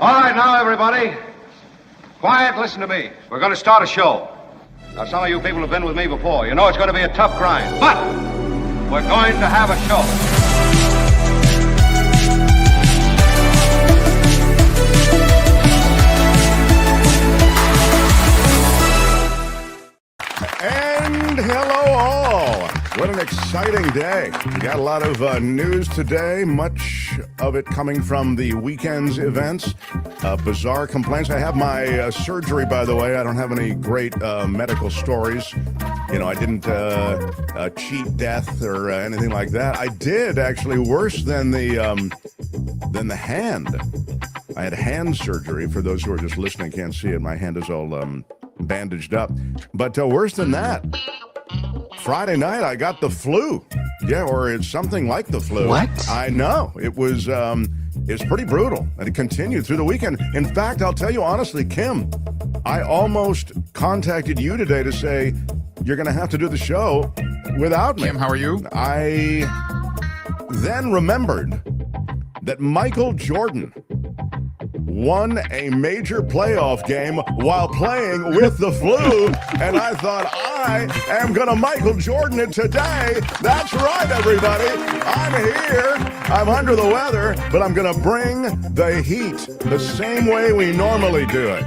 All right, now, everybody. Quiet, listen to me. We're going to start a show. Now, some of you people have been with me before. You know it's going to be a tough grind. But we're going to have a show. And hello all. What an exciting day. We got a lot of news today, much of it coming from the weekend's events. Bizarre complaints. I have my surgery, by the way. I don't have any great medical stories. You know, I didn't cheat death or anything like that. I did, actually, worse than the hand. I had hand surgery. For those who are just listening, can't see it. My hand is all bandaged up. But worse than that, Friday night I got the flu. Yeah, or it's something like the flu. What? I know. It was pretty brutal, and it continued through the weekend. In fact, I'll tell you honestly, Kim, I almost contacted you today to say you're going to have to do the show without me. Kim, how are you? I then remembered that Michael Jordan won a major playoff game while playing with the flu, and I thought, I am going to Michael Jordan it today. That's right, everybody. I'm here. I'm under the weather, but I'm going to bring the heat the same way we normally do it.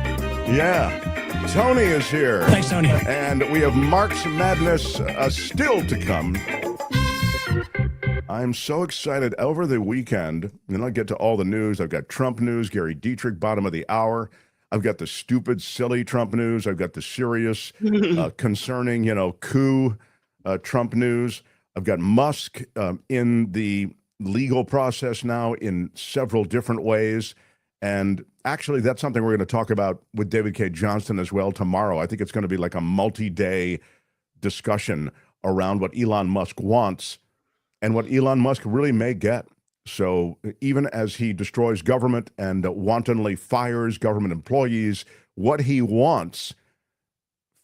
Yeah. Tony is here. Thanks, Tony. And we have Mark's Madness still to come. I'm so excited. Over the weekend, and I'll get to all the news. I've got Trump news, Gary Dietrich, bottom of the hour. I've got the stupid, silly Trump news. I've got the serious, concerning, coup Trump news. I've got Musk in the legal process now in several different ways. And actually, that's something we're going to talk about with David K. Johnston as well tomorrow. I think it's going to be like a multi-day discussion around what Elon Musk wants and what Elon Musk really may get. So even as he destroys government and wantonly fires government employees, what he wants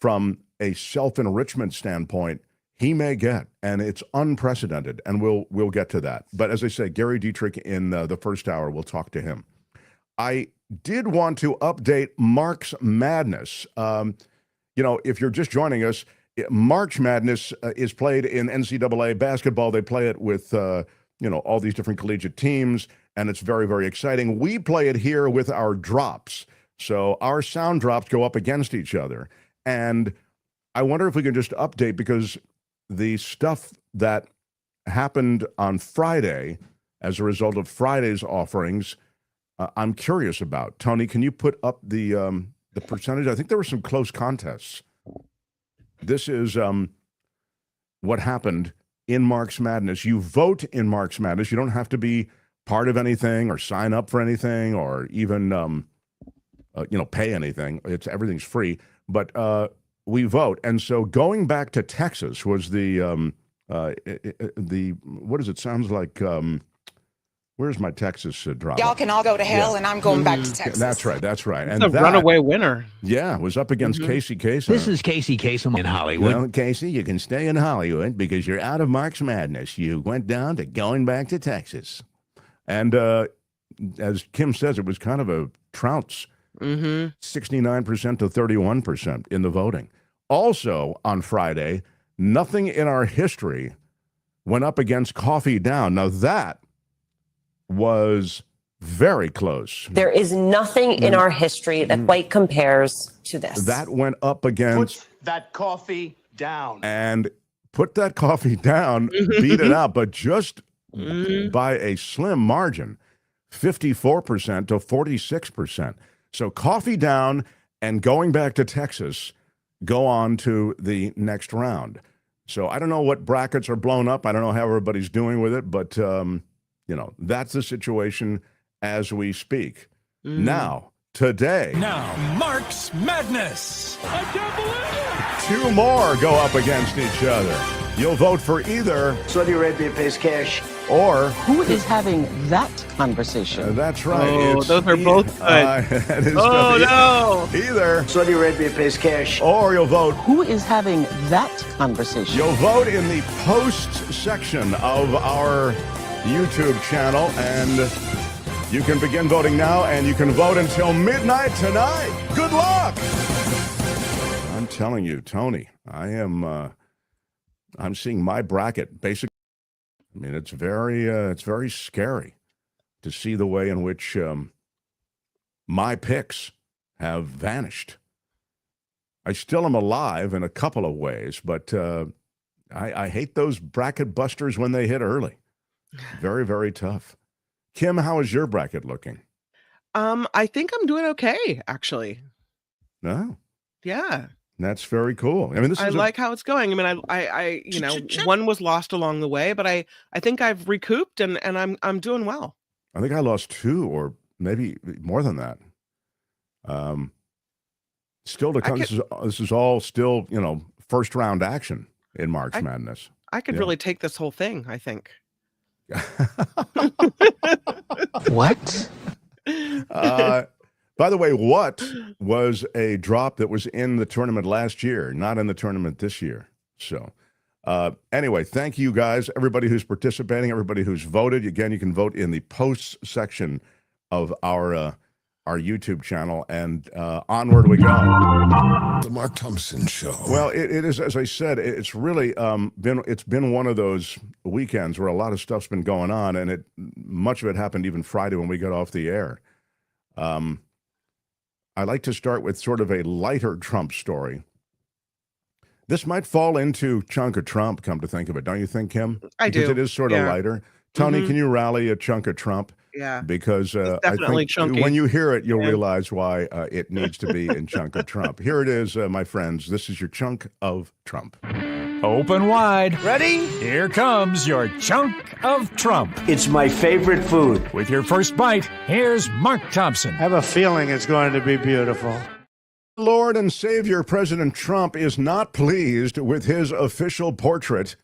from a self-enrichment standpoint, he may get, and it's unprecedented, and we'll get to that. But as I say, Gary Dietrich in the first hour, we'll talk to him. I did want to update Mark's Madness. If you're just joining us, March Madness is played in NCAA basketball. They play it with, all these different collegiate teams, and it's very, very exciting. We play it here with our drops. So our sound drops go up against each other. And I wonder if we can just update, because the stuff that happened on Friday as a result of Friday's offerings, I'm curious about. Tony, can you put up the percentage? I think there were some close contests. This is what happened in Mark's Madness. You vote in Mark's Madness. You don't have to be part of anything or sign up for anything or even, pay anything. Everything's free. But we vote. And so going back to Texas was the what does it sounds like? Where's my Texas drop? Y'all can all go to hell, and I'm going back to Texas. That's right. And the runaway winner. Yeah, was up against Casey Kasem. This is Casey Kasem in Hollywood. Well, Casey, you can stay in Hollywood because you're out of Mark's Madness. You went down to going back to Texas. And as Kim says, it was kind of a trounce. 69% to 31% in the voting. Also, on Friday, nothing in our history went up against Coffee Down. Now, that was very close. There is nothing in our history that quite compares to this. That went up against... Put that coffee down. And put that coffee down, beat it out, but just by a slim margin, 54% to 46%. So Coffee Down and going back to Texas go on to the next round. So I don't know what brackets are blown up. I don't know how everybody's doing with it, but... that's the situation as we speak. Now, today. Now, Mark's Madness. I can't believe it. 2 more go up against each other. You'll vote for either. Saudi Arabia pays cash. Or. Who is having that conversation? That's right. Oh, those are both good. No. Either. Saudi Arabia pays cash. Or you'll vote. Who is having that conversation? You'll vote in the post section of our YouTube channel, and You can begin voting now, and you can vote until midnight tonight. Good luck! I'm telling you, Tony, I'm seeing my bracket basically. I mean, it's very scary to see the way in which my picks have vanished. I still am alive in a couple of ways, but I hate those bracket busters when they hit early. Very, very tough. Kim, how is your bracket looking? I think I'm doing okay, actually. No. Yeah. That's very cool. I mean, I like how it's going. I mean, I you know, one was lost along the way, but I think I've recouped and I'm doing well. I think I lost 2 or maybe more than that. Still to come. This is all still, you know, first round action in March Madness. I could really take this whole thing, I think. What? By the way, what was a drop that was in the tournament last year, not in the tournament this year. So anyway, thank you guys, everybody who's participating, everybody who's voted. Again, you can vote in the posts section of our YouTube channel, and onward we go. The Mark Thompson Show. Well, it is, as I said, it's really been one of those weekends where a lot of stuff's been going on, and much of it happened even Friday when we got off the air. I like to start with sort of a lighter Trump story. This might fall into chunk of Trump, come to think of it, don't you think, Kim? I do. Because it is sort of lighter. Tony, can you rally a chunk of Trump? Yeah. Because I think chunky. when you hear it, you'll realize why it needs to be in chunk of Trump. Here it is, my friends. This is your chunk of Trump. Open wide. Ready? Here comes your chunk of Trump. It's my favorite food. With your first bite, here's Mark Thompson. I have a feeling it's going to be beautiful. Lord and Savior President Trump is not pleased with his official portrait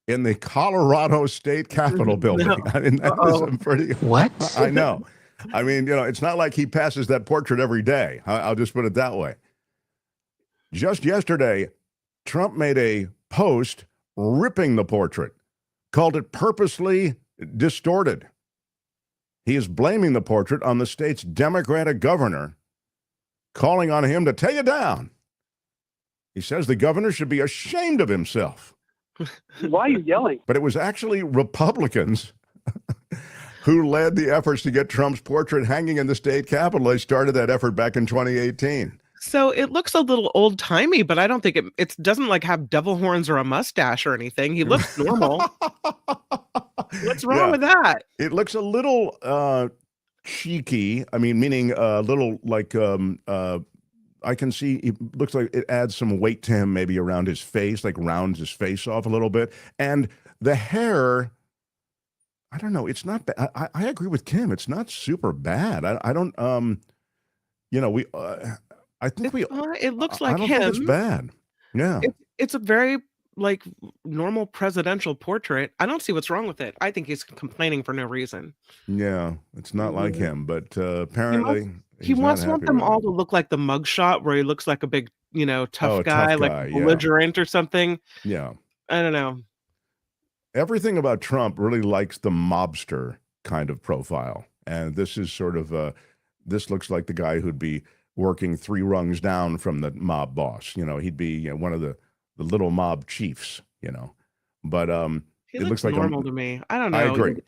in the Colorado State Capitol building. No. I mean, that is pretty. What? I know. I mean, you know, it's not like he passes that portrait every day. I'll just put it that way. Just yesterday, Trump made a post ripping the portrait, called it purposely distorted. He is blaming the portrait on the state's Democratic governor, calling on him to take it down. He says the governor should be ashamed of himself. Why are you yelling? But it was actually Republicans who led the efforts to get Trump's portrait hanging in the state capitol. They started that effort back in 2018. So it looks a little old timey, but I don't think it doesn't like have devil horns or a mustache or anything. He looks normal. What's wrong with that? It looks a little cheeky. I mean, meaning a little like I can see it looks like it adds some weight to him, maybe around his face, like rounds his face off a little bit. And the hair, I don't know. It's not bad. I agree with Kim. It's not super bad. I don't, you know, I think it looks like I don't him. think it's bad. Yeah. It's a very like normal presidential portrait. I don't see what's wrong with it. I think he's complaining for no reason. Yeah. It's not like him, but apparently he must want them all to look like the mugshot where he looks like a big, you know, tough guy, like belligerent or something. Yeah. I don't know. Everything about Trump really likes the mobster kind of profile. And this is sort of, this looks like the guy who'd be working 3 rungs down from the mob boss. You know, he'd be one of the little mob chiefs, you know. But it looks like normal to me. I don't know.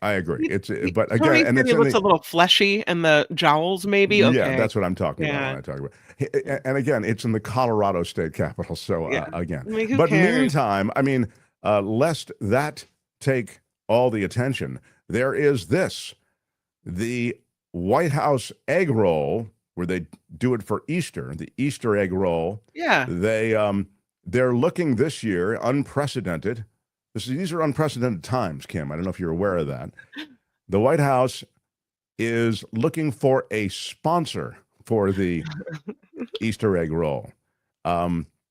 I agree. But Tony again, and it looks a little fleshy and the jowls maybe. Okay. Yeah, that's what I'm talking about when I talk about. And again, it's in the Colorado State Capitol. So again, I mean, who but cares? meantime, I mean, lest that take all the attention, there is this, the White House egg roll, where they do it for Easter, the Easter egg roll. Yeah. They're looking this year unprecedented. These are unprecedented times, Kim. I don't know if you're aware of that. The White House is looking for a sponsor for the Easter egg roll.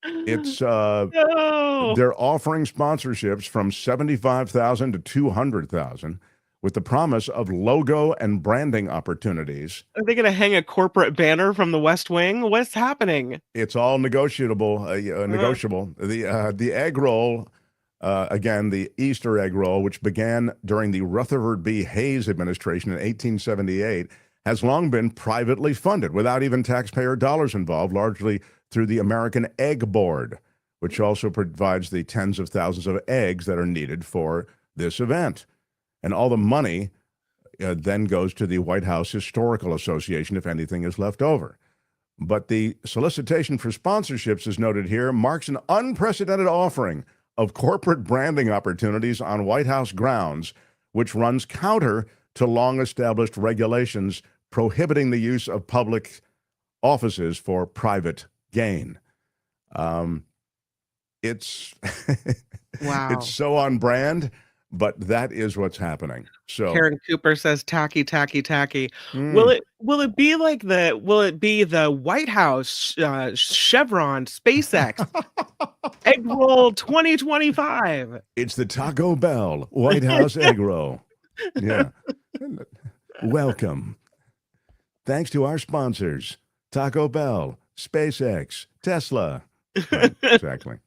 It's they're offering sponsorships from $75,000 to $200,000 with the promise of logo and branding opportunities. Are they going to hang a corporate banner from the West Wing? What's happening? It's all negotiable. Negotiable. The egg roll Again, the Easter egg roll, which began during the Rutherford B. Hayes administration in 1878, has long been privately funded without even taxpayer dollars involved, largely through the American Egg Board, which also provides the tens of thousands of eggs that are needed for this event. And all the money then goes to the White House Historical Association if anything is left over. But the solicitation for sponsorships, as noted here, marks an unprecedented offering of corporate branding opportunities on White House grounds, which runs counter to long-established regulations prohibiting the use of public offices for private gain. It's Wow. It's so on brand, but that is what's happening. So Karen Cooper says tacky, tacky, tacky. Will it be the White House, Chevron, SpaceX, egg roll 2025? it's the Taco Bell White House egg roll. Yeah. Welcome. Thanks to our sponsors, Taco Bell, SpaceX, Tesla. Right, exactly.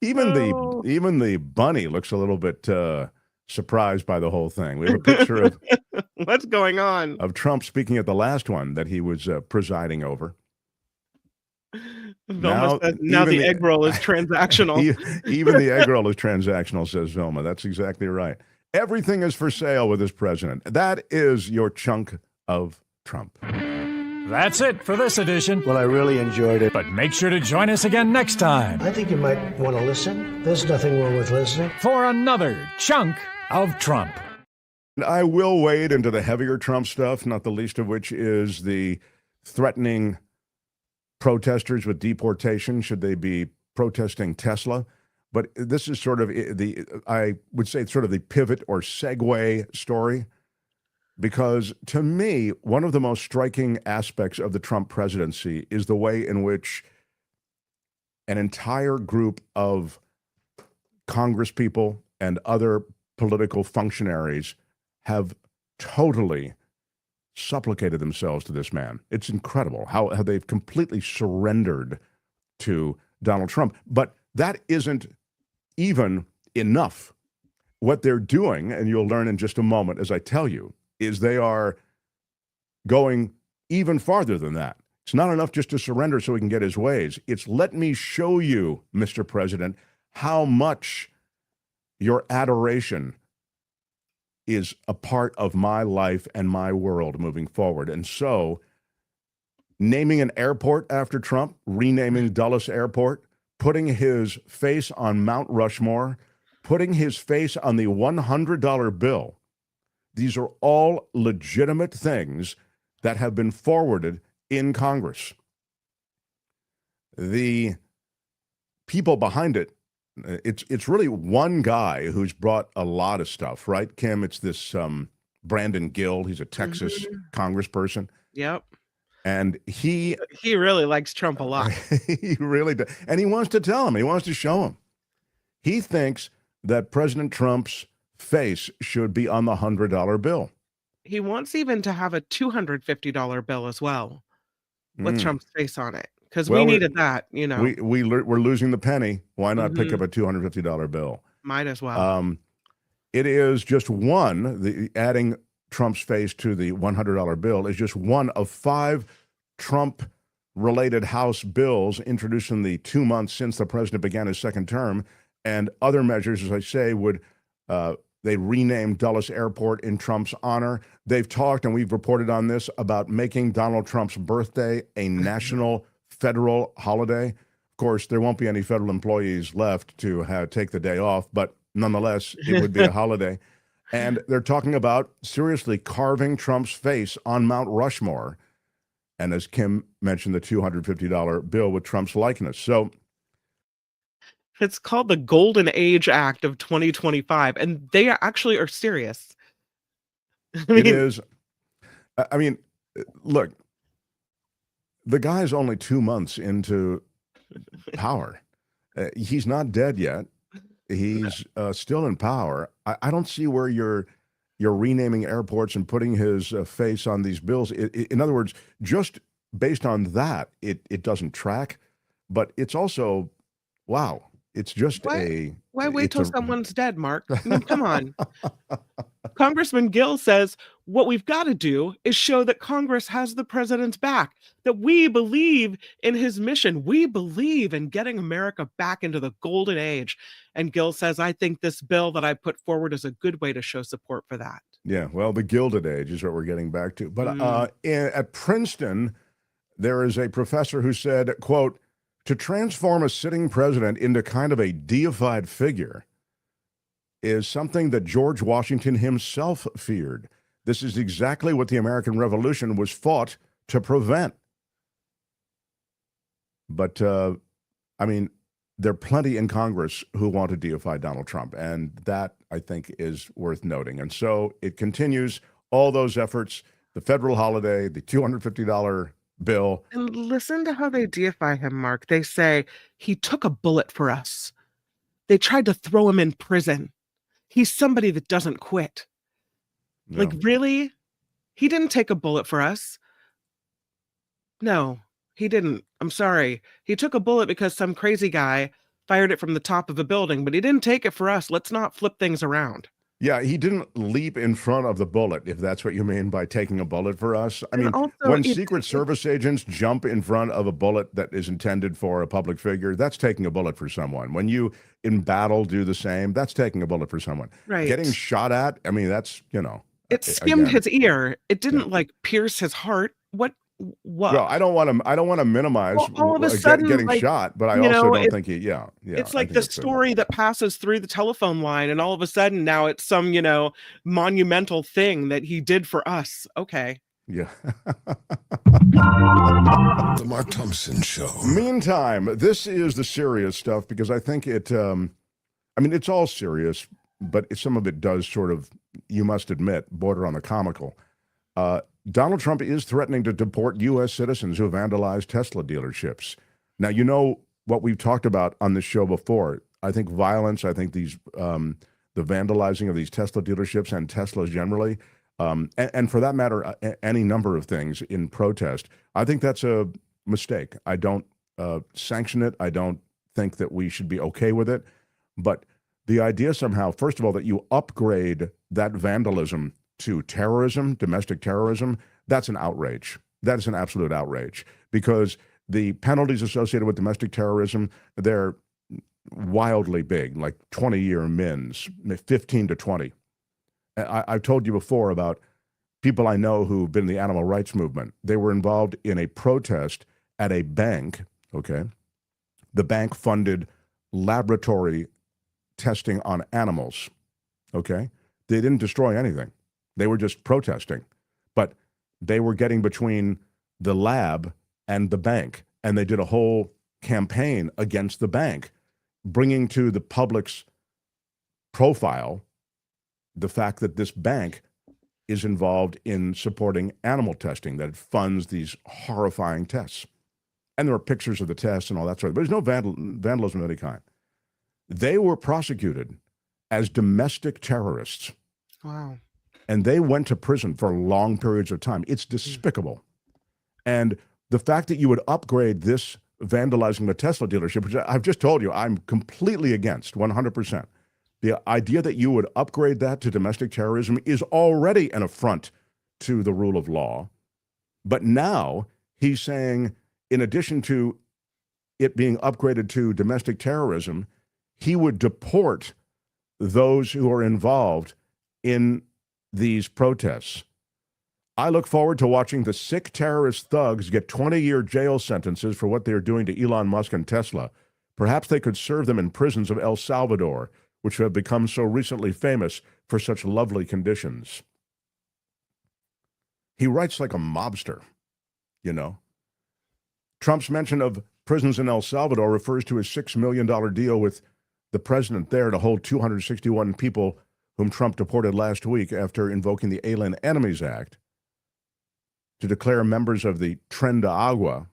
Even the bunny looks a little bit surprised by the whole thing. We have a picture of What's going on? of Trump speaking at the last one that he was presiding over. Vilma says now even the egg roll is transactional. Even the egg roll is transactional, says Vilma. That's exactly right. Everything is for sale with this president. That is your chunk of Trump. That's it for this edition. Well, I really enjoyed it. But make sure to join us again next time I think you might want to listen. There's nothing wrong with listening. for another chunk of Trump. I will wade into the heavier Trump stuff, not the least of which is the threatening protesters with deportation should they be protesting Tesla. But this is sort of I would say sort of the pivot or segue story, because to me, one of the most striking aspects of the Trump presidency is the way in which an entire group of congresspeople and other political functionaries have totally supplicated themselves to this man. It's incredible how they've completely surrendered to Donald Trump. But that isn't even enough. What they're doing, and you'll learn in just a moment as I tell you, is they are going even farther than that. It's not enough just to surrender so he can get his ways. It's let me show you, Mr. President, how much your adoration is a part of my life and my world moving forward. And so naming an airport after Trump, renaming Dulles Airport, putting his face on Mount Rushmore, putting his face on the $100 bill, these are all legitimate things that have been forwarded in Congress. The people behind it, it's really one guy who's brought a lot of stuff, right, Kim? It's this Brandon Gill. He's a Texas congressperson. Yep. And he really likes Trump a lot. He really does. And he wants to tell him. He wants to show him. He thinks that President Trump's face should be on the $100 bill. He wants even to have a $250 bill as well with Trump's face on it, because we needed that, you know. We're losing the penny. Why not pick up a $250 bill? Might as well. It is just adding Trump's face to the $100 bill is just one of 5 Trump-related House bills introduced in the 2 months since the president began his second term. And other measures, as I say, would they renamed Dulles Airport in Trump's honor. They've talked, and we've reported on this, about making Donald Trump's birthday a national federal holiday. Of course, there won't be any federal employees left to take the day off, but nonetheless, it would be a holiday. And they're talking about seriously carving Trump's face on Mount Rushmore. And as Kim mentioned, the $250 bill with Trump's likeness. So it's called the Golden Age Act of 2025, and they actually are serious. It is. I mean, look, the guy's only 2 months into power. He's not dead yet. He's still in power. I don't see where you're renaming airports and putting his face on these bills. In other words, just based on that, it doesn't track. But it's also, wow, it's just Why wait it's till a someone's dead, Mark? I mean, come on. Congressman Gill says what we've got to do is show that Congress has the president's back, that we believe in his mission. We believe in getting America back into the golden age. And Gill says, I think this bill that I put forward is a good way to show support for that. Yeah, well, the Gilded Age is what we're getting back to. But at Princeton, there is a professor who said, quote, to transform a sitting president into kind of a deified figure is something that George Washington himself feared. This is exactly what the American Revolution was fought to prevent. But, I mean, there are plenty in Congress who want to deify Donald Trump, and that, I think, is worth noting. And so it continues, all those efforts, the federal holiday, the $250 bill. And listen to how they deify him, Mark. They say, he took a bullet for us. They tried to throw him in prison. He's somebody that doesn't quit. No. Like, really? He didn't take a bullet for us. No, he didn't. I'm sorry. He took a bullet because some crazy guy fired it from the top of a building, but he didn't take it for us. Let's not flip things around. Yeah, he didn't leap in front of the bullet, if that's what you mean by taking a bullet for us. I mean, also, when Secret Service agents jump in front of a bullet that is intended for a public figure, that's taking a bullet for someone. When you, in battle, do the same, that's taking a bullet for someone. Right. Getting shot at, I mean, that's, you know. It skimmed his ear. It didn't, like, pierce his heart. What? Well, I don't want to minimize all of a sudden, getting like, shot, but I also don't think he, yeah. It's like the story that passes through the telephone line, and all of a sudden now it's some, monumental thing that he did for us. Okay. Yeah. The Mark Thompson Show. Meantime, this is the serious stuff because I think it, it's all serious, but some of it does sort of, you must admit, border on the comical. Donald Trump is threatening to deport U.S. citizens who vandalized Tesla dealerships. Now, you know what we've talked about on this show before. I think violence, I think these, the vandalizing of these Tesla dealerships and Teslas generally, and for that matter, any number of things in protest, I think that's a mistake. I don't sanction it. I don't think that we should be okay with it. But the idea somehow, first of all, that you upgrade that vandalism to terrorism, domestic terrorism, that's an outrage. That is an absolute outrage because the penalties associated with domestic terrorism, they're wildly big, like 20-year mins, 15 to 20. I've told you before about people I know who've been in the animal rights movement. They were involved in a protest at a bank, okay? The bank funded laboratory testing on animals, okay? They didn't destroy anything. They were just protesting, but they were getting between the lab and the bank, and they did a whole campaign against the bank, bringing to the public's profile the fact that this bank is involved in supporting animal testing, that it funds these horrifying tests. And there are pictures of the tests and all that sort of, but there's no vandalism of any kind. They were prosecuted as domestic terrorists. Wow. And they went to prison for long periods of time. It's despicable. And the fact that you would upgrade this vandalizing the Tesla dealership, which I've just told you, I'm completely against, 100%. The idea that you would upgrade that to domestic terrorism is already an affront to the rule of law. But now he's saying, in addition to it being upgraded to domestic terrorism, he would deport those who are involved in these protests. I look forward to watching the sick terrorist thugs get 20-year jail sentences for what they're doing to Elon Musk and Tesla. Perhaps they could serve them in prisons of El Salvador, which have become so recently famous for such lovely conditions. He writes like a mobster, you know. Trump's mention of prisons in El Salvador refers to his $6 million deal with the president there to hold 261 people whom Trump deported last week after invoking the Alien Enemies Act to declare members of the Tren de Agua,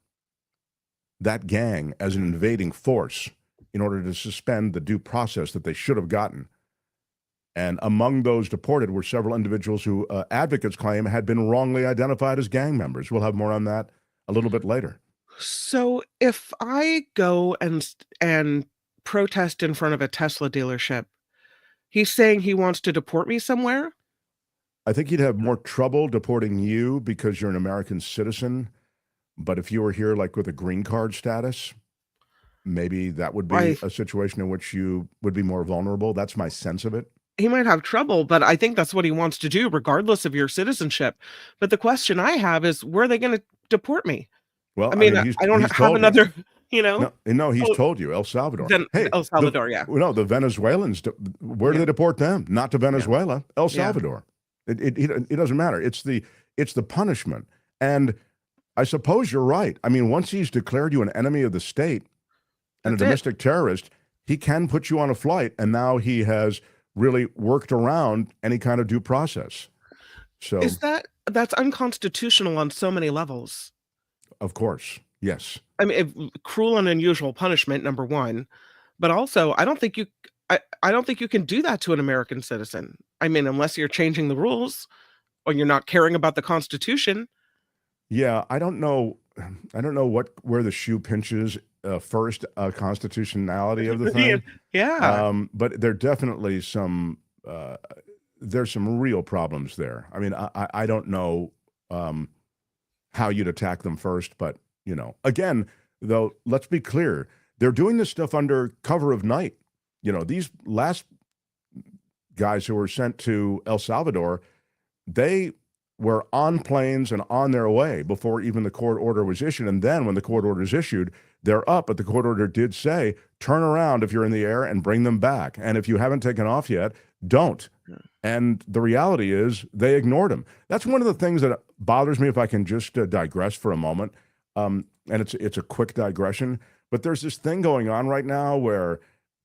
that gang, as an invading force in order to suspend the due process that they should have gotten. And among those deported were several individuals who advocates claim had been wrongly identified as gang members. We'll have more on that a little bit later. So if I go and protest in front of a Tesla dealership. He's saying he wants to deport me somewhere? I think he'd have more trouble deporting you because you're an American citizen. But if you were here like with a green card status, maybe that would be a situation in which you would be more vulnerable. That's my sense of it. He might have trouble, but I think that's what he wants to do, regardless of your citizenship. But the question I have is, where are they going to deport me? Well, I mean, I don't have another, No, he's told you, El Salvador. El Salvador, the Venezuelans, where do they deport them? Not to Venezuela, El Salvador. It doesn't matter. It's the punishment. And I suppose you're right. I mean, once he's declared you an enemy of the state and a domestic terrorist, he can put you on a flight, and now he has really worked around any kind of due process. So that's unconstitutional on so many levels. Of course, yes. I mean, cruel and unusual punishment, number one, but also I don't think you can do that to an American citizen. I mean, unless you're changing the rules or you're not caring about the Constitution. Yeah, I don't know where the shoe pinches first, constitutionality of the thing. But there definitely there's some real problems there. I mean, I don't know how you'd attack them first, but again, though, let's be clear, they're doing this stuff under cover of night. These last guys who were sent to El Salvador, they were on planes and on their way before even the court order was issued. And then when the court order is issued, they're up. But the court order did say, turn around if you're in the air and bring them back. And if you haven't taken off yet, don't. And the reality is they ignored him. That's one of the things that bothers me, if I can just digress for a moment. And it's a quick digression. But there's this thing going on right now where,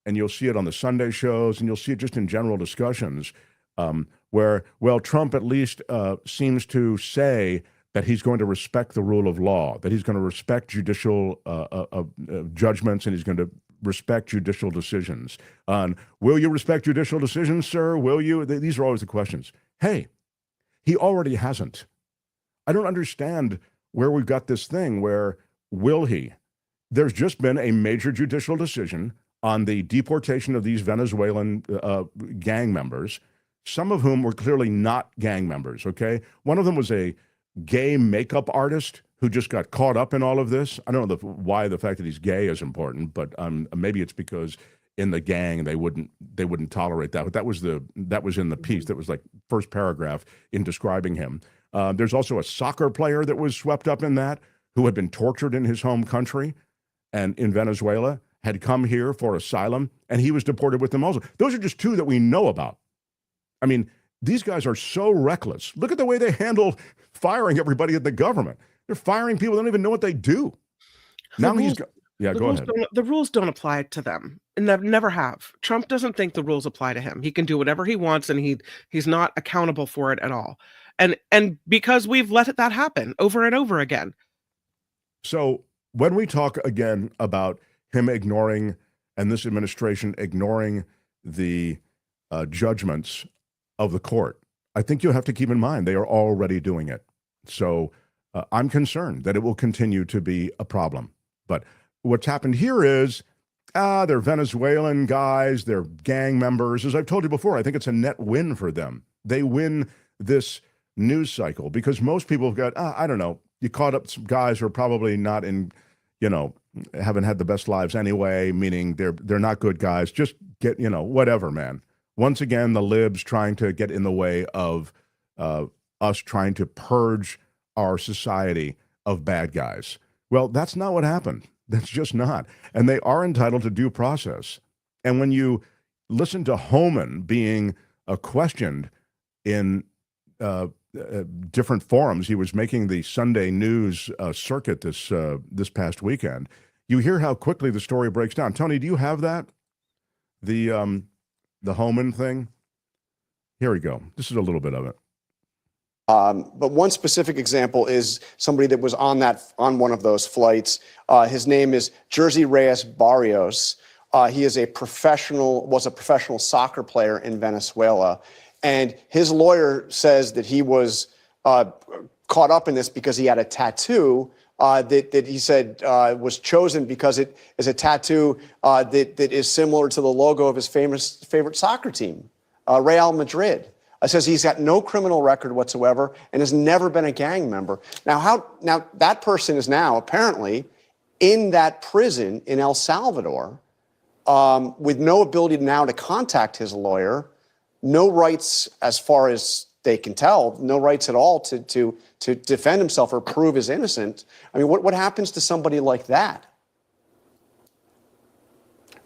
and you'll see it on the Sunday shows, and you'll see it just in general discussions, where, well, Trump at least seems to say that he's going to respect the rule of law, that he's going to respect judicial judgments, and he's going to respect judicial decisions. Will you respect judicial decisions, sir? Will you? These are always the questions. Hey, he already hasn't. I don't understand where we've got this thing where, will he? There's just been a major judicial decision on the deportation of these Venezuelan gang members, some of whom were clearly not gang members, okay? One of them was a gay makeup artist who just got caught up in all of this. I don't know why the fact that he's gay is important, but maybe it's because in the gang they wouldn't tolerate that. But that was in the piece. That was like first paragraph in describing him. There's also a soccer player that was swept up in that, who had been tortured in his home country and in Venezuela, had come here for asylum, and he was deported with them also. Those are just two that we know about. I mean, these guys are so reckless. Look at the way they handle firing everybody at the government. They're firing people that don't even know what they do. Now go ahead. The rules don't apply to them, and never have. Trump doesn't think the rules apply to him. He can do whatever he wants, and he's not accountable for it at all. And because we've let that happen over and over again. So when we talk again about him ignoring, and this administration ignoring the judgments of the court, I think you have to keep in mind they are already doing it. So I'm concerned that it will continue to be a problem. But what's happened here is they're Venezuelan guys, they're gang members. As I've told you before, I think it's a net win for them. They win this news cycle because most people have got, I don't know, you caught up some guys who are probably not in, haven't had the best lives anyway, meaning they're not good guys. Just get, whatever, man. Once again, the libs trying to get in the way of us trying to purge our society of bad guys. Well, that's not what happened. That's just not. And they are entitled to due process. And when you listen to Homan being questioned in different forums, he was making the Sunday news circuit this past weekend. You hear how quickly the story breaks down. Tony, do you have that? The Homan thing? Here we go. This is a little bit of it. But one specific example is somebody that was on one of those flights. His name is Jersey Reyes Barrios. He is was a professional soccer player in Venezuela. And his lawyer says that he was caught up in this because he had a tattoo that he said was chosen because it is a tattoo that is similar to the logo of his favorite soccer team, Real Madrid. Says he's got no criminal record whatsoever and has never been a gang member. Now that person is now apparently in that prison in El Salvador with no ability now to contact his lawyer, no rights as far as they can tell, no rights at all to defend himself or prove his innocence. I mean, what happens to somebody like that?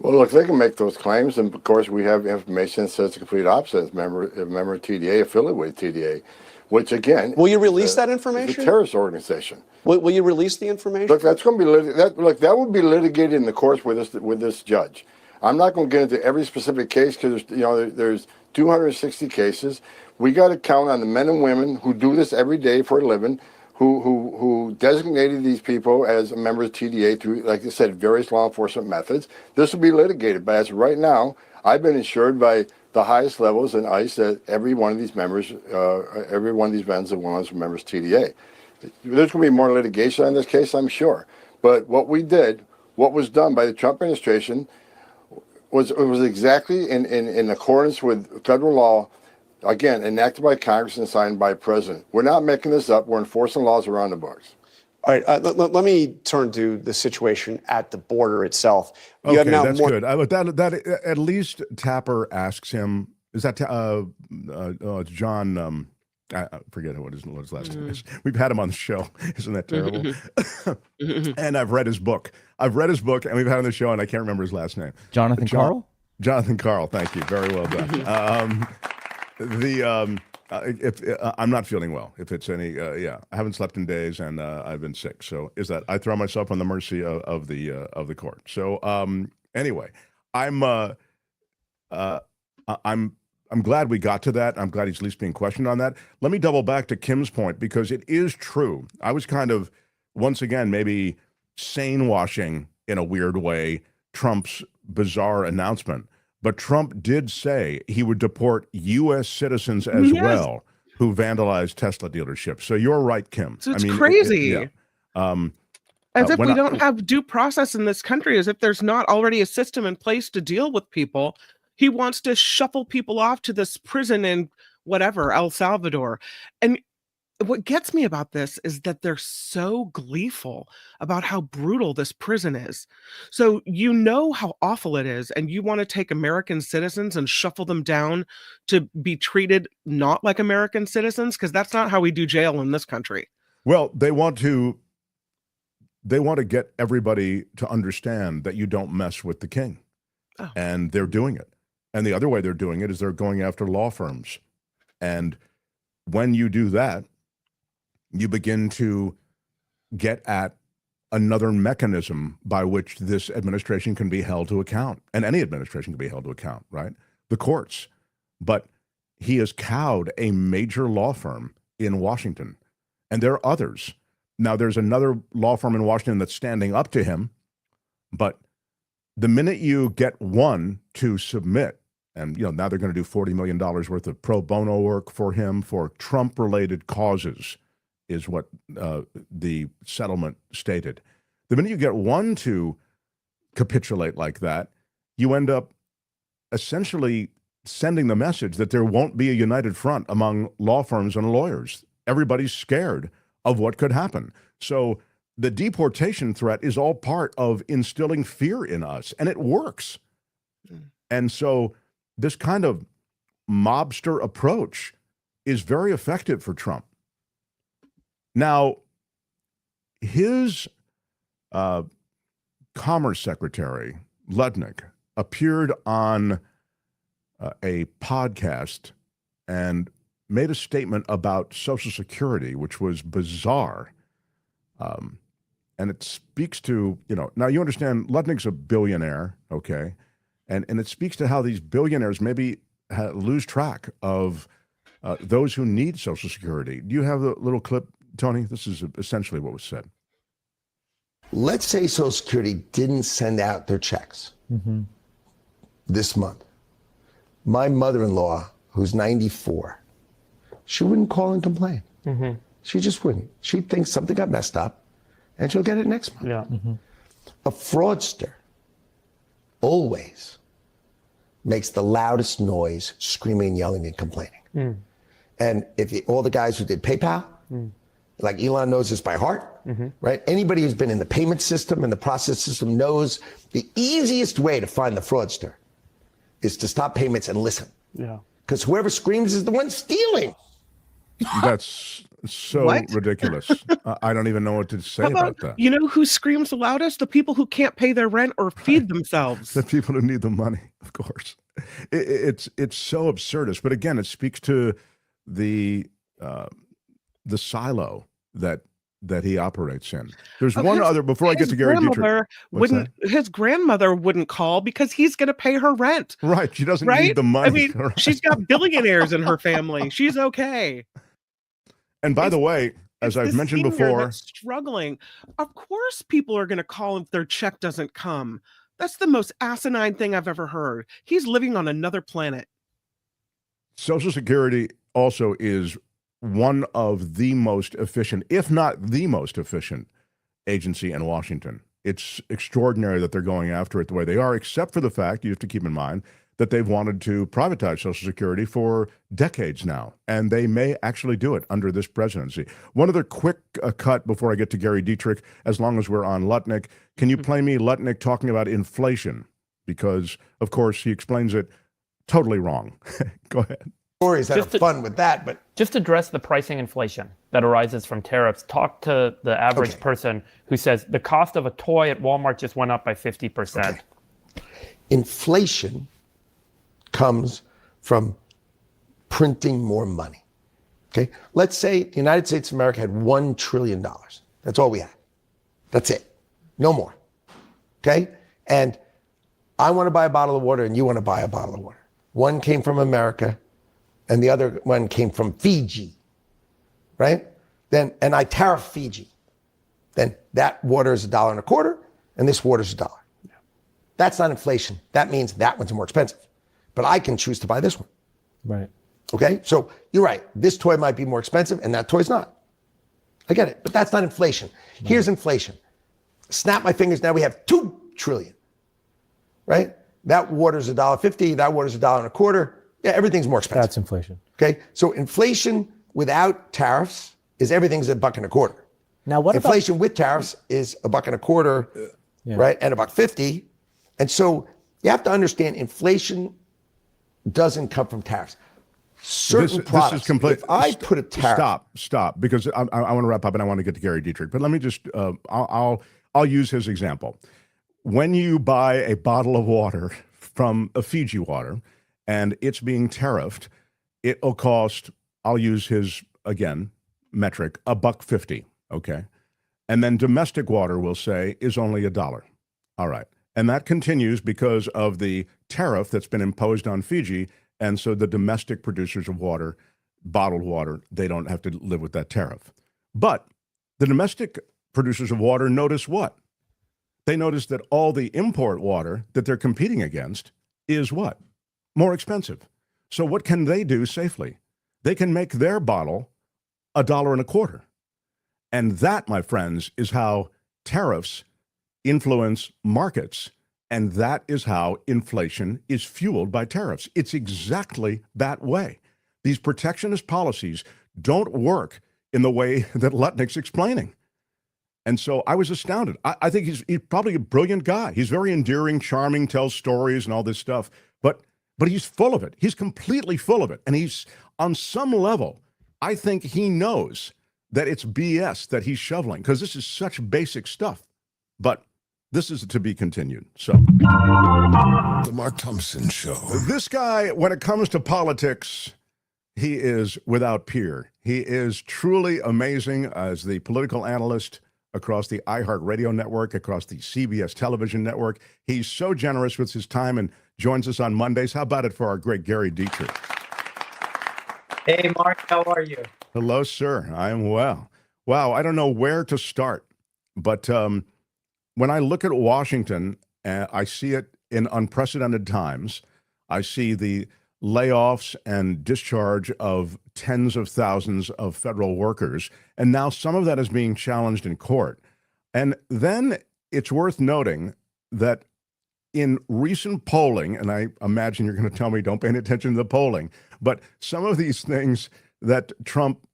Well, look, they can make those claims, and of course, we have information that says the complete opposite. As a member of TDA, affiliate with TDA, which again, will you release that information? It's a terrorist organization. Will you release the information? Look, that's going to be that would be litigated in the courts with this judge. I'm not going to get into every specific case because there's 260 cases. We got to count on the men and women who do this every day for a living, who designated these people as members of TDA through, like I said, various law enforcement methods. This will be litigated, but as of right now, I've been assured by the highest levels in ICE that every one of these members, every one of these men are members of TDA. There's going to be more litigation on this case, I'm sure. But what was done by the Trump administration was exactly in accordance with federal law, again, enacted by Congress and signed by the president. We're not making this up. We're enforcing laws around the books. All right, let me turn to the situation at the border itself. Okay, that's good. That at least Tapper asks him. Is that it's John? I forget what his last name is. We've had him on the show. Isn't that terrible? And I've read his book. And we've had him on the show, and I can't remember his last name. Jonathan Carl. Jonathan Carl. Thank you. Very well done. If I'm not feeling well, if it's any, I haven't slept in days and I've been sick. So I throw myself on the mercy of the court. So anyway, I'm glad we got to that. I'm glad he's at least being questioned on that. Let me double back to Kim's point because it is true. I was kind of once again maybe sane washing in a weird way Trump's bizarre announcement. But Trump did say he would deport U.S. citizens as well who vandalized Tesla dealerships. So you're right, Kim. So it's crazy. As if we don't have due process in this country, as if there's not already a system in place to deal with people. He wants to shuffle people off to this prison in whatever, El Salvador. And what gets me about this is that they're so gleeful about how brutal this prison is. So you know how awful it is, and you want to take American citizens and shuffle them down to be treated not like American citizens, because that's not how we do jail in this country. Well, they want to get everybody to understand that you don't mess with the king. And they're doing it. And the other way they're doing it is they're going after law firms. And when you do that, you begin to get at another mechanism by which this administration can be held to account. And any administration can be held to account, right? The courts. But he has cowed a major law firm in Washington. And there are others. Now, there's another law firm in Washington that's standing up to him. But the minute you get one to submit, and now they're going to do $40 million worth of pro bono work for him for Trump-related causes, is what the settlement stated. The minute you get one to capitulate like that, you end up essentially sending the message that there won't be a united front among law firms and lawyers. Everybody's scared of what could happen. So the deportation threat is all part of instilling fear in us, and it works. And so this kind of mobster approach is very effective for Trump. Now, his Commerce Secretary, Lutnick, appeared on a podcast and made a statement about Social Security, which was bizarre. And it speaks to, now you understand Lutnick's a billionaire, okay? And it speaks to how these billionaires maybe lose track of those who need Social Security. Do you have the little clip, Tony? This is essentially what was said. Let's say Social Security didn't send out their checks this month. My mother-in-law, who's 94, she wouldn't call and complain. She just wouldn't. She'd think something got messed up, and she'll get it next month. Yeah. A fraudster always makes the loudest noise, screaming, yelling, and complaining. And all the guys who did PayPal, like Elon knows this by heart, right? Anybody who's been in the payment system and the process system knows the easiest way to find the fraudster is to stop payments and listen. Yeah. Because whoever screams is the one stealing. That's so ridiculous. I don't even know what to say about that. You know who screams the loudest? The people who can't pay their rent or feed themselves. The people who need the money, of course. It's so absurdist. But again, it speaks to the silo that he operates in. There's one other before I get to Gary Dietrich. His grandmother wouldn't call because he's going to pay her rent. Right. She doesn't need the money. I mean, she's got billionaires in her family. She's okay. And by the way, as I've mentioned before, struggling. Of course, people are going to call if their check doesn't come. That's the most asinine thing I've ever heard. He's living on another planet. Social Security also is one of the most efficient, if not the most efficient, agency in Washington. It's extraordinary that they're going after it the way they are, except for the fact, you have to keep in mind, that they've wanted to privatize Social Security for decades now, and they may actually do it under this presidency. One other quick cut before I get to Gary Dietrich, as long as we're on Lutnick. Can you play me Lutnick talking about inflation? Because, of course, he explains it totally wrong. Go ahead. Stories that are fun with that, but just address the pricing inflation that arises from tariffs. Talk to the average person who says the cost of a toy at Walmart just went up by 50%. Inflation comes from printing more money. Okay, let's say the United States of America had $1 trillion. That's all we had. That's it. No more. Okay, and I want to buy a bottle of water and you want to buy a bottle of water. One came from America and the other one came from Fiji, right? And I tariff Fiji. Then that water is $1.25 and this water is $1. That's not inflation. That means that one's more expensive. But I can choose to buy this one. Right. Okay? So you're right. This toy might be more expensive and that toy's not. I get it. But that's not inflation. No. Here's inflation. Snap my fingers. Now we have $2 trillion. Right? That water's $1.50. That water's $1.25. Yeah, everything's more expensive. That's inflation. Okay? So inflation without tariffs is everything's $1.25. Now what inflation with tariffs is $1.25, right? And $1.50. And so you have to understand inflation doesn't come from tariffs. Certain products, this is complete. If I put a tariff... Stop, because I want to wrap up and I want to get to Gary Dietrich. But let me just, I'll use his example. When you buy a bottle of water from a Fiji water and it's being tariffed, it'll cost, I'll use his, again, metric, $1.50, okay? And then domestic water, we'll say, is only $1. All right. And that continues because of the tariff that's been imposed on Fiji. And so the domestic producers of water, bottled water, they don't have to live with that tariff. But the domestic producers of water notice what? They notice that all the import water that they're competing against is what? More expensive. So what can they do safely? They can make their bottle $1.25. And that, my friends, is how tariffs influence markets, and that is how inflation is fueled by tariffs. It's exactly that way. These protectionist policies don't work in the way that Lutnick's explaining. And so I was astounded. I think he's probably a brilliant guy. He's very endearing, charming, tells stories and all this stuff, but he's full of it. He's completely full of it. And he's, on some level, I think he knows that it's BS that he's shoveling, because this is such basic stuff. But this is to be continued. So, The Mark Thompson Show. This guy, when it comes to politics, he is without peer. He is truly amazing as the political analyst across the iHeart Radio network, across the CBS television network. He's so generous with his time and joins us on Mondays. How about it for our great Gary Dietrich? Hey, Mark, how are you? Hello, sir. I am well. Wow, I don't know where to start, but when I look at Washington, I see it in unprecedented times. I see the layoffs and discharge of tens of thousands of federal workers, and now some of that is being challenged in court. And then it's worth noting that in recent polling, and I imagine you're going to tell me don't pay any attention to the polling, but some of these things that Trump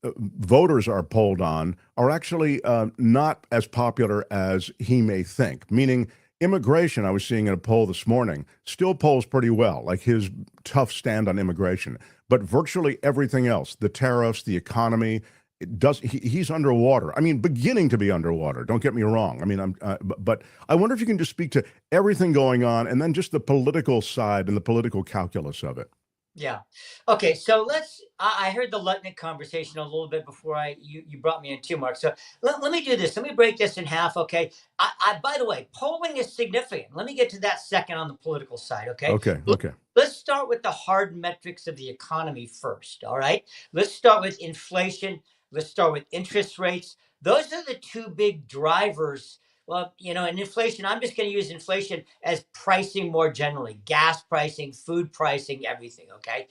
voters are polled on are actually not as popular as he may think. Meaning immigration, I was seeing in a poll this morning, still polls pretty well, like his tough stand on immigration. But virtually everything else, the tariffs, the economy, he's underwater. I mean, beginning to be underwater. Don't get me wrong. I mean, but I wonder if you can just speak to everything going on and then just the political side and the political calculus of it. Yeah. Okay. So I heard the Lutnick conversation a little bit before you brought me in too, Mark. So let me do this. Let me break this in half. Okay. By the way, polling is significant. Let me get to that second on the political side. Okay. Okay. Let's start with the hard metrics of the economy first. All right. Let's start with inflation. Let's start with interest rates. Those are the two big drivers. Well, and inflation, I'm just going to use inflation as pricing more generally, gas pricing, food pricing, everything, okay?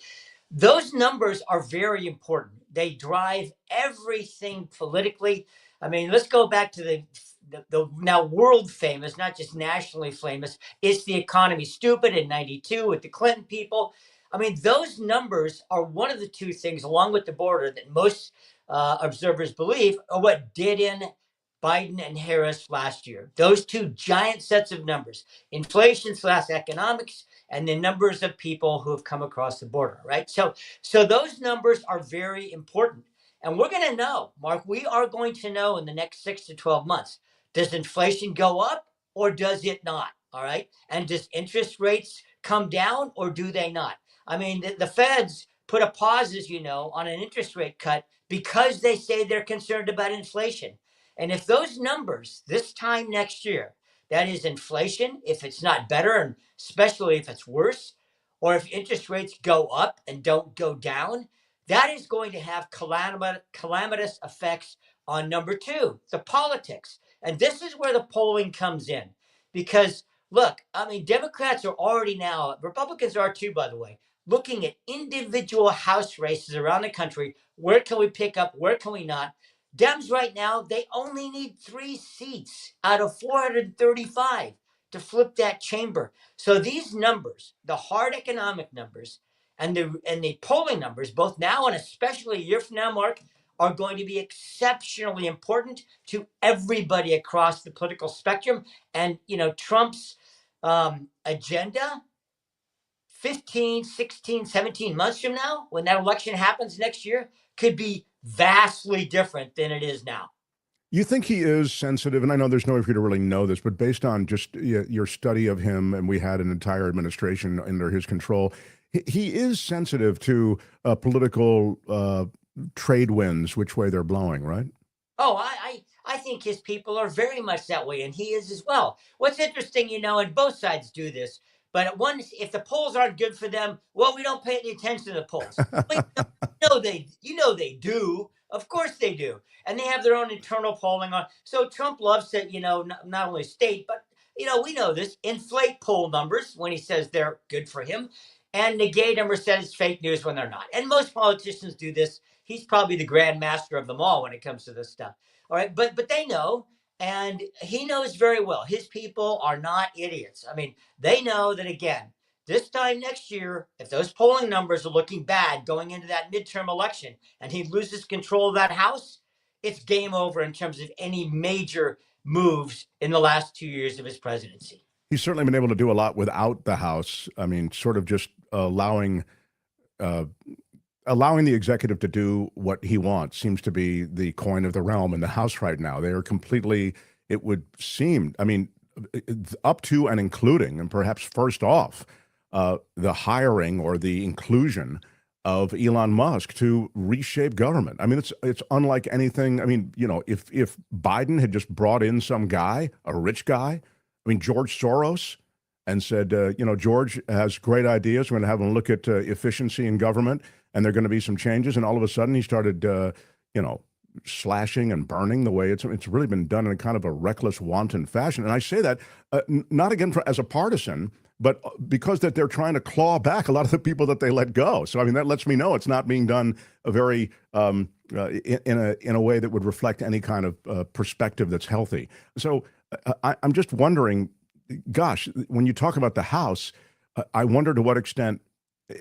Those numbers are very important. They drive everything politically. I mean, let's go back to the now world famous, not just nationally famous, It's the Economy Stupid in 92 with the Clinton people. I mean, those numbers are one of the two things, along with the border, that most observers believe are what did in Biden and Harris last year. Those two giant sets of numbers, inflation/economics, and the numbers of people who have come across the border, right? So those numbers are very important. And we're going to know, Mark, we are going to know in the next 6 to 12 months, does inflation go up or does it not? All right. And does interest rates come down or do they not? I mean, the Feds put a pause, as you know, on an interest rate cut because they say they're concerned about inflation. And if those numbers this time next year, that is inflation, if it's not better, and especially if it's worse, or if interest rates go up and don't go down, that is going to have calamitous effects on number two, the politics. And this is where the polling comes in. Because, look, I mean, Democrats are already now, Republicans are too, by the way, looking at individual House races around the country. Where can we pick up? Where can we not? Dems right now, they only need 3 seats out of 435 to flip that chamber. So these numbers, the hard economic numbers and the polling numbers, both now and especially a year from now, Mark, are going to be exceptionally important to everybody across the political spectrum. And, Trump's agenda 15, 16, 17 months from now, when that election happens next year, could be vastly different than it is now. You think he is sensitive? And I know there's no way for you to really know this, but based on just your study of him, and we had an entire administration under his control, he is sensitive to political trade winds, which way they're blowing, right? Oh, I think his people are very much that way, and he is as well. What's interesting, and both sides do this, but if the polls aren't good for them, well, we don't pay any attention to the polls. They do. Of course they do. And they have their own internal polling on. So Trump loves to, not only state, but, we know this, inflate poll numbers when he says they're good for him and negate them or said it's fake news when they're not. And most politicians do this. He's probably the grand master of them all when it comes to this stuff. All right. But they know. And he knows very well his people are not idiots. I mean, they know that, again, this time next year, if those polling numbers are looking bad going into that midterm election and he loses control of that House, it's game over in terms of any major moves in the last 2 years of his presidency. He's certainly been able to do a lot without the House. I mean, sort of just allowing the executive to do what he wants seems to be the coin of the realm in the House right now. They are completely, it would seem, I mean, up to and including, and perhaps first off, the hiring or the inclusion of Elon Musk to reshape government. I mean, it's unlike anything. I mean, if Biden had just brought in some guy, a rich guy, I mean, George Soros, and said, George has great ideas. We're going to have him look at efficiency in government, and there are going to be some changes. And all of a sudden, he started, slashing and burning the way it's really been done in a kind of a reckless, wanton fashion. And I say that not again as a partisan, but because that they're trying to claw back a lot of the people that they let go. So I mean, that lets me know it's not being done a very in a way that would reflect any kind of perspective that's healthy. So I'm just wondering, gosh, when you talk about the House, I wonder to what extent.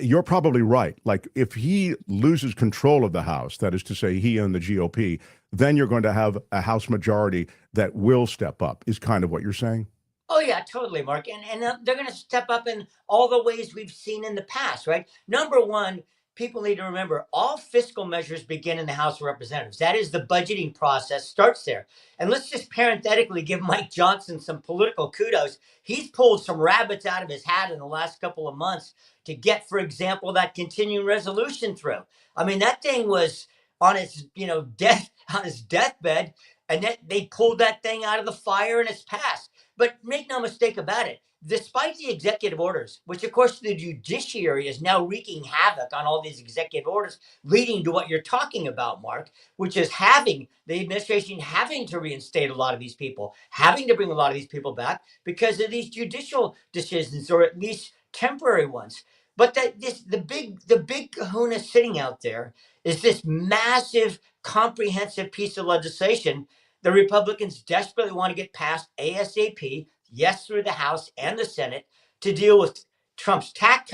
You're probably right. Like if he loses control of the House, that is to say he and the GOP, then you're going to have a House majority that will step up, is kind of what you're saying? Oh, yeah, totally, Mark. And they're going to step up in all the ways we've seen in the past, right? Number one, people need to remember all fiscal measures begin in the House of Representatives. That is the budgeting process starts there. And let's just parenthetically give Mike Johnson some political kudos. He's pulled some rabbits out of his hat in the last couple of months to get, for example, that continuing resolution through. I mean, that thing was on its, on his deathbed, and then they pulled that thing out of the fire and it's passed. But make no mistake about it, despite the executive orders, which of course the judiciary is now wreaking havoc on all these executive orders, leading to what you're talking about, Mark, which is having the administration having to reinstate a lot of these people, having to bring a lot of these people back because of these judicial decisions, or at least temporary ones. But the big kahuna sitting out there is this massive, comprehensive piece of legislation the Republicans desperately want to get passed ASAP, yes, through the House and the Senate, to deal with Trump's tax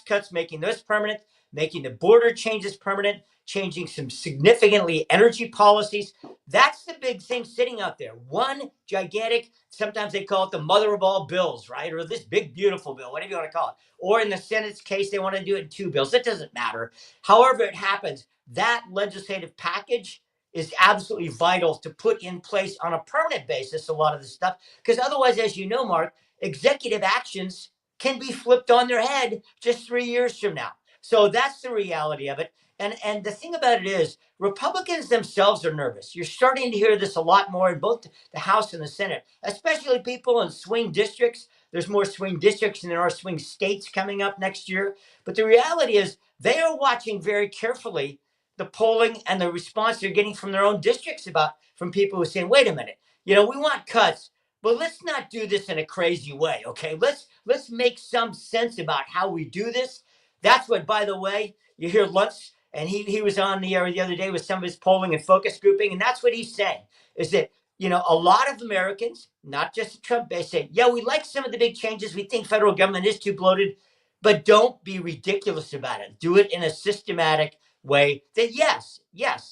cuts, making those permanent, making the border changes permanent, changing some significantly energy policies. That's the big thing sitting out there. One gigantic, sometimes they call it the mother of all bills, right? Or this big, beautiful bill, whatever you want to call it. Or in the Senate's case, they want to do it in two bills. It doesn't matter. However it happens, that legislative package is absolutely vital to put in place on a permanent basis, a lot of this stuff. Because otherwise, as you know, Mark, executive actions can be flipped on their head just 3 years from now. So that's the reality of it. And the thing about it is, Republicans themselves are nervous. You're starting to hear this a lot more in both the House and the Senate, especially people in swing districts. There's more swing districts than there are swing states coming up next year. But the reality is they are watching very carefully the polling and the response they're getting from their own districts from people who are saying, wait a minute, we want cuts, but let's not do this in a crazy way, okay? Let's make some sense about how we do this. That's what, by the way, you hear Lutz, and he was on the air the other day with some of his polling and focus grouping, and that's what he's saying, is that, a lot of Americans, not just the Trump base, say, yeah, we like some of the big changes. We think federal government is too bloated, but don't be ridiculous about it. Do it in a systematic way that yes,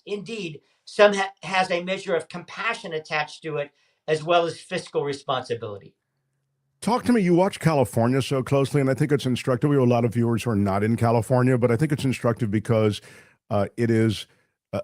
indeed, some has a measure of compassion attached to it, as well as fiscal responsibility. Talk to me. You watch California so closely, and I think it's instructive. We have a lot of viewers who are not in California, but I think it's instructive because it is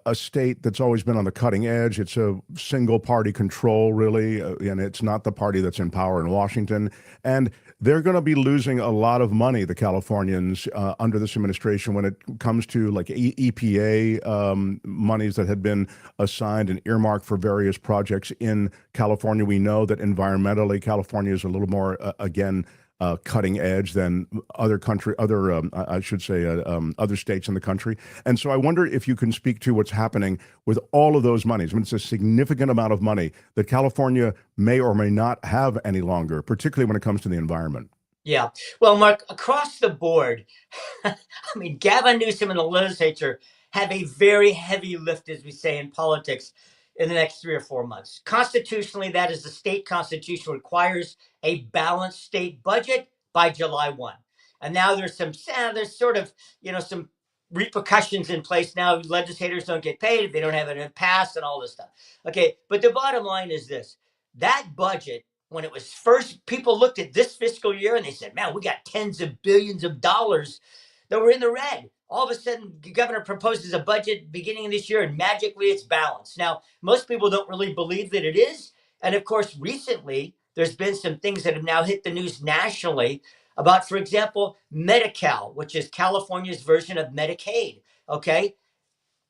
a state that's always been on the cutting edge. It's a single party control, really, and it's not the party that's in power in Washington. And they're going to be losing a lot of money, the Californians, under this administration when it comes to like EPA monies that had been assigned and earmarked for various projects in California. We know that environmentally, California is a little more, cutting edge than other states in the country. And so I wonder if you can speak to what's happening with all of those monies. I mean, it's a significant amount of money that California may or may not have any longer, particularly when it comes to the environment. Yeah. Well, Mark, across the board, I mean, Gavin Newsom and the legislature have a very heavy lift, as we say in politics, in the next 3 or 4 months. Constitutionally, that is the state constitution requires a balanced state budget by July 1. And now there's some repercussions in place now. Legislators don't get paid if they don't have it passed and all this stuff. Okay, but the bottom line is this. That budget, when it was first, people looked at this fiscal year and they said, man, we got tens of billions of dollars that were in the red. All of a sudden, the governor proposes a budget beginning of this year, and magically it's balanced. Now, most people don't really believe that it is. And of course, recently, there's been some things that have now hit the news nationally about, for example, Medi-Cal, which is California's version of Medicaid. Okay.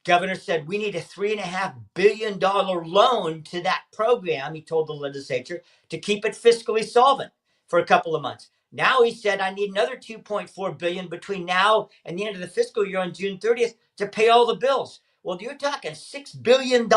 Governor said we need a $3.5 billion loan to that program, he told the legislature, to keep it fiscally solvent for a couple of months. Now he said, I need another $2.4 billion between now and the end of the fiscal year on June 30th to pay all the bills. Well, you're talking $6 billion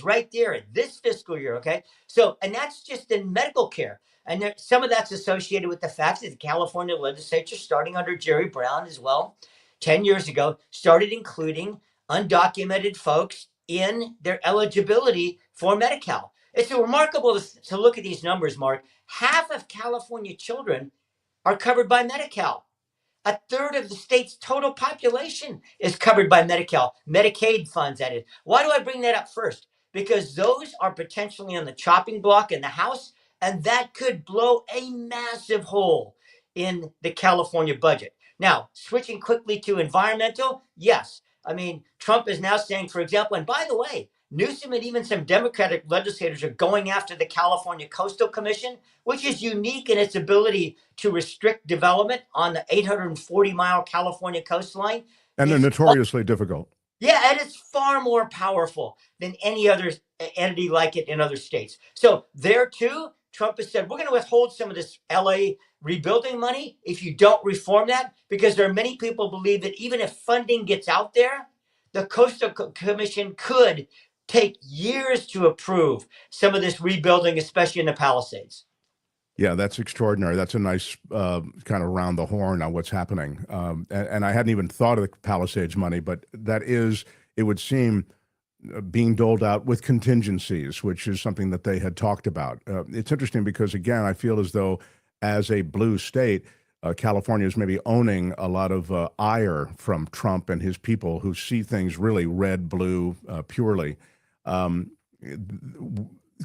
right there in this fiscal year. Okay. So, and that's just in medical care. And there, some of that's associated with the fact that the California legislature, starting under Jerry Brown as well, 10 years ago, started including undocumented folks in their eligibility for Medi-Cal. It's remarkable to look at these numbers, Mark. Half of California children are covered by Medi-Cal. A third of the state's total population is covered by Medi-Cal, Medicaid funds, that is. Why do I bring that up first? Because those are potentially on the chopping block in the House, and that could blow a massive hole in the California budget. Now, switching quickly to environmental, yes. I mean, Trump is now saying, for example, and by the way, Newsom and even some Democratic legislators are going after the California Coastal Commission, which is unique in its ability to restrict development on the 840-mile California coastline. And they're notoriously difficult. Yeah, and it's far more powerful than any other entity like it in other states. So there too, Trump has said, we're going to withhold some of this LA rebuilding money if you don't reform that, because there are many people who believe that even if funding gets out there, the Coastal Commission could take years to approve some of this rebuilding, especially in the Palisades. Yeah, that's extraordinary. That's a nice kind of round the horn on what's happening. And I hadn't even thought of the Palisades money, but that is, it would seem, being doled out with contingencies, which is something that they had talked about. It's interesting because, again, I feel as though as a blue state, California is maybe owning a lot of ire from Trump and his people who see things really red, blue, purely.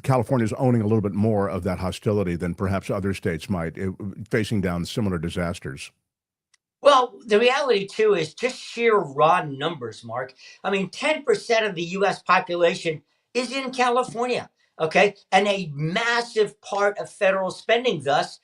California is owning a little bit more of that hostility than perhaps other states might, facing down similar disasters. Well, the reality, too, is just sheer raw numbers, Mark. I mean, 10% of the U.S. population is in California, okay? And a massive part of federal spending, thus,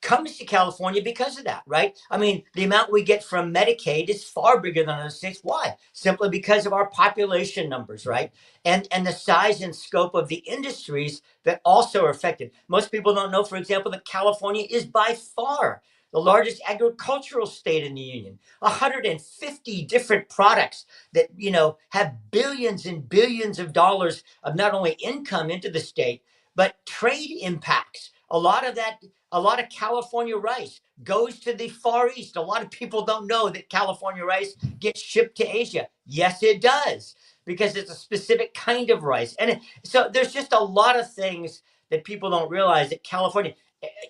comes to California because of that, right? I mean, the amount we get from Medicaid is far bigger than other states. Why? Simply because of our population numbers, right? And the size and scope of the industries that also are affected. Most people don't know, for example, that California is by far the largest agricultural state in the union. 150 different products that, you know, have billions and billions of dollars of not only income into the state, but trade impacts. A lot of California rice goes to the Far East. A lot of people don't know that California rice gets shipped to Asia. Yes, it does, because it's a specific kind of rice. And so there's just a lot of things that people don't realize that California,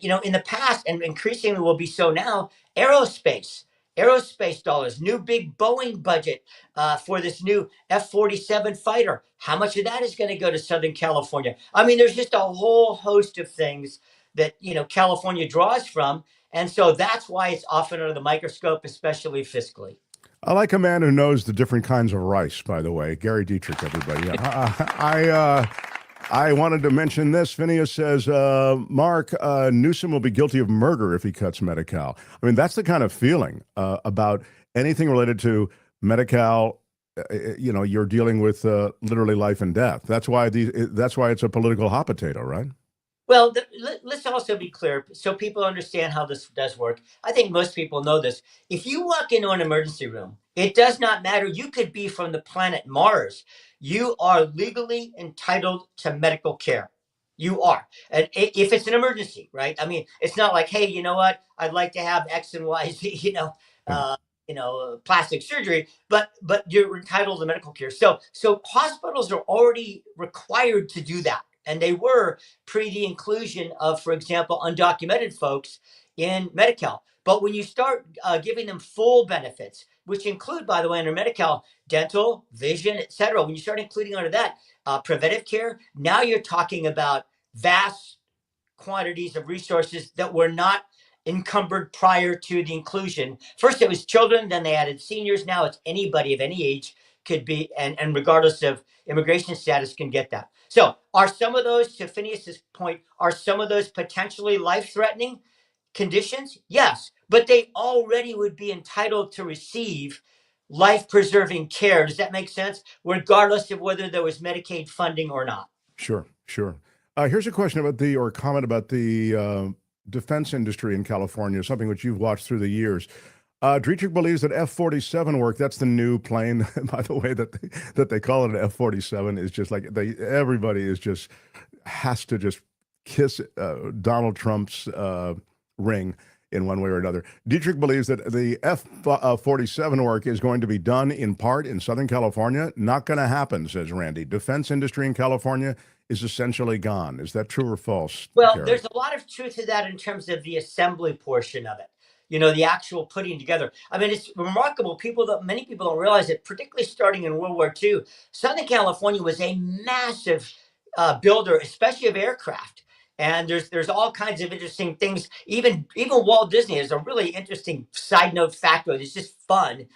you know, in the past, and increasingly will be so now, aerospace dollars, new big Boeing budget for this new F-47 fighter. How much of that is going to go to Southern California? I mean, there's just a whole host of things that, you know, California draws from. And so that's why it's often under the microscope, especially fiscally. I like a man who knows the different kinds of rice, by the way. Gary Dietrich, everybody. I wanted to mention this. Phineas says, Mark, Newsom will be guilty of murder if he cuts Medi-Cal. I mean, that's the kind of feeling about anything related to Medi-Cal. You know, you're dealing with literally life and death. That's why it's a political hot potato, right? Well, let's also be clear so people understand how this does work. I think most people know this. If you walk into an emergency room, it does not matter. You could be from the planet Mars. You are legally entitled to medical care. You are. And if it's an emergency, right? I mean, it's not like, hey, you know what? I'd like to have X and Y, plastic surgery, but you're entitled to medical care. So hospitals are already required to do that. And they were pre the inclusion of, for example, undocumented folks in Medi-Cal. But when you start giving them full benefits, which include, by the way, under Medi-Cal, dental, vision, et cetera, when you start including under that preventive care, now you're talking about vast quantities of resources that were not encumbered prior to the inclusion. First, it was children, then they added seniors. Now it's anybody of any age could be, and regardless of immigration status, can get that. So are some of those, to Phineas's point, are some of those potentially life-threatening conditions? Yes, but they already would be entitled to receive life-preserving care. Does that make sense? Regardless of whether there was Medicaid funding or not. Sure. Here's a question or comment about the defense industry in California, something which you've watched through the years. Dietrich believes that F-47 work. That's the new plane, by the way, that they call it an F-47 is just like everybody is just has to just kiss Donald Trump's ring in one way or another. Dietrich believes that the F-47 work is going to be done in part in Southern California. Not going to happen, says Randy. Defense industry in California is essentially gone. Is that true or false? Well, Gary? there's a lot of truth to that in terms of the assembly portion of it. You know, the actual putting together. I mean, it's remarkable. Many people don't realize it, particularly starting in World War II. Southern California was a massive builder, especially of aircraft. And there's all kinds of interesting things. Even Walt Disney is a really interesting side note factor. It's just fun.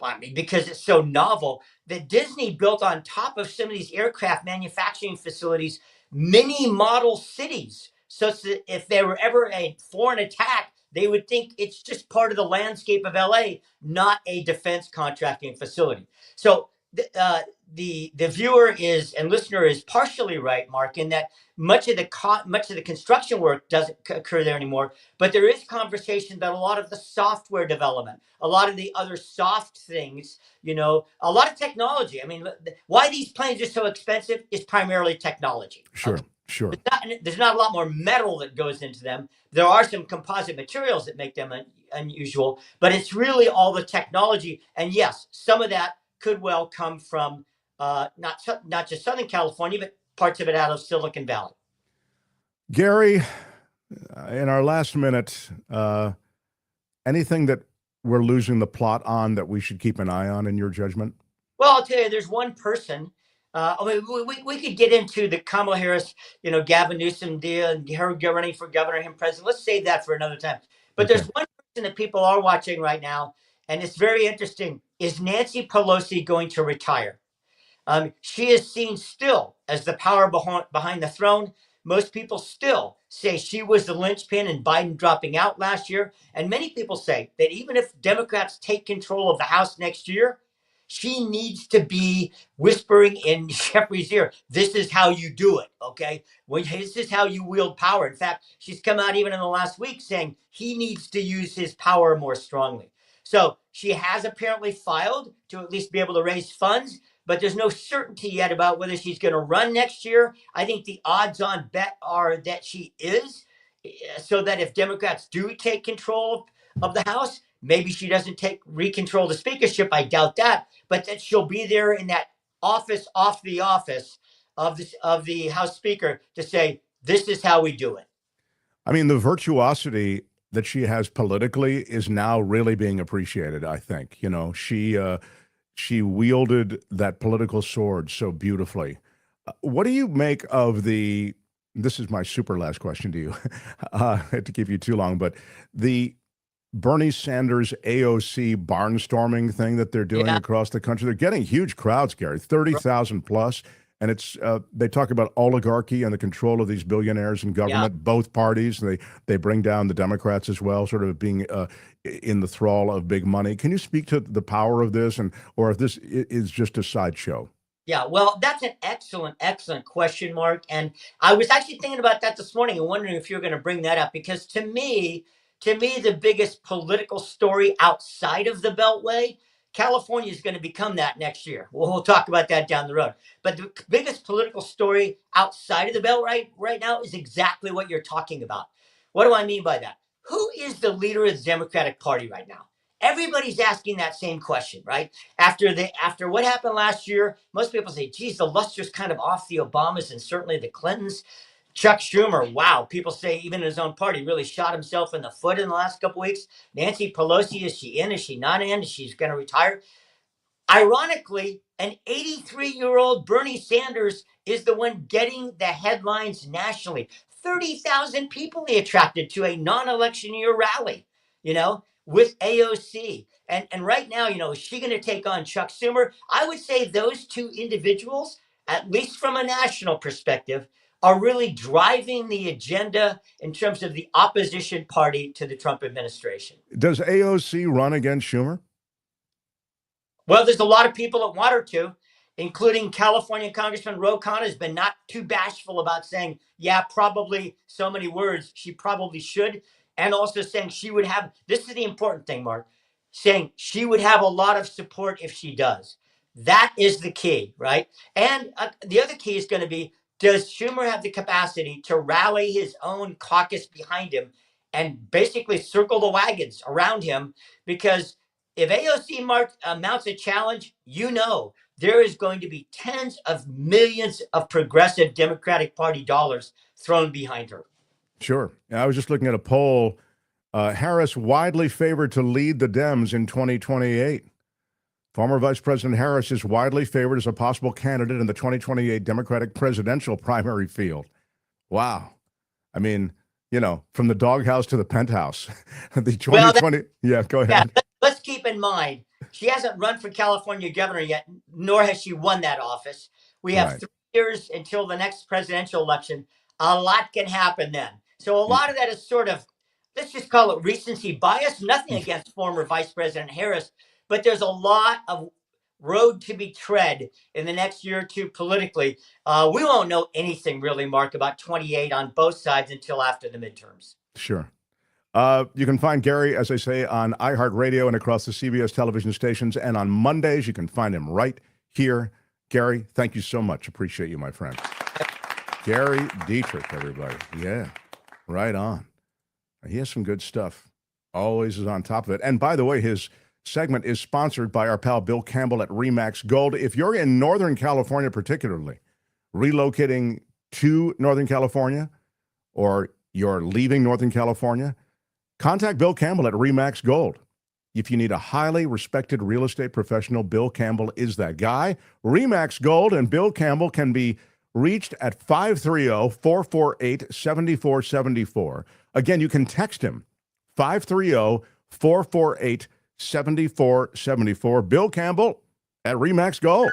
I mean, because it's so novel that Disney built on top of some of these aircraft manufacturing facilities, mini model cities, such that if there were ever a foreign attack, they would think it's just part of the landscape of LA, not a defense contracting facility. So the viewer and listener is partially right, Mark, in that much of the construction work doesn't occur there anymore. But there is conversation that a lot of the software development, a lot of the other soft things, a lot of technology. I mean, why these planes are so expensive is primarily technology. Sure. Sure. There's not a lot more metal that goes into them. There are some composite materials that make them unusual, but it's really all the technology. And yes, some of that could well come from not just Southern California, but parts of it out of Silicon Valley. Gary, in our last minute, anything that we're losing the plot on that we should keep an eye on in your judgment? Well, I'll tell you, there's one person. We could get into the Kamala Harris, Gavin Newsom deal and her running for governor, him president. Let's save that for another time. But Okay. There's one person that people are watching right now, and it's very interesting. Is Nancy Pelosi going to retire? She is seen still as the power behind the throne. Most people still say she was the linchpin in Biden dropping out last year. And many people say that even if Democrats take control of the House next year, she needs to be whispering in Jeffrey's ear, this is how you do it, okay? This is how you wield power. In fact, she's come out even in the last week saying he needs to use his power more strongly. So she has apparently filed to at least be able to raise funds, but there's no certainty yet about whether she's going to run next year. I think the odds on bet are that she is, so that if Democrats do take control of the House, maybe she doesn't recontrol the speakership. I doubt that, but that she'll be there in that office off the office of the House Speaker to say, this is how we do it. I mean, the virtuosity that she has politically is now really being appreciated, I think. She wielded that political sword so beautifully. What do you make of this is my super last question to you, to keep you too long, but the Bernie Sanders AOC barnstorming thing that they're doing across the country. They're getting huge crowds, Gary, 30,000 plus. And it's they talk about oligarchy and the control of these billionaires in government, both parties. They bring down the Democrats as well, sort of being in the thrall of big money. Can you speak to the power of this, or if this is just a sideshow? Yeah, well, that's an excellent question, Mark. And I was actually thinking about that this morning and wondering if you were going to bring that up, because to me, the biggest political story outside of the Beltway, California is going to become that next year. We'll talk about that down the road. But the biggest political story outside of the Beltway right now is exactly what you're talking about. What do I mean by that? Who is the leader of the Democratic Party right now? Everybody's asking that same question, right? After what happened last year, most people say, geez, the luster's kind of off the Obamas and certainly the Clintons. Chuck Schumer, wow, people say even in his own party really shot himself in the foot in the last couple of weeks. Nancy Pelosi, is she in? Is she not in? Is she going to retire? Ironically, an 83-year-old Bernie Sanders is the one getting the headlines nationally. 30,000 people he attracted to a non-election year rally, with AOC. And right now, is she going to take on Chuck Schumer? I would say those two individuals, at least from a national perspective, are really driving the agenda in terms of the opposition party to the Trump administration. Does AOC run against Schumer? Well, there's a lot of people that want her to, including California Congressman Ro Khanna has been not too bashful about saying, yeah, probably so many words, she probably should. And also saying she would have, this is the important thing, Mark, saying she would have a lot of support if she does. That is the key, right? And the other key is going to be, does Schumer have the capacity to rally his own caucus behind him and basically circle the wagons around him? Because if AOC mounts a challenge, there is going to be tens of millions of progressive Democratic Party dollars thrown behind her. Sure. I was just looking at a poll. Harris widely favored to lead the Dems in 2028. Former Vice President Harris is widely favored as a possible candidate in the 2028 Democratic presidential primary field. Wow. I mean, from the doghouse to the penthouse. The 2020. Yeah, go ahead. Yeah, let's keep in mind, she hasn't run for California governor yet, nor has she won that office. We have 3 years until the next presidential election. A lot can happen then. So a lot of that is sort of, let's just call it recency bias. Nothing against former Vice President Harris, but there's a lot of road to be tread in the next year or two politically. We won't know anything really, Mark, about 28 on both sides until after the midterms. Sure. You can find Gary, as I say, on iHeart Radio and across the CBS television stations. And on Mondays, you can find him right here. Gary, thank you so much. Appreciate you, my friend. Gary Dietrich, everybody. Yeah, right on. He has some good stuff. Always is on top of it. And by the way, his segment is sponsored by our pal Bill Campbell at Remax Gold. If you're in Northern California particularly, relocating to Northern California, or you're leaving Northern California, contact Bill Campbell at Remax Gold. If you need a highly respected real estate professional, Bill Campbell is that guy. Remax Gold and Bill Campbell can be reached at 530-448-7474. Again, you can text him, 530-448-7474. Bill Campbell at Remax Gold.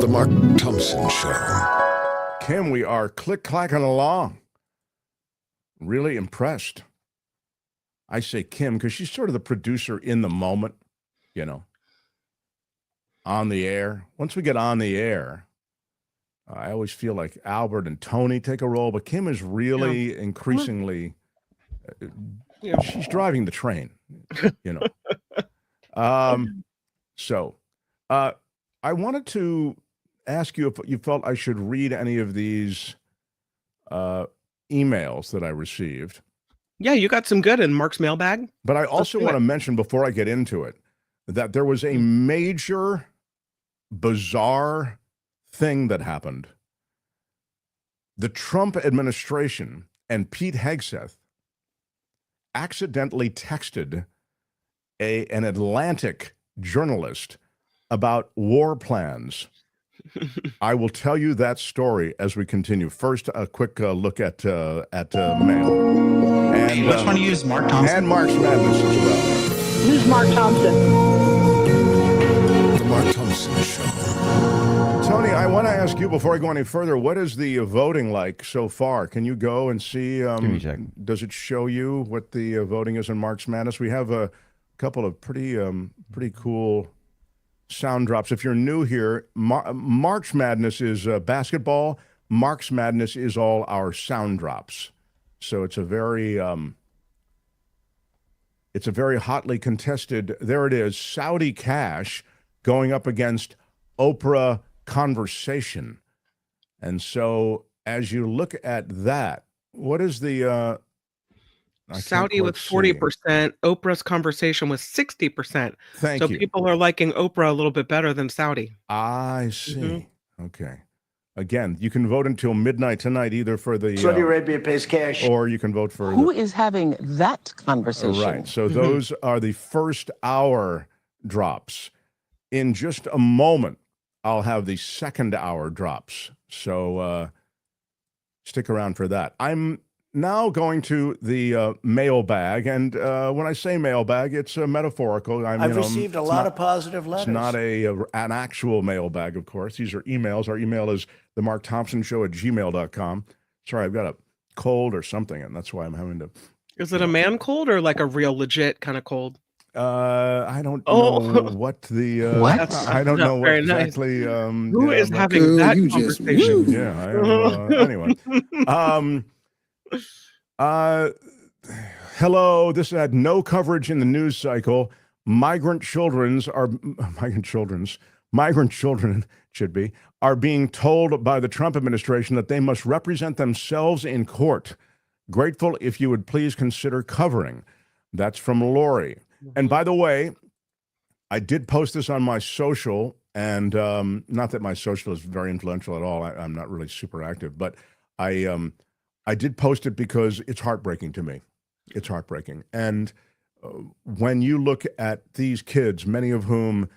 The Mark Thompson Show. Kim, we are click-clacking along. Really impressed. I say Kim because she's sort of the producer in the moment, on the air. Once we get on the air, I always feel like Albert and Tony take a role, but Kim is really increasingly, she's driving the train, So I wanted to ask you if you felt I should read any of these emails that I received. Yeah, you got some good in Mark's mailbag. But I also want to mention before I get into it that there was a major, bizarre thing that happened. The Trump administration and Pete Hegseth accidentally texted an Atlantic journalist about war plans. I will tell you that story as we continue. First, a quick look at mail. And which one do you use, Mark Thompson? And Mark's Madness as well. Use Mark Thompson. The Mark Thompson Show. Tony, I want to ask you before I go any further, what is the voting like so far? Can you go and see? Give me a check. Does it show you what the voting is in Mark's Madness? We have a couple of pretty cool sound drops. If you're new here, March Madness is basketball. Mark's Madness is all our sound drops. So it's a very hotly contested. There it is, Saudi Cash going up against Oprah Conversation. And so as you look at that, what is the Saudi with 40%, Oprah's Conversation with 60%. Thank you. So people are liking Oprah a little bit better than Saudi. I see. Mm-hmm. Okay. Again, you can vote until midnight tonight, either for the Saudi Arabia pays cash, or you can vote for who is having that conversation. Right. So those are the first hour drops. In just a moment, I'll have the second hour drops. So stick around for that. I'm now going to the mailbag, and when I say mailbag, it's metaphorical. I've received a lot of positive letters. It's not an actual mailbag, of course. These are emails. Our email is themarkthompsonshow@gmail.com. Sorry, I've got a cold or something, and that's why I'm having to. Is it a man cold or like a real legit kind of cold? I don't know what the what? I don't know what exactly. Nice. Who is having that conversation? Yeah, I am, anyway. Hello, this had no coverage in the news cycle. Migrant children should be, are being told by the Trump administration that they must represent themselves in court. Grateful if you would please consider covering. That's from Lori. And by the way, I did post this on my social, and not that my social is very influential at all. I'm not really super active, but I did post it because it's heartbreaking to me. It's heartbreaking. And when you look at these kids, many of whom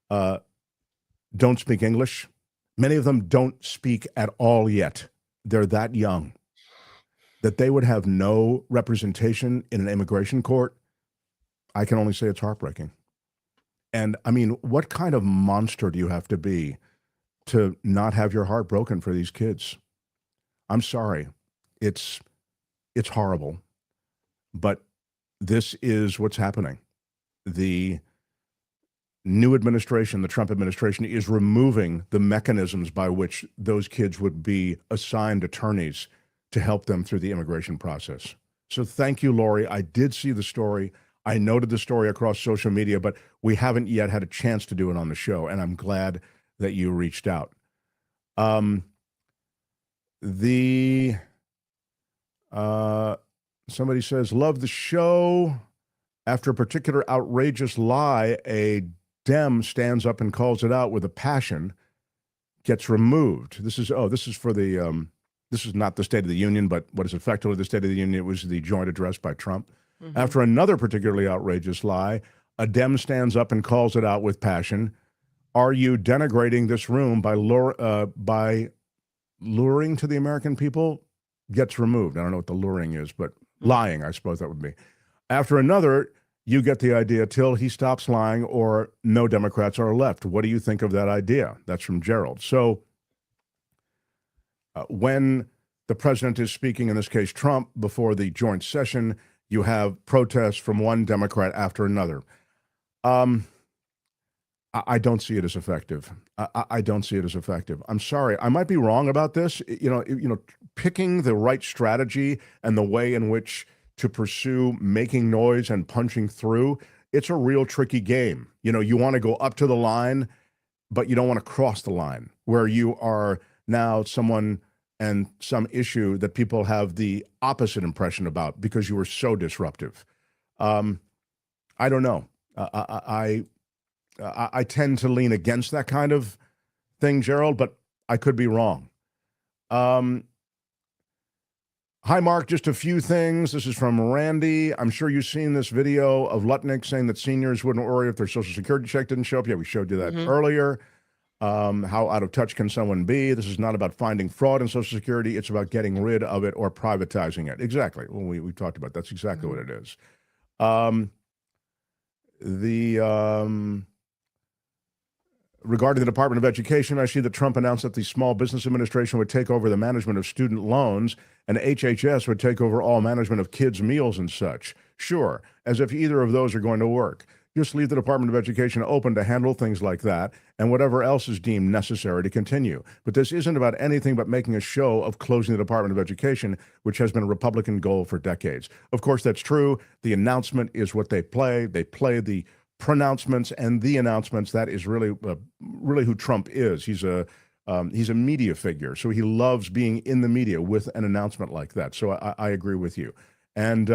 don't speak English, many of them don't speak at all yet. They're that young. That they would have no representation in an immigration court, I can only say it's heartbreaking. And I mean, what kind of monster do you have to be to not have your heart broken for these kids? I'm sorry. It's horrible. But this is what's happening. The new administration, the Trump administration, is removing the mechanisms by which those kids would be assigned attorneys to help them through the immigration process. So thank you, Lori. I did see the story. I noted the story across social media, but we haven't yet had a chance to do it on the show, and I'm glad that you reached out. Somebody says, love the show. After a particular outrageous lie, a Dem stands up and calls it out with a passion, gets removed. This is for the, this is not the State of the Union, but what is effectively the State of the Union. It was the joint address by Trump. Mm-hmm. After another particularly outrageous lie, a Dem stands up and calls it out with passion. Are you denigrating this room by luring to the American people? Gets removed. I don't know what the luring is, but lying, I suppose that would be. After another, you get the idea, till he stops lying or no Democrats are left. What do you think of that idea? That's from Gerald. So when the president is speaking, in this case Trump, before the joint session, you have protests from one Democrat after another. I don't see it as effective. I don't see it as effective. I'm sorry. I might be wrong about this. You know, picking the right strategy and the way in which to pursue making noise and punching through, it's a real tricky game. You know, you want to go up to the line, but you don't want to cross the line where you are now someone and some issue that people have the opposite impression about because you were so disruptive. I don't know. I tend to lean against that kind of thing, Gerald, but I could be wrong. Hi, Mark, just a few things. This is from Randy. I'm sure you've seen this video of Lutnick saying that seniors wouldn't worry if their Social Security check didn't show up. Yeah, we showed you that earlier. How out of touch can someone be? This is not about finding fraud in Social Security. It's about getting rid of it or privatizing it. Exactly. Well, we talked about that's exactly what it is. Regarding the Department of Education, I see that Trump announced that the Small Business Administration would take over the management of student loans and HHS would take over all management of kids' meals and such. Sure, as if either of those are going to work. Just leave the Department of Education open to handle things like that and whatever else is deemed necessary to continue. But this isn't about anything but making a show of closing the Department of Education, which has been a Republican goal for decades. Of course, that's true. The announcement is what they play. They play the pronouncements and the announcements. That is really who Trump is. He's a media figure, so he loves being in the media with an announcement like that. So I agree with you. And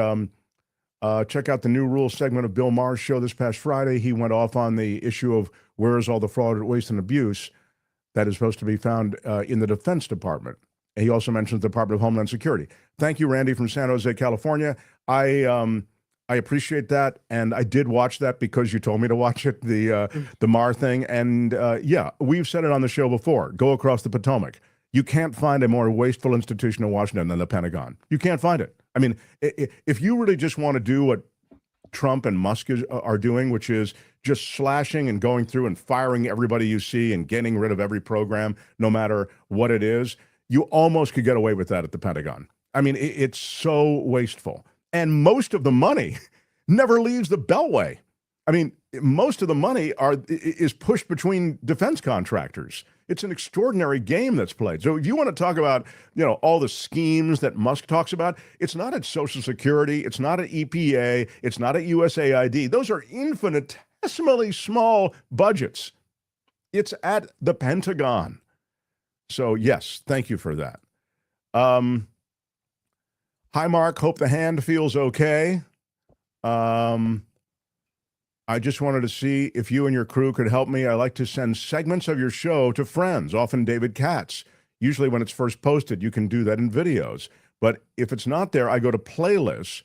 check out the New Rules segment of Bill Maher's show this past Friday. He went off on the issue of where is all the fraud, waste, and abuse that is supposed to be found in the Defense Department. And he also mentions the Department of Homeland Security. Thank you, Randy from San Jose, California. I appreciate that, and I did watch that because you told me to watch it, the Maher thing. And yeah, we've said it on the show before. Go across the Potomac. You can't find a more wasteful institution in Washington than the Pentagon. You can't find it. I mean, if you really just want to do what Trump and Musk are doing, which is just slashing and going through and firing everybody you see and getting rid of every program, no matter what it is, you almost could get away with that at the Pentagon. I mean, it's so wasteful. And most of the money never leaves the Beltway. I mean, most of the money is pushed between defense contractors. It's an extraordinary game that's played. So if you want to talk about, all the schemes that Musk talks about, it's not at Social Security, it's not at EPA, it's not at USAID. Those are infinitesimally small budgets. It's at the Pentagon. So yes, thank you for that. Hi, Mark. Hope the hand feels okay. I just wanted to see if you and your crew could help me. I like to send segments of your show to friends, often David Katz. Usually when it's first posted, you can do that in videos. But if it's not there, I go to playlists,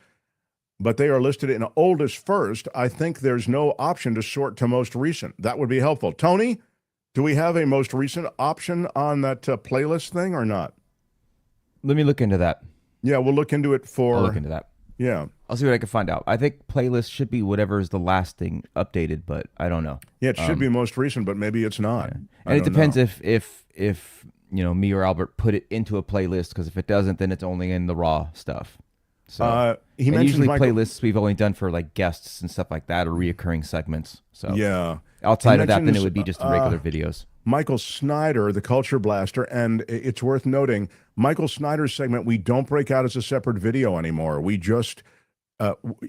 but they are listed in oldest first. I think there's no option to sort to most recent. That would be helpful. Tony, do we have a most recent option on that playlist thing or not? Let me look into that. Yeah, we'll look into it for... I'll look into that. Yeah. I'll see what I can find out. I think playlist should be whatever is the last thing updated, but I don't know. Yeah, it should be most recent, but maybe it's not. Yeah. And it depends if me or Albert put it into a playlist, because if it doesn't, then it's only in the raw stuff. So he mentioned usually Michael... playlists we've only done for like guests and stuff like that, or reoccurring segments. So yeah. Outside of that, then it would be just the regular videos. Michael Snyder, the Culture Blaster, and it's worth noting, Michael Snyder's segment, we don't break out as a separate video anymore. We just,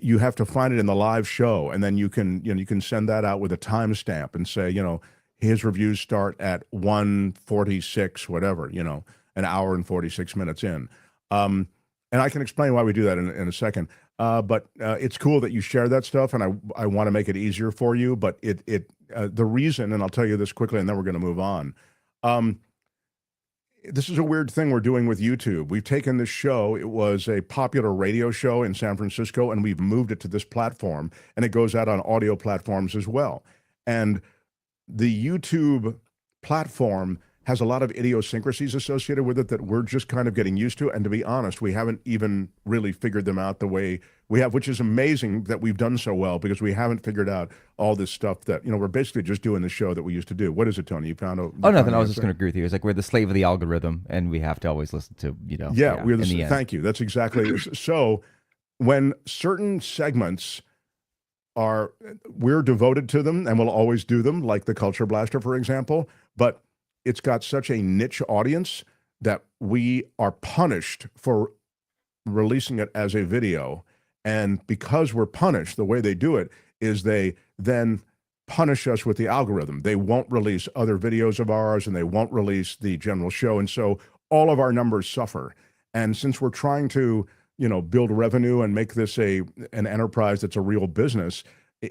you have to find it in the live show, and then you can send that out with a timestamp and say, his reviews start at 1:46, whatever, an hour and 46 minutes in. And I can explain why we do that in a second. But it's cool that you share that stuff, and I want to make it easier for you. But the reason, and I'll tell you this quickly, and then we're going to move on. This is a weird thing we're doing with YouTube. We've taken this show. It was a popular radio show in San Francisco, and we've moved it to this platform, and it goes out on audio platforms as well. And the YouTube platform has a lot of idiosyncrasies associated with it that we're just kind of getting used to. And to be honest, we haven't even really figured them out the way we have, which is amazing that we've done so well, because we haven't figured out all this stuff that, we're basically just doing the show that we used to do. What is it, Tony? You found out? Oh, nothing. I was just going to agree with you. It's like we're the slave of the algorithm, and we have to always listen to, Yeah, we're the thank you. That's exactly. So when certain segments we're devoted to them, and we'll always do them, like the Culture Blaster, for example, but it's got such a niche audience that we are punished for releasing it as a video. And because we're punished, the way they do it is they then punish us with the algorithm. They won't release other videos of ours, and they won't release the general show. And so all of our numbers suffer. And since we're trying to, build revenue and make this an enterprise that's a real business,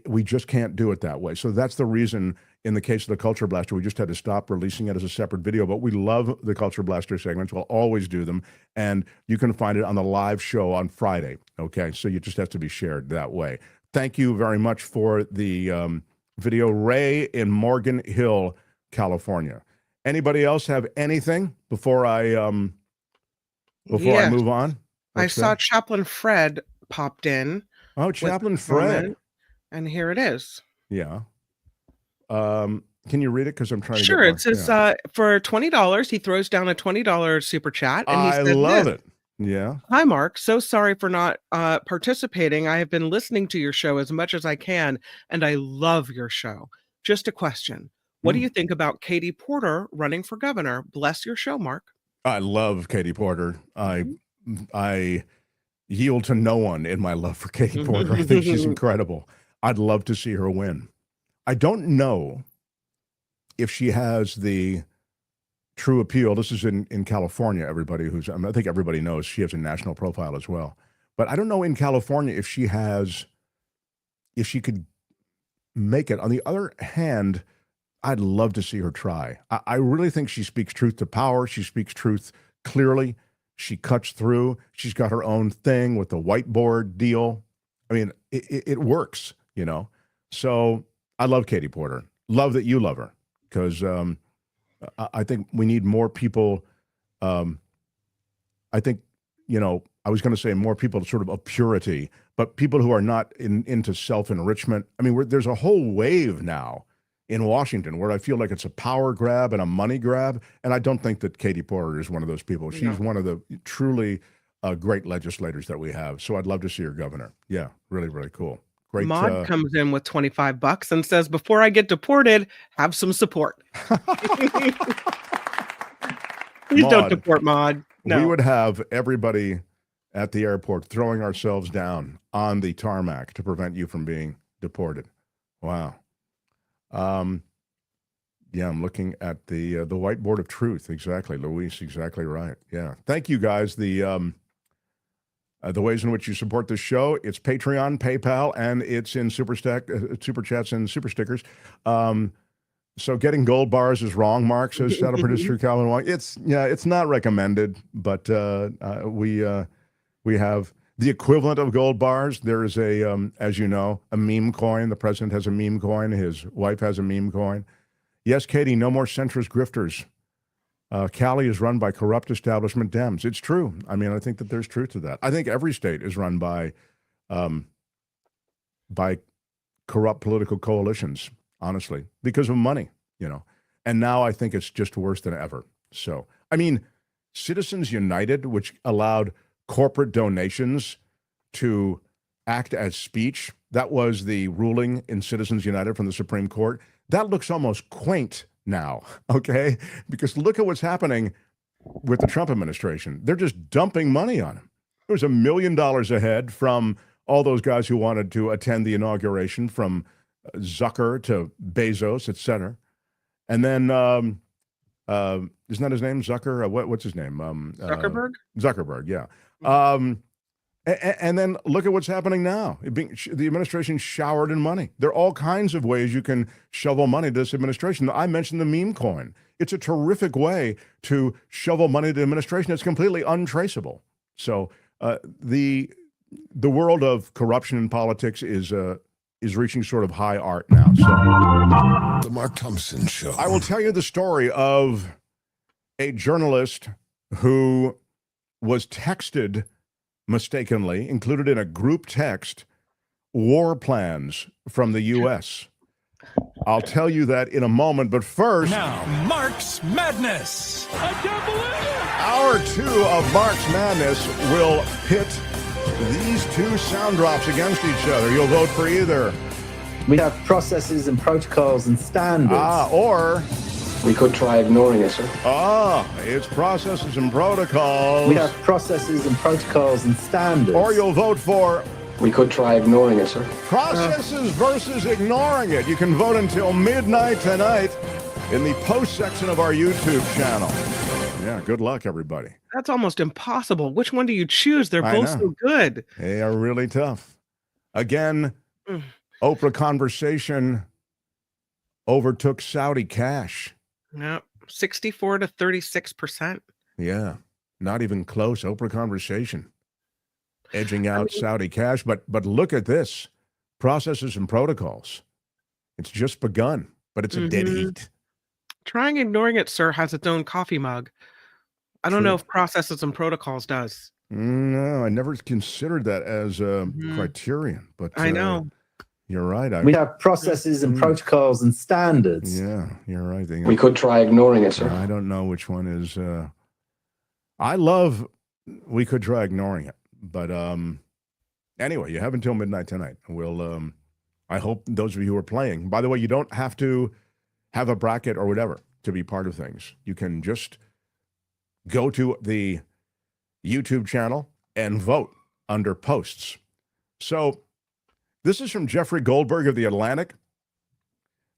we just can't do it that way. So that's the reason, in the case of the Culture Blaster, we just had to stop releasing it as a separate video. But we love the Culture Blaster segments. We'll always do them. And you can find it on the live show on Friday. Okay, so you just have to be shared that way. Thank you very much for the video. Ray in Morgan Hill, California. Anybody else have anything before I move on? I saw Chaplain Fred popped in. Oh, Chaplain Fred. And here it is. Yeah. Can you read it? Because I'm trying to Sure. It says for $20, he throws down a $20 super chat. And he said, love it. Yeah. Hi, Mark. So sorry for not participating. I have been listening to your show as much as I can, and I love your show. Just a question. What do you think about Katie Porter running for governor? Bless your show, Mark. I love Katie Porter. I yield to no one in my love for Katie Porter. I think she's incredible. I'd love to see her win. I don't know if she has the true appeal. This is in California, everybody I think everybody knows she has a national profile as well. But I don't know in California if she could make it. On the other hand, I'd love to see her try. I really think she speaks truth to power. She speaks truth clearly. She cuts through. She's got her own thing with the whiteboard deal. I mean, it works, So I love Katie Porter. Love that you love her, because I think we need more people. I think, I was going to say more people sort of purity, but people who are not into self-enrichment. I mean, there's a whole wave now in Washington where I feel like it's a power grab and a money grab. And I don't think that Katie Porter is one of those people. She's one of the truly great legislators that we have. So I'd love to see her governor. Yeah, really, really cool. Great. Maud comes in with $25 and says, before I get deported, have some support. Please don't deport Maud. No. We would have everybody at the airport throwing ourselves down on the tarmac to prevent you from being deported. Wow. Yeah, I'm looking at the whiteboard of truth. Exactly, Luis. Exactly right. Yeah. Thank you, guys. The ways in which you support this show, it's Patreon, PayPal, and it's in Super Chats and Super Stickers. So getting gold bars is wrong, Mark, says shadow producer Calvin White. It's not recommended, but we have the equivalent of gold bars. There is as you know, a meme coin. The president has a meme coin. His wife has a meme coin. Yes, Katie, no more centrist grifters. Cali is run by corrupt establishment Dems. It's true. I mean, I think that there's truth to that. I think every state is run by corrupt political coalitions, honestly, because of money, And now I think it's just worse than ever. So, I mean, Citizens United, which allowed corporate donations to act as speech, that was the ruling in Citizens United from the Supreme Court. That looks almost quaint now, okay? Because look at what's happening with the Trump administration. They're just dumping money on him. There was $1 million ahead from all those guys who wanted to attend the inauguration, from Zucker to Bezos, et cetera. And then, isn't that his name, Zucker? What's his name? Zuckerberg? Zuckerberg, yeah. And then look at what's happening now. The administration showered in money. There are all kinds of ways you can shovel money to this administration. I mentioned the meme coin. It's a terrific way to shovel money to the administration. It's completely untraceable. So the world of corruption in politics is reaching sort of high art now. So, The Mark Thompson Show. I will tell you the story of a journalist who was texted mistakenly, included in a group text, war plans from the U.S. I'll tell you that in a moment, but first... Now, Mark's Madness. I can't believe it! Hour 2 of Mark's Madness will pit these two sound drops against each other. You'll vote for either. We have processes and protocols and standards. Or... we could try ignoring it, sir. It's processes and protocols. We have processes and protocols and standards. Or you'll vote for... we could try ignoring it, sir. Processes versus ignoring it. You can vote until midnight tonight in the post section of our YouTube channel. Yeah, good luck, everybody. That's almost impossible. Which one do you choose? They're both so good. They are really tough. Again, Oprah conversation overtook Saudi cash. Yep, 64 to 36%. Yeah, not even close. Oprah conversation edging out Saudi cash. But look at this. Processes and protocols. It's just begun, but it's a dead heat. Trying ignoring it, sir, has its own coffee mug. I don't know if processes and protocols does. No, I never considered that as a criterion. But I know. You're right. We have processes and protocols and standards. Yeah, you're right. We could try ignoring it, sir. I don't know which one is. I love we could try ignoring it. But anyway, you have until midnight tonight. We'll. I hope those of you who are playing, by the way, you don't have to have a bracket or whatever to be part of things. You can just go to the YouTube channel and vote under posts. So this is from Jeffrey Goldberg of The Atlantic.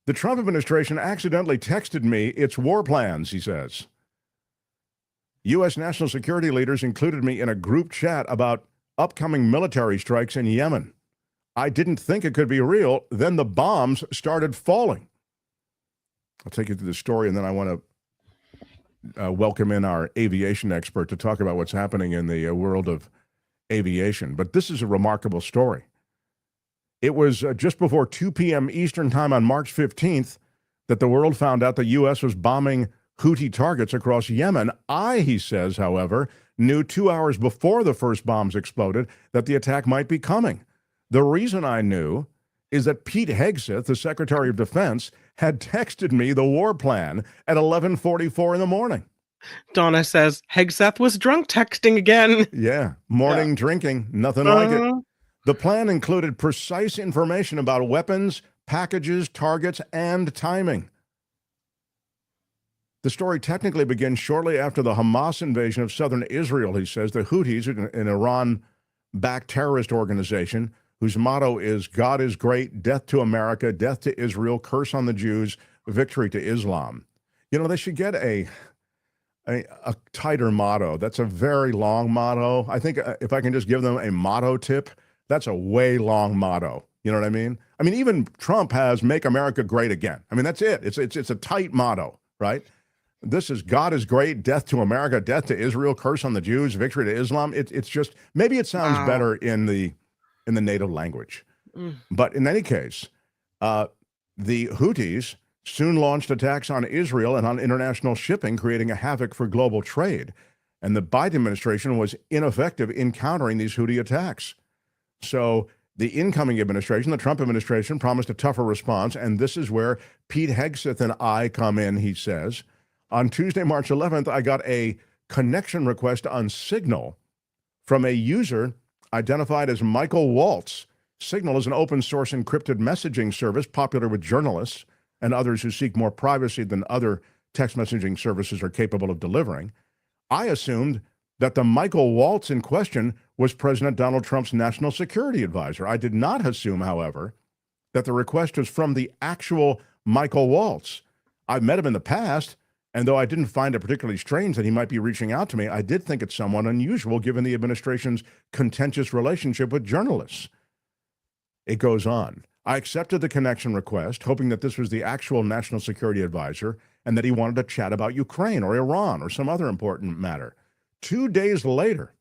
The Trump administration accidentally texted me its war plans, he says. U.S. national security leaders included me in a group chat about upcoming military strikes in Yemen. I didn't think it could be real. Then the bombs started falling. I'll take you through the story, and then I want to welcome in our aviation expert to talk about what's happening in the world of aviation. But this is a remarkable story. It was just before 2 p.m. Eastern time on March 15th that the world found out the U.S. was bombing Houthi targets across Yemen. He says, however, knew 2 hours before the first bombs exploded that the attack might be coming. The reason I knew is that Pete Hegseth, the Secretary of Defense, had texted me the war plan at 11:44 in the morning. Donna says, Hegseth was drunk texting again. Yeah, morning drinking, nothing like it. The plan included precise information about weapons, packages, targets, and timing. The story technically begins shortly after the Hamas invasion of southern Israel, he says. The Houthis, an Iran-backed terrorist organization whose motto is God is great, death to America, death to Israel, curse on the Jews, victory to Islam. You know, they should get a tighter motto. That's a very long motto. I think if I can just give them a motto tip, that's a way long motto. You know what I mean? I mean, even Trump has "Make America Great Again." I mean, that's it. It's a tight motto, right? This is God is great, death to America, death to Israel, curse on the Jews, victory to Islam. It's just, maybe it sounds better in the native language. But in any case, the Houthis soon launched attacks on Israel and on international shipping, creating a havoc for global trade. And the Biden administration was ineffective in countering these Houthi attacks. So the incoming administration, the Trump administration, promised a tougher response. And this is where Pete Hegseth and I come in, he says. On Tuesday, March 11th, I got a connection request on Signal from a user identified as Michael Waltz. Signal is an open source encrypted messaging service popular with journalists and others who seek more privacy than other text messaging services are capable of delivering. I assumed that the Michael Waltz in question was President Donald Trump's national security advisor. I did not assume, however, that the request was from the actual Michael Waltz. I've met him in the past, and though I didn't find it particularly strange that he might be reaching out to me, I did think it's somewhat unusual given the administration's contentious relationship with journalists. It goes on. I accepted the connection request, hoping that this was the actual national security advisor and that he wanted to chat about Ukraine or Iran or some other important matter. 2 days later,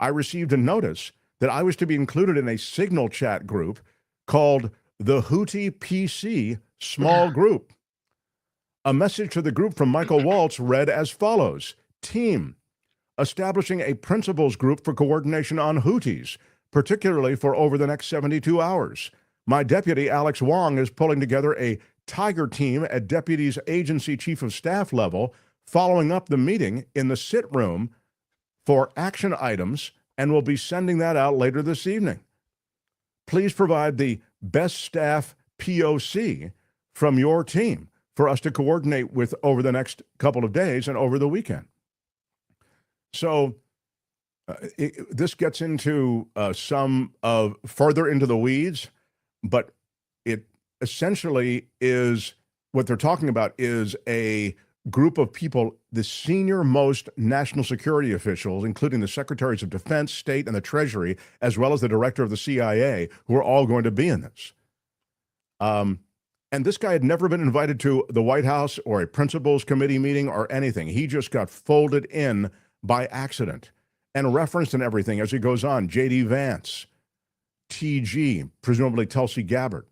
I received a notice that I was to be included in a Signal chat group called the Houthi PC Small Group. A message to the group from Michael Waltz read as follows: Team, establishing a principals group for coordination on Houthis, particularly for over the next 72 hours. My deputy, Alex Wong, is pulling together a Tiger team at deputy's agency chief of staff level, following up the meeting in the sit room for action items, and will be sending that out later this evening. Please provide the best staff POC from your team for us to coordinate with over the next couple of days and over the weekend. So this gets into some of further into the weeds, but it essentially is what they're talking about is a group of people, the senior most national security officials, including the secretaries of defense, state, and the Treasury, as well as the director of the CIA, who are all going to be in this. And this guy had never been invited to the White House or a principals committee meeting or anything. He just got folded in by accident and referenced in everything as he goes on. J.D. Vance, TG, presumably Tulsi Gabbard.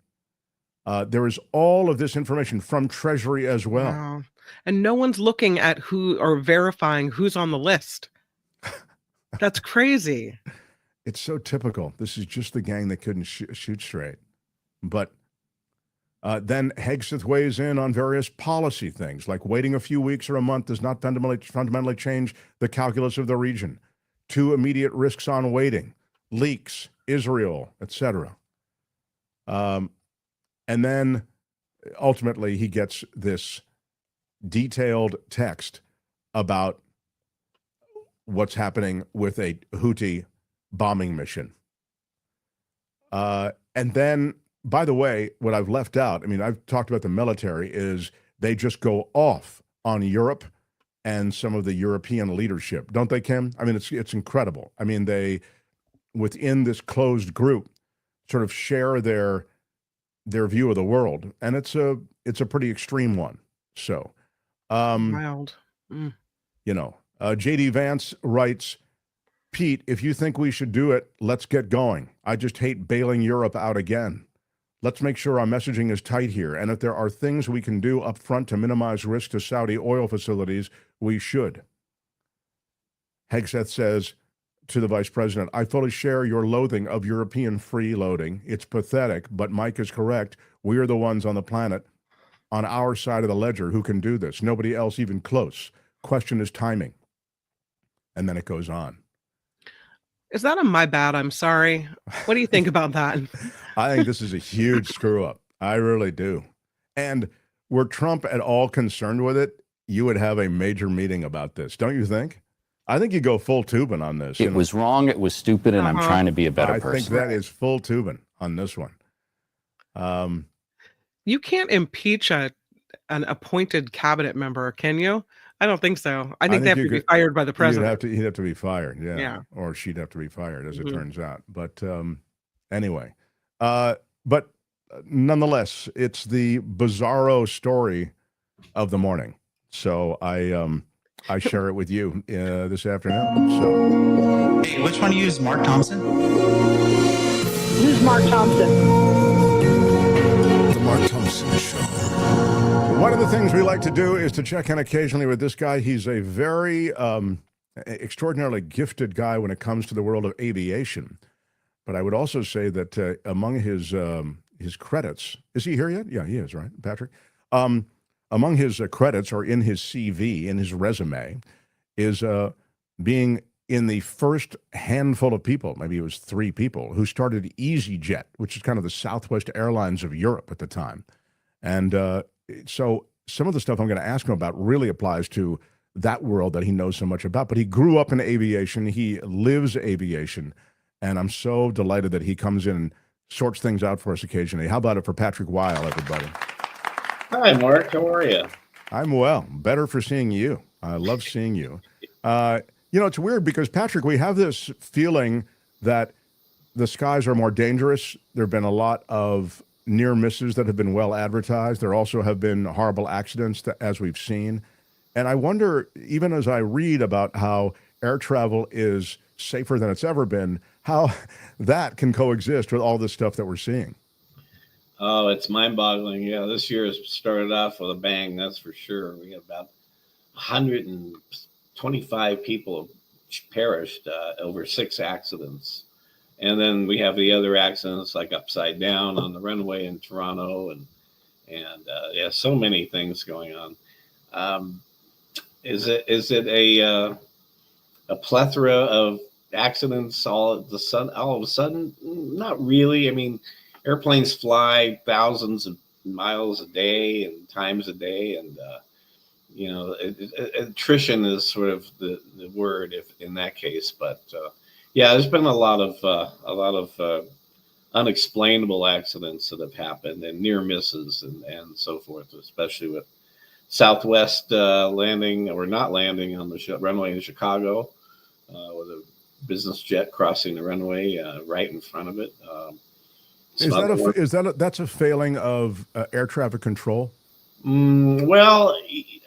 There is all of this information from Treasury as well. Wow. And no one's looking at who or verifying who's on the list. That's crazy. It's so typical. This is just the gang that couldn't shoot straight. But then Hegseth weighs in on various policy things, like waiting a few weeks or a month does not fundamentally change the calculus of the region. 2 immediate risks on waiting, leaks, Israel, etc. And then ultimately he gets this detailed text about what's happening with a Houthi bombing mission. And then, by the way, what I've left out, I mean, I've talked about the military, is they just go off on Europe and some of the European leadership. Don't they, Kim? I mean, it's incredible. I mean, they, within this closed group, sort of share their view of the world. And it's a pretty extreme one. So, Wild. You know, J.D. Vance writes, Pete, if you think we should do it, let's get going. I just hate bailing Europe out again. Let's make sure our messaging is tight here. And if there are things we can do up front to minimize risk to Saudi oil facilities, we should. Hegseth says to the vice president, I fully share your loathing of European freeloading. It's pathetic, but Mike is correct. We are the ones on the planet, on our side of the ledger, who can do this. Nobody else even close. Question is timing. And then it goes on. Is that a my bad? I'm sorry. What do you think about that? I think this is a huge screw up. I really do. And were Trump at all concerned with it, you would have a major meeting about this, don't you think? I think you go full tubing on this. It was wrong. It was stupid, and I'm trying to be a better person. I think that is full tubing on this one. You can't impeach an appointed cabinet member, can you? I don't think so. I think they have to be fired by the president. He'd have to be fired, Yeah. Or she'd have to be fired, as it turns out. But anyway, but nonetheless, it's the bizarro story of the morning. So I share it with you this afternoon. So, hey, which one do you use, Mark Thompson? Use Mark Thompson. The Mark Thompson Show. One of the things we like to do is to check in occasionally with this guy. He's a very extraordinarily gifted guy when it comes to the world of aviation. But I would also say that among his credits, is he here yet? Yeah, he is, right, Patrick? Among his credits, or in his CV, in his resume, is being in the first handful of people, maybe it was 3 people, who started EasyJet, which is kind of the Southwest Airlines of Europe at the time. And so some of the stuff I'm going to ask him about really applies to that world that he knows so much about. But he grew up in aviation. He lives aviation. And I'm so delighted that he comes in and sorts things out for us occasionally. How about it for Patrick Weil, everybody? Hi, Mark. How are you? I'm well. Better for seeing you. I love seeing you. It's weird because, Patrick, we have this feeling that the skies are more dangerous. There have been a lot of near misses that have been well advertised. There also have been horrible accidents, as we've seen. And I wonder, even as I read about how air travel is safer than it's ever been, how that can coexist with all this stuff that we're seeing. Oh, it's mind-boggling. Yeah, this year has started off with a bang, that's for sure. We have about 125 people perished over 6 accidents. And then we have the other accidents, like upside down on the runway in Toronto, and so many things going on. Is it a plethora of accidents all of a sudden? Not really. I mean, airplanes fly thousands of miles a day and times a day, and attrition is sort of the word in that case. But there's been a lot of unexplainable accidents that have happened, and near misses and so forth, especially with Southwest landing or not landing on the runway in Chicago, with a business jet crossing the runway right in front of it. That's a failing of air traffic control? Well,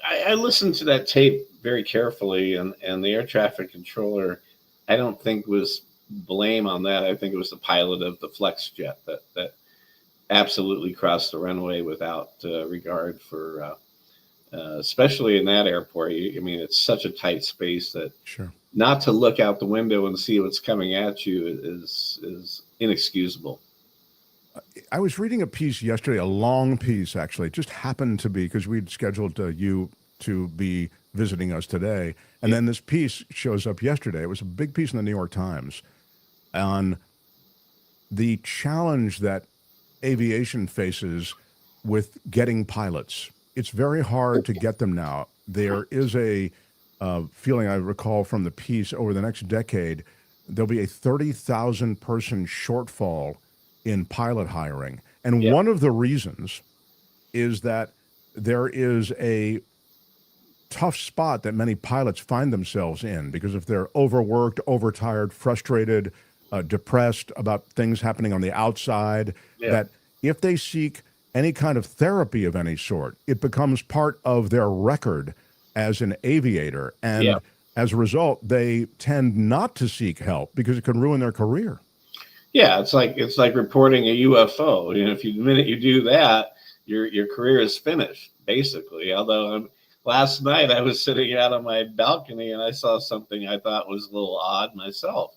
I listened to that tape very carefully, and the air traffic controller, I don't think was blame on that. I think it was the pilot of the flex jet that absolutely crossed the runway without regard for, especially in that airport. It's such a tight space that not to look out the window and see what's coming at you is inexcusable. I was reading a piece yesterday, a long piece, actually. It just happened to be, because we'd scheduled you to be visiting us today. And then this piece shows up yesterday. It was a big piece in the New York Times on the challenge that aviation faces with getting pilots. It's very hard to get them now. There is a feeling, I recall from the piece, over the next decade, there'll be a 30,000 person shortfall in pilot hiring. And one of the reasons is that there is a tough spot that many pilots find themselves in, because if they're overworked, overtired, frustrated, depressed about things happening on the outside, that if they seek any kind of therapy of any sort, it becomes part of their record as an aviator. And as a result, they tend not to seek help because it can ruin their career. Yeah, it's like reporting a UFO. If the minute you do that, your career is finished, basically. Although last night I was sitting out on my balcony and I saw something I thought was a little odd myself.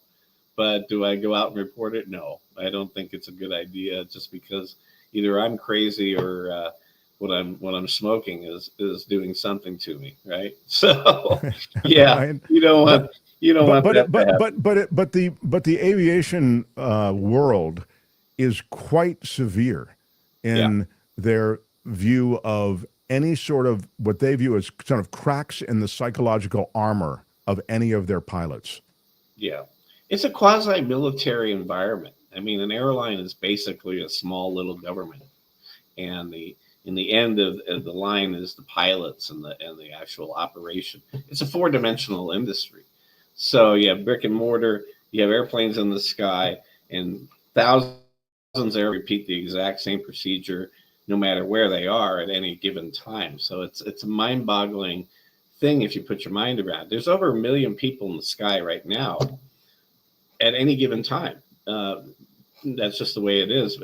But do I go out and report it? No, I don't think it's a good idea, just because either I'm crazy or what I'm smoking is doing something to me, right? So you don't You don't want that to happen. But the aviation world is quite severe in their view of any sort of what they view as sort of cracks in the psychological armor of any of their pilots. Yeah, it's a quasi-military environment. I mean, an airline is basically a small little government, and in the end of the line is the pilots and the actual operation. It's a four-dimensional industry. So you have brick and mortar, you have airplanes in the sky, and thousands there repeat the exact same procedure no matter where they are at any given time. So it's a mind-boggling thing if you put your mind around. There's over 1 million people in the sky right now at any given time. That's just the way it is.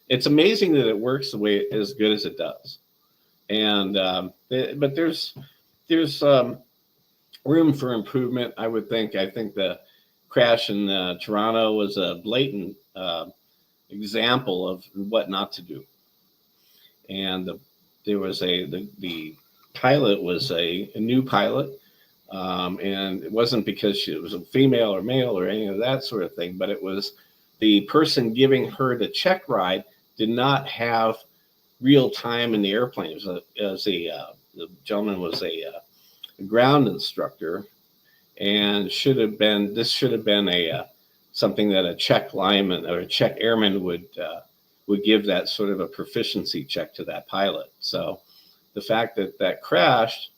It's amazing that it works the way as good as it does. And but there's room for improvement, I would think. I think the crash in Toronto was a blatant example of what not to do. And there was the pilot was a new pilot, and it wasn't because she was a female or male or any of that sort of thing, but it was the person giving her the check ride did not have real time in the airplane. The gentleman was a ground instructor, and should have been something that a check lineman or a check airman would give that sort of a proficiency check to that pilot. So the fact that crashed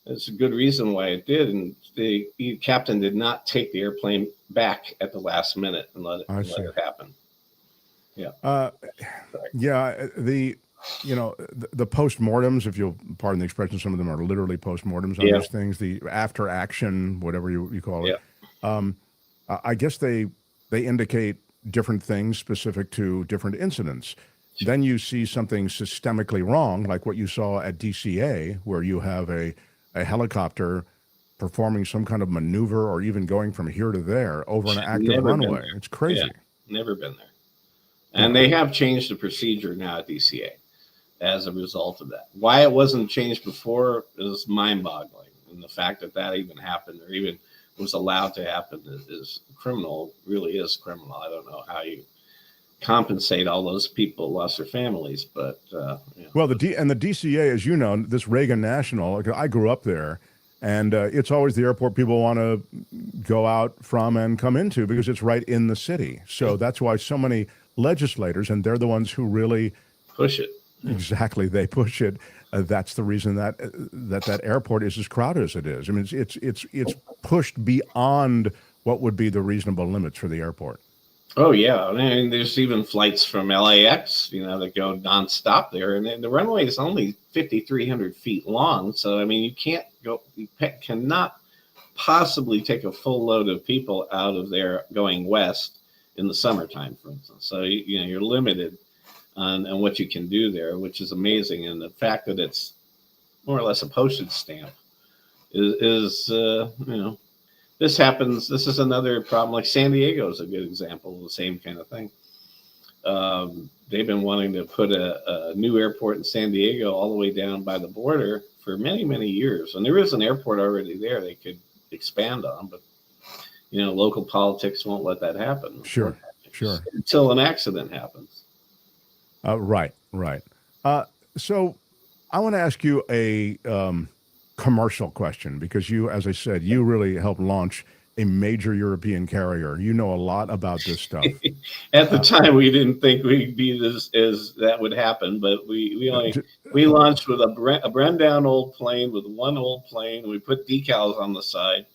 is a good reason why it did, and the captain did not take the airplane back at the last minute and let it happen. Yeah. The postmortems, if you'll pardon the expression, some of them are literally postmortems on these things, the after action, whatever you call it. I guess they indicate different things specific to different incidents. Then you see something systemically wrong, like what you saw at DCA, where you have a helicopter performing some kind of maneuver or even going from here to there over an active runway. It's crazy. Yeah, never been there. And they have changed the procedure now at DCA as a result of that. Why it wasn't changed before is mind-boggling. And the fact that even happened or even was allowed to happen is criminal, really is criminal. I don't know how you compensate all those people who lost their families, but well, the DCA, as you know, this Reagan National, I grew up there, and it's always the airport people want to go out from and come into because it's right in the city. So that's why so many legislators, and they're the ones who really push it. Exactly, they push it. That's the reason that airport is as crowded as it is. I mean, it's pushed beyond what would be the reasonable limits for the airport. Oh yeah, I mean, there's even flights from LAX, that go nonstop there, and the runway is only 5,300 feet long. So I mean, you cannot possibly take a full load of people out of there going west in the summertime, for instance. So you're limited on what you can do there, which is amazing. And the fact that it's more or less a postage stamp is this happens. This is another problem. Like San Diego is a good example of the same kind of thing. They've been wanting to put a new airport in San Diego all the way down by the border for many, many years. And there is an airport already there they could expand on, but local politics won't let that happen. Sure. Until an accident happens. Right. So I want to ask you a commercial question, because you, as I said, you really helped launch a major European carrier. You know a lot about this stuff. At the time, we didn't think we'd be as that would happen, but we launched with a brand down old plane with one old plane. We put decals on the side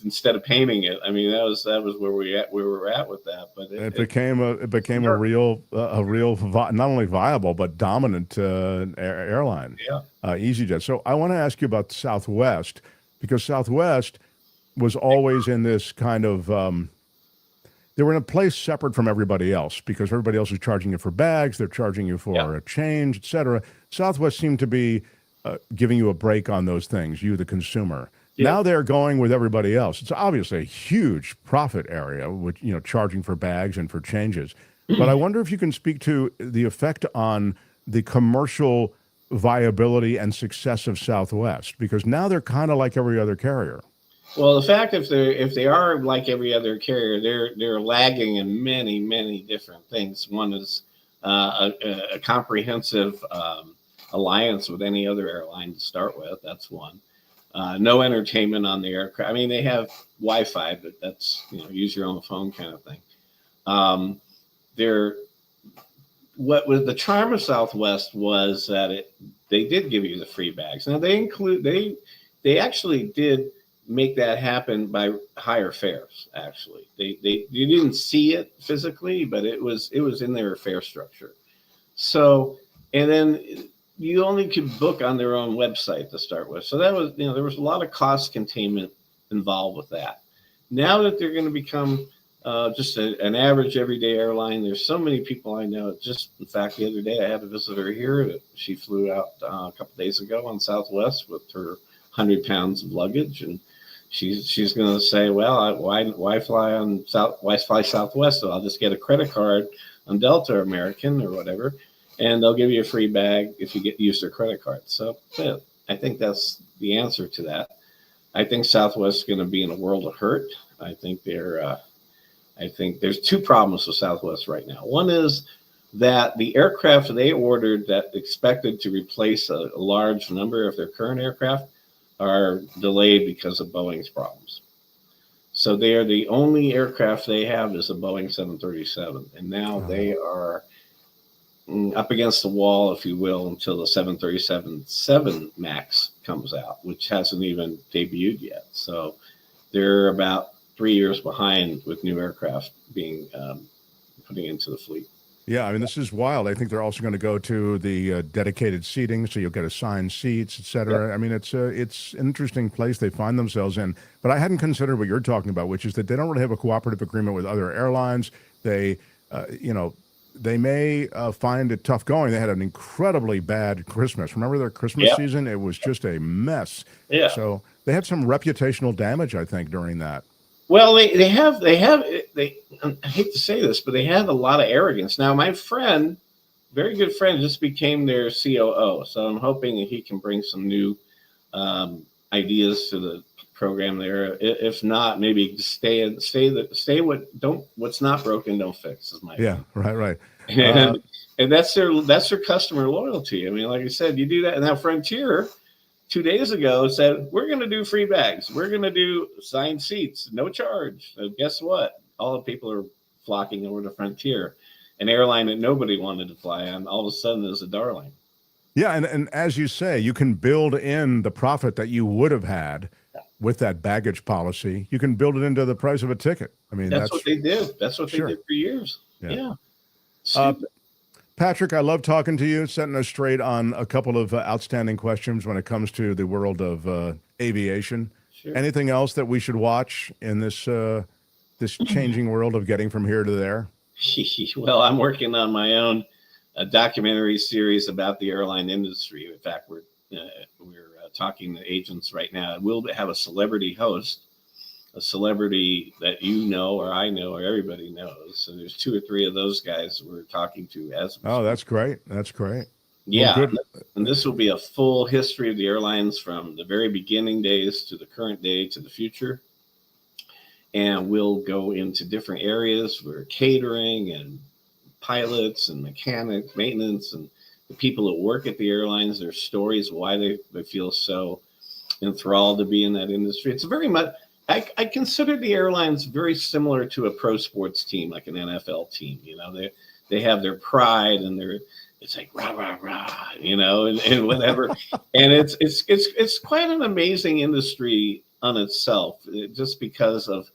instead of painting it. I mean, that was where we were at with that. But it became a real not only viable but dominant airline. EasyJet. So I want to ask you about Southwest, because Southwest was always in this kind of they were in a place separate from everybody else, because everybody else is charging you for bags, they're charging you for a change, etc. Southwest seemed to be giving you a break on those things, you the consumer. Now they're going with everybody else. It's obviously a huge profit area, which, charging for bags and for changes. But I wonder if you can speak to the effect on the commercial viability and success of Southwest, because now they're kind of like every other carrier. Well, the fact if they are like every other carrier, they're lagging in many different things. One is a comprehensive alliance with any other airline to start with. That's one. No entertainment on the aircraft. I mean, they have Wi-Fi, but that's use your own phone kind of thing. What was the charm of Southwest was that they did give you the free bags. Now they actually did make that happen by higher fares. Actually, you didn't see it physically, but it was in their fare structure. So, and then you only could book on their own website to start with. So that was there was a lot of cost containment involved with that. Now that they're going to become just an average everyday airline, there's so many people I know. Just in fact, the other day I had a visitor here. She flew out a couple days ago on Southwest with her 100 pounds of luggage, and she's going to say, well, why fly Southwest? So I'll just get a credit card on Delta or American or whatever, and they'll give you a free bag if you use their credit card. So yeah, I think that's the answer to that. I think Southwest is going to be in a world of hurt. I think there's two problems with Southwest right now. One is that the aircraft they ordered that expected to replace a large number of their current aircraft are delayed because of Boeing's problems. So they are the only aircraft they have is a Boeing 737. And now they are up against the wall, if you will, until the 737-7 MAX comes out, which hasn't even debuted yet. So they're about 3 years behind with new aircraft being putting into the fleet. Yeah, I mean, this is wild. I think they're also going to go to the dedicated seating, so you'll get assigned seats, et cetera. Yeah. I mean, it's an interesting place they find themselves in. But I hadn't considered what you're talking about, which is that they don't really have a cooperative agreement with other airlines. They, they may find it tough going. They had an incredibly bad Christmas. Remember their Christmas season? It was just a mess. Yeah. So they had some reputational damage, I think, during that. Well, they have. I hate to say this, but they have a lot of arrogance. Now, my friend, very good friend, just became their COO. So I'm hoping that he can bring some new ideas to the program there. If not, maybe what's not broken, don't fix. Is my opinion. Right. And that's their customer loyalty. I mean, like I said, you do that. And now Frontier 2 days ago said, we're going to do free bags. We're going to do assigned seats, no charge. So guess what? All the people are flocking over to Frontier, an airline that nobody wanted to fly on. All of a sudden is a darling. Yeah. And as you say, you can build in the profit that you would have had with that baggage policy. You can build it into the price of a ticket. I mean, that's what they did. That's what they did for years. Yeah. Patrick, I love talking to you, setting us straight on a couple of outstanding questions when it comes to the world of aviation. Sure. Anything else that we should watch in this this changing world of getting from here to there? Well, I'm working on my own documentary series about the airline industry. In fact, we're talking to agents right now. We'll have a celebrity host, a celebrity that you know or I know or everybody knows. So there's 2 or 3 of those guys we're talking to as we speak. That's great. That's great. Yeah. Well, and this will be a full history of the airlines from the very beginning days to the current day to the future. And we'll go into different areas where catering and pilots and mechanics, maintenance, and the people that work at the airlines, their stories, why they feel so enthralled to be in that industry. It's very much, I consider the airlines very similar to a pro sports team, like an NFL team. You know, they have their pride and it's like rah rah rah, you know, and whatever. And it's quite an amazing industry on itself, just because of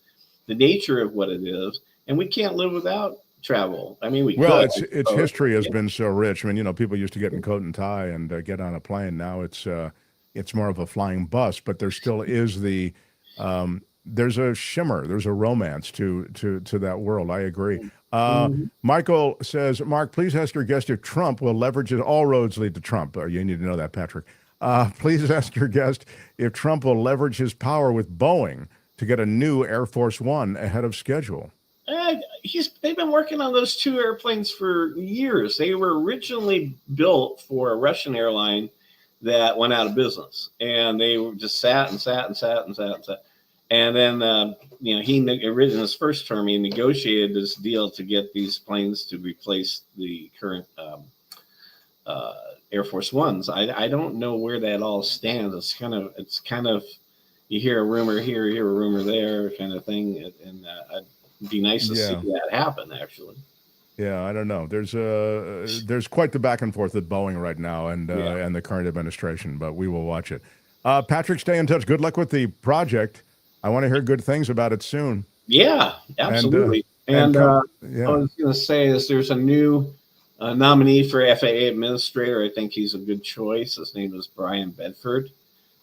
the nature of what it is. And we can't live without travel. I mean, its history has been so rich. I mean, you know, people used to get in coat and tie and get on a plane. Now it's more of a flying bus, but there still is there's a shimmer, there's a romance to that world. I agree. Michael says, Mark, please ask your guest if Trump will leverage it. All roads lead to Trump. You need to know that, Patrick. Please ask your guest if Trump will leverage his power with Boeing to get a new Air Force One ahead of schedule. They've been working on those 2 airplanes for years. They were originally built for a Russian airline that went out of business, and they just sat. And then, originally in his first term, he negotiated this deal to get these planes to replace the current Air Force Ones. I don't know where that all stands. It's kind of, you hear a rumor here, you hear a rumor there, kind of thing. And it'd be nice to see that happen, actually. Yeah, I don't know. There's quite the back and forth at Boeing right now and the current administration, but we will watch it. Patrick, stay in touch. Good luck with the project. I want to hear good things about it soon. Yeah, absolutely. And I was going to say is there's a new nominee for FAA administrator. I think he's a good choice. His name is Brian Bedford.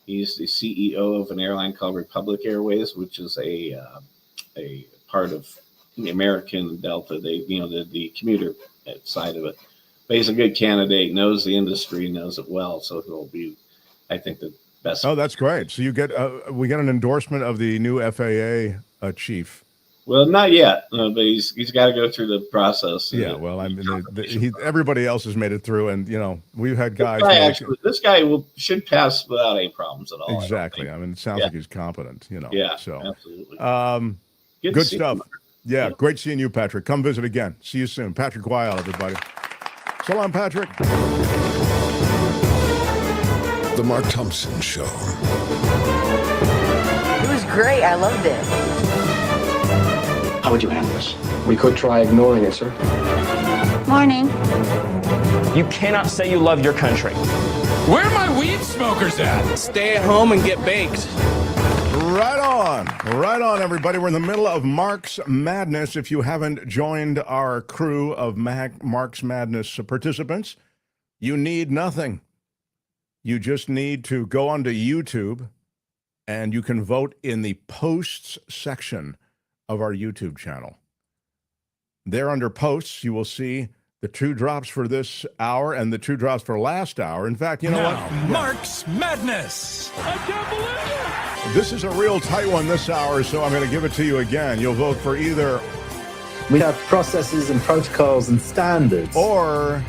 He's the CEO of an airline called Republic Airways, which is a part of the American Delta. The commuter side of it. But he's a good candidate, knows the industry, knows it well. So he'll be, I think, the best. Oh, that's great. So we get an endorsement of the new FAA chief. Well, not yet, but he's got to go through the process. Yeah, well, I mean, everybody else has made it through, and we've had guys. This guy should pass without any problems at all. Exactly. I mean, it sounds like he's competent. Yeah. So absolutely. Good stuff. Yeah, great seeing you, Patrick. Come visit again. See you soon, Patrick Weil, everybody. So long, Patrick. The Mark Thompson Show. It was great. I loved it. How would you handle this? We could try ignoring it, sir. Morning. You cannot say you love your country. Where are my weed smokers at? Stay at home and get baked. Right on, everybody. We're in the middle of Mark's Madness. If you haven't joined our crew of Mark's Madness participants, you need nothing. You just need to go onto YouTube, and you can vote in the posts section of our YouTube channel. There under posts, you will see the 2 drops for this hour and the 2 drops for last hour. In fact, you know what? Mark's Madness. I can't believe it. This is a real tight one this hour, so I'm going to give it to you again. You'll vote for either... We have processes and protocols and standards. Or...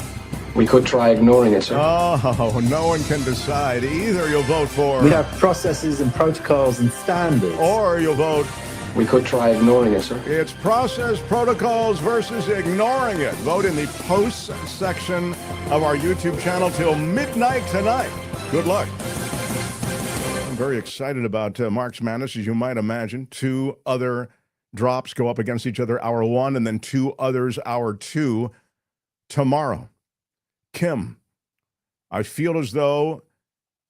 We could try ignoring it, sir. Oh, no one can decide. Either you'll vote for... We have processes and protocols and standards. Or you'll vote... We could try ignoring it, sir. It's process protocols versus ignoring it. Vote in the posts section of our YouTube channel till midnight tonight. Good luck. I'm very excited about Mark's Madness, as you might imagine. 2 other drops go up against each other, hour 1, and then 2 others, hour 2, tomorrow. Kim, I feel as though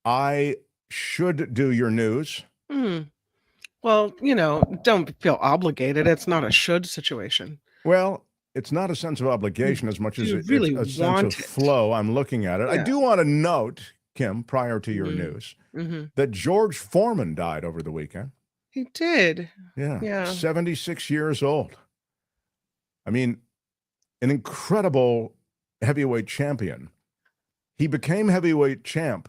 I should do your news. Well, don't feel obligated. It's not a should situation. Well, it's not a sense of obligation as much as it's really a sense of flow. I'm looking at it. Yeah. I do want to note, Kim, prior to your news, that George Foreman died over the weekend. He did. Yeah. 76 years old. I mean, an incredible heavyweight champion. He became heavyweight champ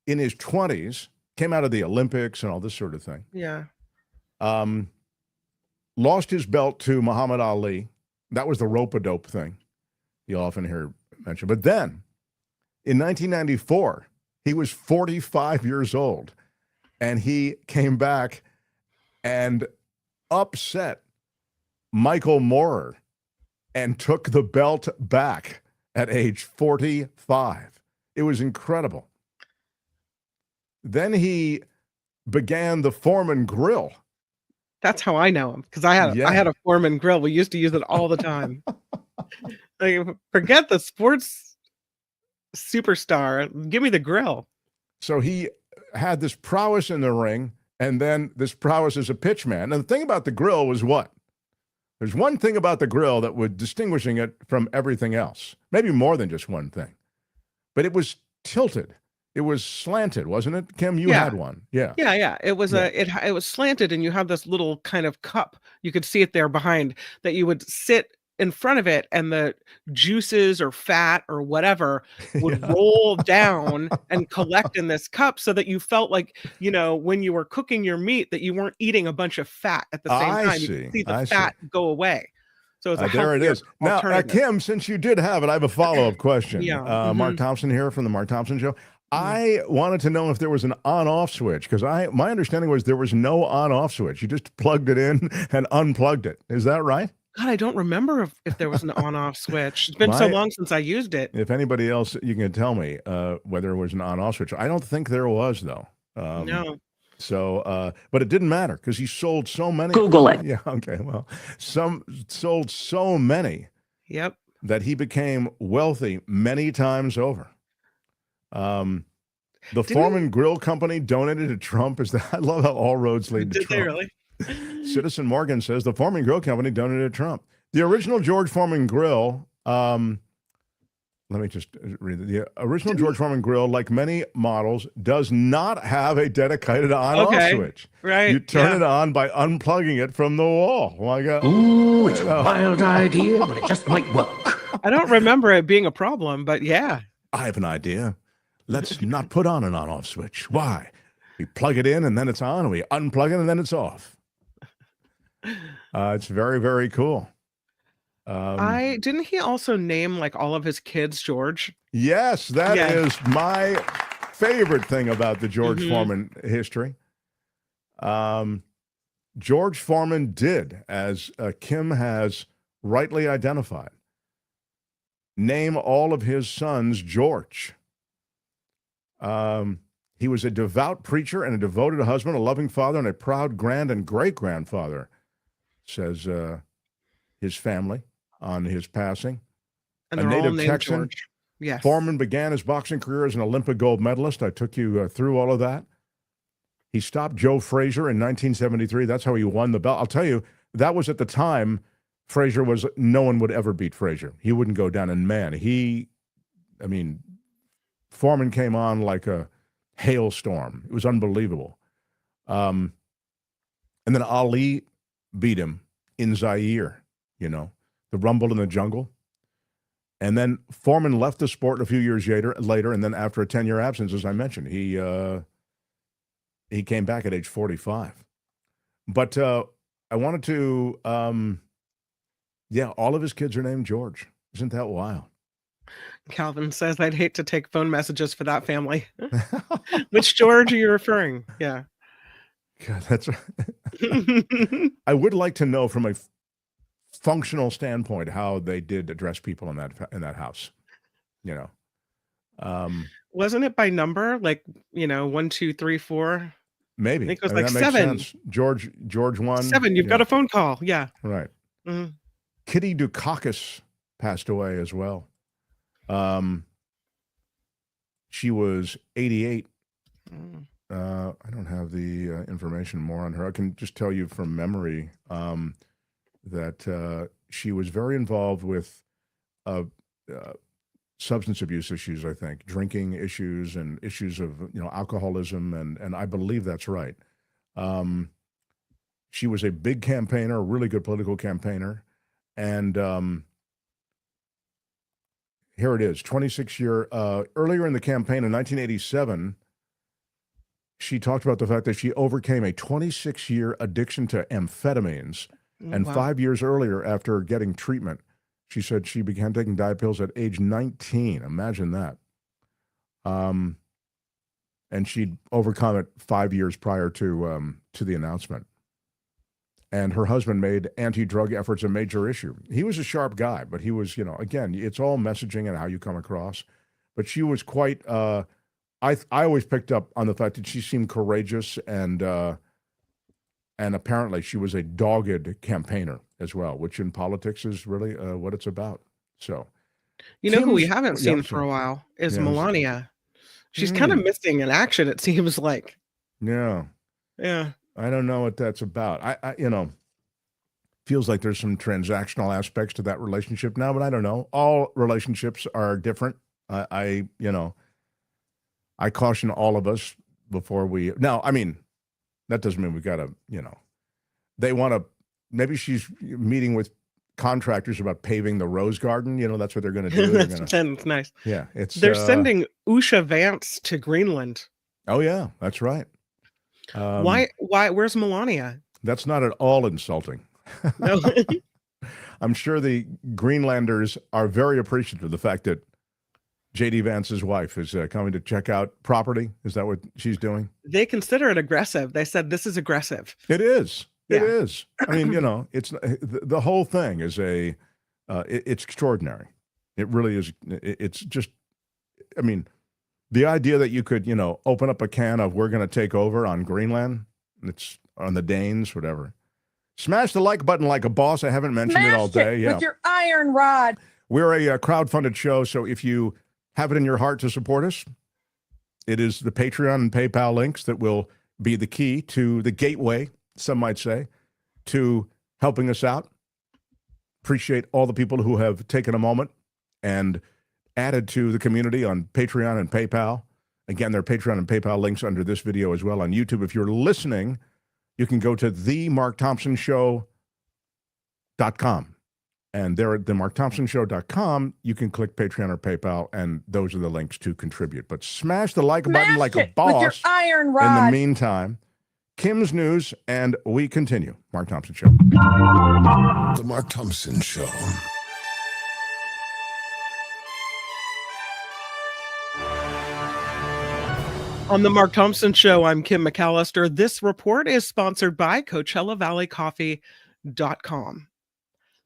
in his 20s, came out of the Olympics and all this sort of thing. Yeah. Lost his belt to Muhammad Ali. That was the rope-a-dope thing you'll often hear mentioned. But then, in 1994, he was 45 years old, and he came back and upset Michael Moorer and took the belt back at age 45. It was incredible. Then he began the Foreman grill. That's how I know him, because I had a Foreman grill. We used to use it all the time. Like, forget the sports superstar. Give me the grill. So he had this prowess in the ring, and then this prowess as a pitchman. And the thing about the grill was what? There's one thing about the grill that was distinguishing it from everything else. Maybe more than just one thing. But it was tilted. It was slanted, wasn't it, Kim? You had one. Yeah. It was it was slanted, and you had this little kind of cup. You could see it there behind that you would sit in front of it, and the juices or fat or whatever would roll down and collect in this cup, so that you felt like, when you were cooking your meat, that you weren't eating a bunch of fat at the same time. You could see the fat go away. So it's there it is. Now, Kim, since you did have it, I have a follow-up question. Mark Thompson here from the Mark Thompson Show. I wanted to know if there was an on-off switch because my understanding was there was no on-off switch. You just plugged it in and unplugged it. Is that right? God, I don't remember if there was an on-off switch. It's been so long since I used it. If anybody else, you can tell me whether it was an on-off switch. I don't think there was, though. No. So, but it didn't matter because he sold so many. Google it. Yeah. Okay. Well, sold so many. Yep. That he became wealthy many times over. The Foreman Grill Company donated to Trump. I love how all roads lead to Trump. Did they really? Citizen Morgan says the Foreman Grill Company donated to Trump. The original George Foreman Grill, let me just read it. The original George Foreman Grill, like many models, does not have a dedicated on-off switch. Right. You turn it on by unplugging it from the wall. Oh my God. Ooh, it's a wild idea, but it just might work. I don't remember it being a problem, but yeah. I have an idea. Let's not put on an on-off switch. Why? We plug it in and then it's on, and we unplug it and then it's off. It's very, very cool. Didn't he also name like all of his kids George? Yes, that is my favorite thing about the George Foreman history. George Foreman did, as Kim has rightly identified, name all of his sons George. He was a devout preacher and a devoted husband, a loving father, and a proud grand and great-grandfather, says his family on his passing. And a they're all native named Texan. George. Yes. Foreman began his boxing career as an Olympic gold medalist. I took you through all of that. He stopped Joe Frazier in 1973. That's how he won the belt. I'll tell you, that was at the time Frazier was, no one would ever beat Frazier. He wouldn't go down. And man, Foreman came on like a hailstorm. It was unbelievable. And then Ali beat him in Zaire, the Rumble in the Jungle. And then Foreman left the sport a few years later, and then after a 10-year absence, as I mentioned, he came back at age 45. But I wanted to, all of his kids are named George. Isn't that wild? Calvin says, I'd hate to take phone messages for that family. Which George are you referring? Yeah. God, that's right. I would like to know from a functional standpoint how they did address people in that house. Wasn't it by number? Like, 1, 2, 3, 4? Maybe. I think it was that like makes 7. sense. George 1. 7. You've got a phone call. Yeah. Right. Mm-hmm. Kitty Dukakis passed away as well. She was 88. I don't have the information more on her. I can just tell you from memory that she was very involved with substance abuse issues, I think, drinking issues and issues of alcoholism, and I believe that's right. She was a big campaigner, a really good political campaigner, and here it is, 26-year, earlier in the campaign in 1987, she talked about the fact that she overcame a 26-year addiction to amphetamines. And 5 years earlier, after getting treatment, she said she began taking diet pills at age 19. Imagine that. And she'd overcome it 5 years prior to the announcement. And her husband made anti-drug efforts a major issue. He was a sharp guy, but he was, again, it's all messaging and how you come across. But she was quite, I always picked up on the fact that she seemed courageous and apparently she was a dogged campaigner as well, which in politics is really what it's about. So, who we haven't seen for a while is Melania. She's kind of missing in action, it seems like. Yeah. Yeah. I don't know what that's about. I feels like there's some transactional aspects to that relationship now, but I don't know. All relationships are different. I caution all of us before we. Now, that doesn't mean we got to. They want to. Maybe she's meeting with contractors about paving the rose garden. That's what they're going to do. That's nice. Yeah, they're sending Usha Vance to Greenland. Oh yeah, that's right. Why? Where's Melania? That's not at all insulting. No. I'm sure the Greenlanders are very appreciative of the fact that J.D. Vance's wife is coming to check out property. Is that what she's doing? They consider it aggressive. They said this is aggressive. It is. It Yeah. is. I mean, it's the whole thing is it's extraordinary. It really is. It's just, I mean, the idea that you could, open up a can of we're going to take over on Greenland, it's on the Danes, whatever. Smash the like button like a boss. I haven't mentioned it all day. Yeah. With your iron rod. We're a crowdfunded show, so if you have it in your heart to support us, it is the Patreon and PayPal links that will be the key to the gateway, some might say, to helping us out. Appreciate all the people who have taken a moment and added to the community on Patreon and PayPal. Again, there are Patreon and PayPal links under this video as well on YouTube. If you're listening, you can go to themarkthompsonshow.com. And there at themarkthompsonshow.com, you can click Patreon or PayPal, and those are the links to contribute. But smash the like button like a boss. With your iron rod. In the meantime, Kim's News, and we continue. Mark Thompson Show. The Mark Thompson Show. On the Mark Thompson Show, I'm Kim McAllister. This report is sponsored by CoachellaValleyCoffee.com.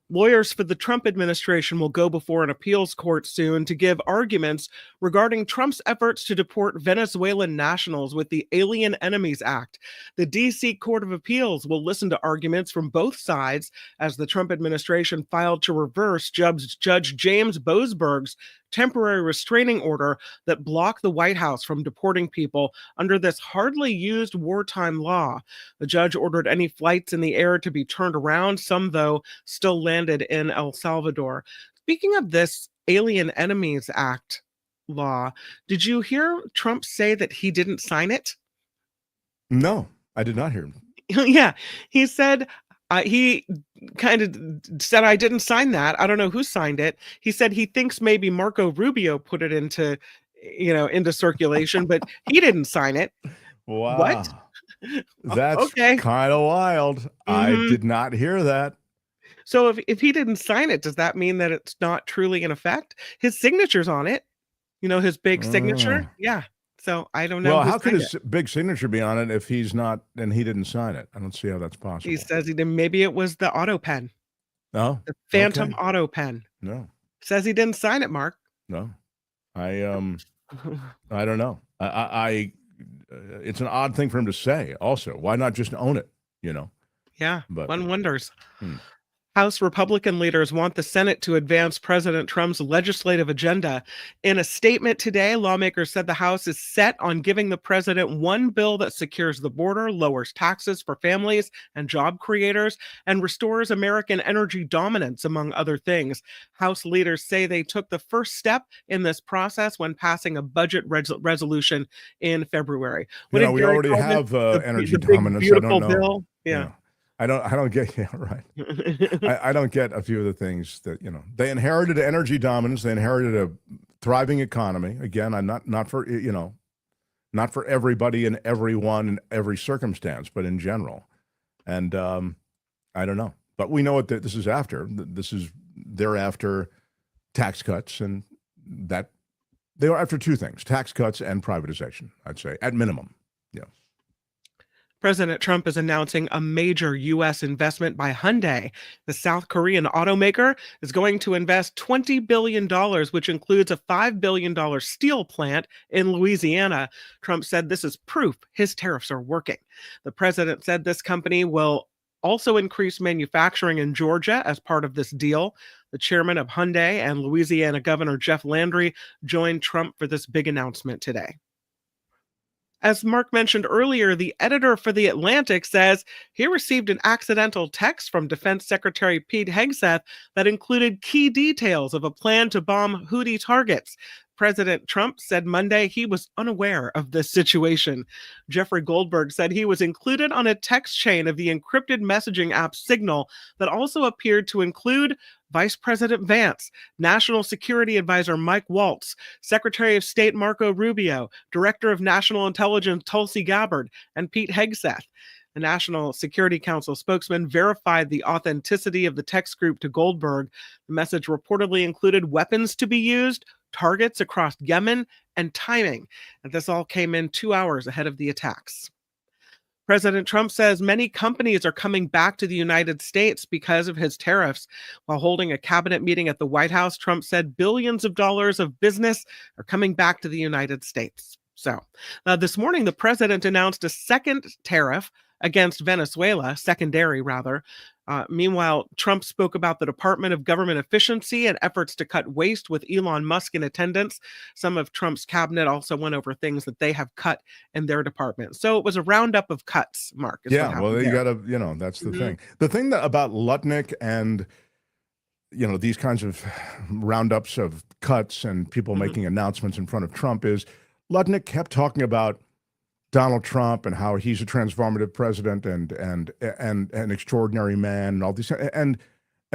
Lawyers for the Trump administration will go before an appeals court soon to give arguments regarding Trump's efforts to deport Venezuelan nationals with the Alien Enemies Act. The D.C. Court of Appeals will listen to arguments from both sides as the Trump administration filed to reverse Judge James Boasberg's temporary restraining order that blocked the White House from deporting people under this hardly used wartime law. The judge ordered any flights in the air to be turned around. Some, though, still landed in El Salvador. Speaking of this Alien Enemies Act law, did you hear Trump say that he didn't sign it? No, I did not hear him. Yeah, he said, he kind of said, I didn't sign that. I don't know who signed it. He said he thinks maybe Marco Rubio put it into circulation, but he didn't sign it. Wow. What? That's Okay. kind of wild. I did not hear that. So if he didn't sign it, does that mean that it's not truly in effect? His signature's on it, his big signature. Yeah. So I don't know. Well, who how could signed his it. big signature be on it if he's not and he didn't sign it? I don't see how that's possible. He says he did. Maybe it was the auto pen, No, the Phantom okay. auto pen. No, Says he didn't sign it, Mark. no. I don't know. It's an odd thing for him to say. Also, why not just own it? Yeah, But- one wonders. House Republican leaders want the Senate to advance President Trump's legislative agenda. In a statement today, lawmakers said the House is set on giving the president one bill that secures the border, lowers taxes for families and job creators, and restores American energy dominance, among other things. House leaders say they took the first step in this process when passing a budget resolution in February. What did we Gary already call it? have energy the big, dominance. beautiful I don't know. bill. Yeah. I don't get. Yeah, right. I don't get a few of the things that they inherited energy dominance. They inherited a thriving economy. Again, I'm not for not for everybody and everyone in every circumstance, but in general. And I don't know. But we know what this is after. This is thereafter tax cuts, and that they are after two things: tax cuts and privatization. I'd say at minimum. Yeah. President Trump is announcing a major U.S. investment by Hyundai. The South Korean automaker is going to invest $20 billion, which includes a $5 billion steel plant in Louisiana. Trump said this is proof his tariffs are working. The president said this company will also increase manufacturing in Georgia as part of this deal. The chairman of Hyundai and Louisiana Governor Jeff Landry joined Trump for this big announcement today. As Mark mentioned earlier, the editor for The Atlantic says he received an accidental text from Defense Secretary Pete Hegseth that included key details of a plan to bomb Houthi targets. President Trump said Monday he was unaware of this situation. Jeffrey Goldberg said he was included on a text chain of the encrypted messaging app Signal that also appeared to include Vice President Vance, National Security Advisor Mike Waltz, Secretary of State Marco Rubio, Director of National Intelligence Tulsi Gabbard, and Pete Hegseth. The National Security Council spokesman verified the authenticity of the text group to Goldberg. The message reportedly included weapons to be used, targets across Yemen, and timing. And this all came in 2 hours ahead of the attacks. President Trump says many companies are coming back to the United States because of his tariffs. While holding a cabinet meeting at the White House, Trump said billions of dollars of business are coming back to the United States. So this morning, the president announced a second tariff against Venezuela, secondary rather. Meanwhile, Trump spoke about the Department of Government Efficiency and efforts to cut waste with Elon Musk in attendance. Some of Trump's cabinet also went over things that they have cut in their department. So it was a roundup of cuts, Mark. Yeah, well, you got to, that's the thing. The thing about Lutnick and, these kinds of roundups of cuts and people making announcements in front of Trump is Lutnick kept talking about Donald Trump and how he's a transformative president and an extraordinary man and all these. And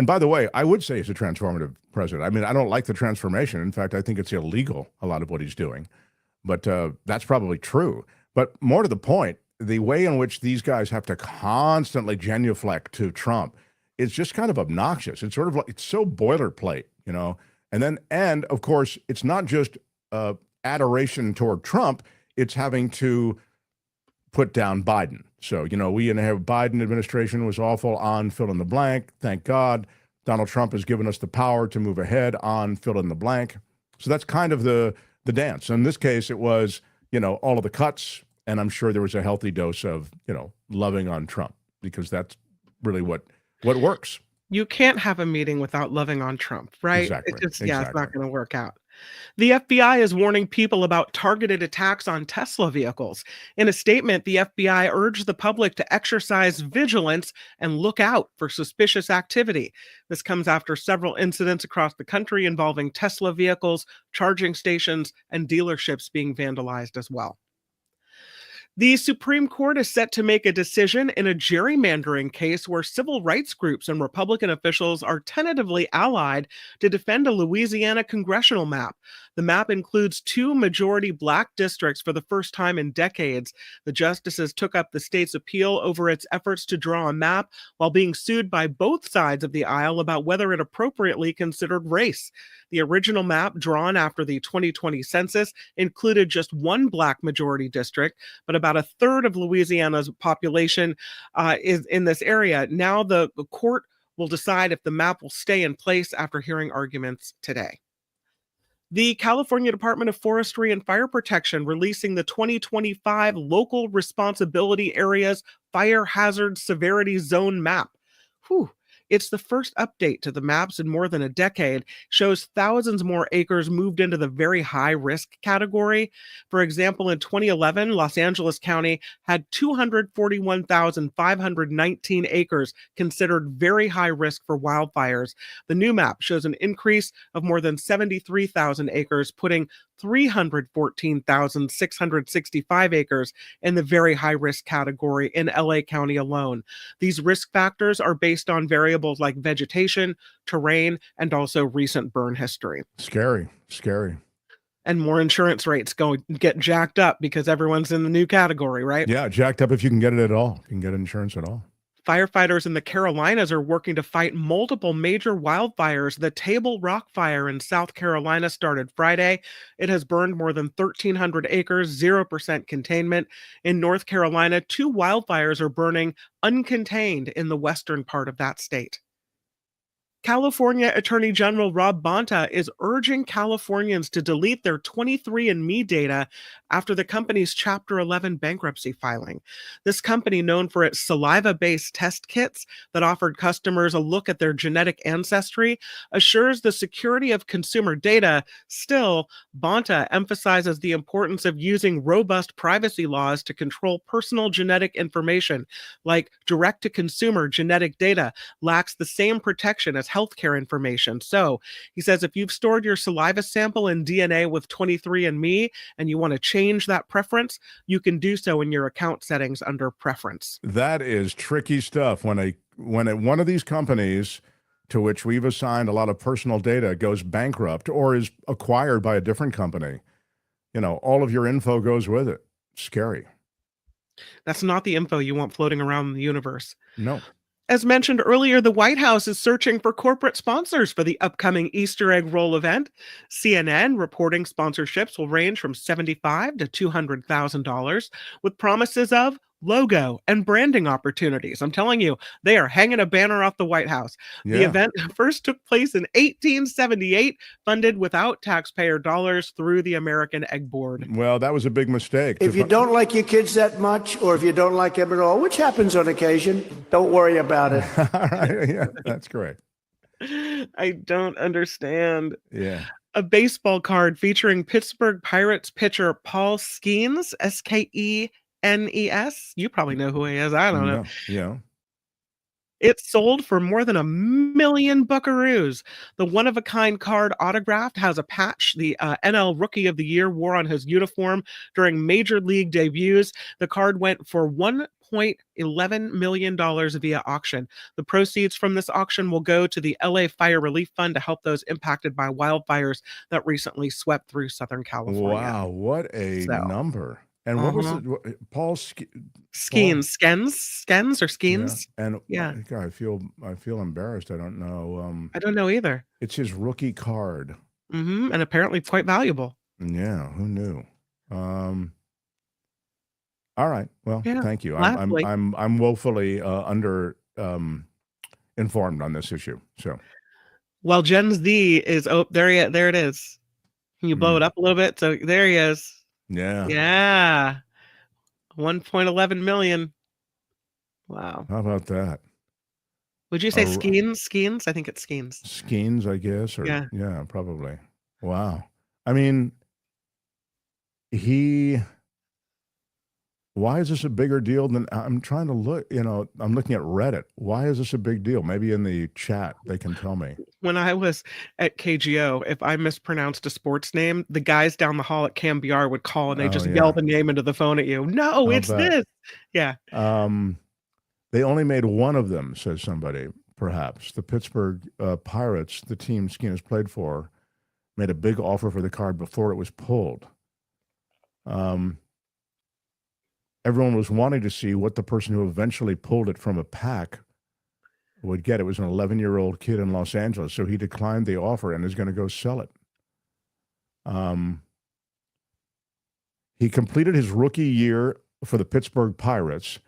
by the way, I would say he's a transformative president. I mean, I don't like the transformation. In fact, I think it's illegal, a lot of what he's doing. But that's probably true. But more to the point, the way in which these guys have to constantly genuflect to Trump is just kind of obnoxious. It's sort of like, it's so boilerplate, And of course, it's not just adoration toward Trump. It's having to put down Biden. So, we have Biden administration was awful on fill in the blank. Thank God. Donald Trump has given us the power to move ahead on fill in the blank. So that's kind of the dance. In this case, it was, all of the cuts. And I'm sure there was a healthy dose of, loving on Trump, because that's really what works. You can't have a meeting without loving on Trump, right? Exactly. It's not going to work out. The FBI is warning people about targeted attacks on Tesla vehicles. In a statement, the FBI urged the public to exercise vigilance and look out for suspicious activity. This comes after several incidents across the country involving Tesla vehicles, charging stations, and dealerships being vandalized as well. The Supreme Court is set to make a decision in a gerrymandering case where civil rights groups and Republican officials are tentatively allied to defend a Louisiana congressional map. The map includes 2 majority Black districts for the first time in decades. The justices took up the state's appeal over its efforts to draw a map while being sued by both sides of the aisle about whether it appropriately considered race. The original map, drawn after the 2020 census, included just 1 Black majority district, but about a third of Louisiana's population is in this area. Now the court will decide if the map will stay in place after hearing arguments today. The California Department of Forestry and Fire Protection releasing the 2025 Local Responsibility Areas Fire Hazard Severity Zone map. It's the first update to the maps in more than a decade, shows thousands more acres moved into the very high risk category. For example, in 2011, Los Angeles County had 241,519 acres considered very high risk for wildfires. The new map shows an increase of more than 73,000 acres, putting 314,665 acres in the very high risk category in LA County alone. These risk factors are based on variables like vegetation, terrain, and also recent burn history. Scary. And more insurance rates get jacked up because everyone's in the new category, right? Yeah, jacked up if you can get it at all. If you can get insurance at all. Firefighters in the Carolinas are working to fight multiple major wildfires. The Table Rock Fire in South Carolina started Friday. It has burned more than 1,300 acres, 0% containment. In North Carolina, 2 wildfires are burning uncontained in the western part of that state. California Attorney General Rob Bonta is urging Californians to delete their 23andMe data after the company's Chapter 11 bankruptcy filing. This company, known for its saliva-based test kits that offered customers a look at their genetic ancestry, assures the security of consumer data. Still, Bonta emphasizes the importance of using robust privacy laws to control personal genetic information, like direct-to-consumer genetic data lacks the same protection as healthcare information. So he says if you've stored your saliva sample and DNA with 23andMe and you want to change that preference, you can do so in your account settings under preference. That is tricky stuff. When one of these companies to which we've assigned a lot of personal data goes bankrupt or is acquired by a different company, all of your info goes with it. Scary. That's not the info you want floating around the universe. No. As mentioned earlier, the White House is searching for corporate sponsors for the upcoming Easter egg roll event. CNN reporting sponsorships will range from $75,000 to $200,000 with promises of logo and branding opportunities. I'm telling you, they are hanging a banner off the White House. The Yeah. event first took place in 1878, funded without taxpayer dollars through the American Egg Board. Well, that was a big mistake. If you don't like your kids that much, or if you don't like them at all, which happens on occasion, don't worry about it. All right, yeah, that's great. I don't understand. Yeah. A baseball card featuring Pittsburgh Pirates pitcher Paul Skenes, Skenes. You probably know who he is. I don't know. No, yeah. It sold for more than 1 million buckaroos. The one-of-a-kind card autographed has a patch the NL Rookie of the Year wore on his uniform during Major League debuts. The card went for $1.11 million via auction. The proceeds from this auction will go to the LA Fire Relief Fund to help those impacted by wildfires that recently swept through Southern California. Wow, what a number. And what was it? Paul Skenes or Skenes? Yeah. And yeah. God, I feel embarrassed. I don't know. I don't know either. It's his rookie card. And apparently quite valuable. Yeah, who knew? All right. Well, Yeah, thank you. lastly- I'm woefully under informed on this issue. So Well, Gen Z is there it is. Can you blow it up a little bit? So there he is. yeah. Yeah. 1.11 million. Wow. How about that? Would you say Ar- Skenes? I think it's Skenes. Skenes, I guess, or Yeah. Probably. Wow. I mean, why is this a bigger deal than I'm trying to look, I'm looking at Reddit. Why is this a big deal? Maybe in the chat they can tell me. When I was at KGO, if I mispronounced a sports name, the guys down the hall at CamBR would call and they just yell the name into the phone at you. No, I'll it's bet. this. Yeah. They only made one of them, says somebody, perhaps. The Pittsburgh Pirates, the team Skenes played for, made a big offer for the card before it was pulled. Everyone was wanting to see what the person who eventually pulled it from a pack would get. It was an 11-year-old kid in Los Angeles, so he declined the offer and is going to go sell it. He completed his rookie year for the Pittsburgh Pirates.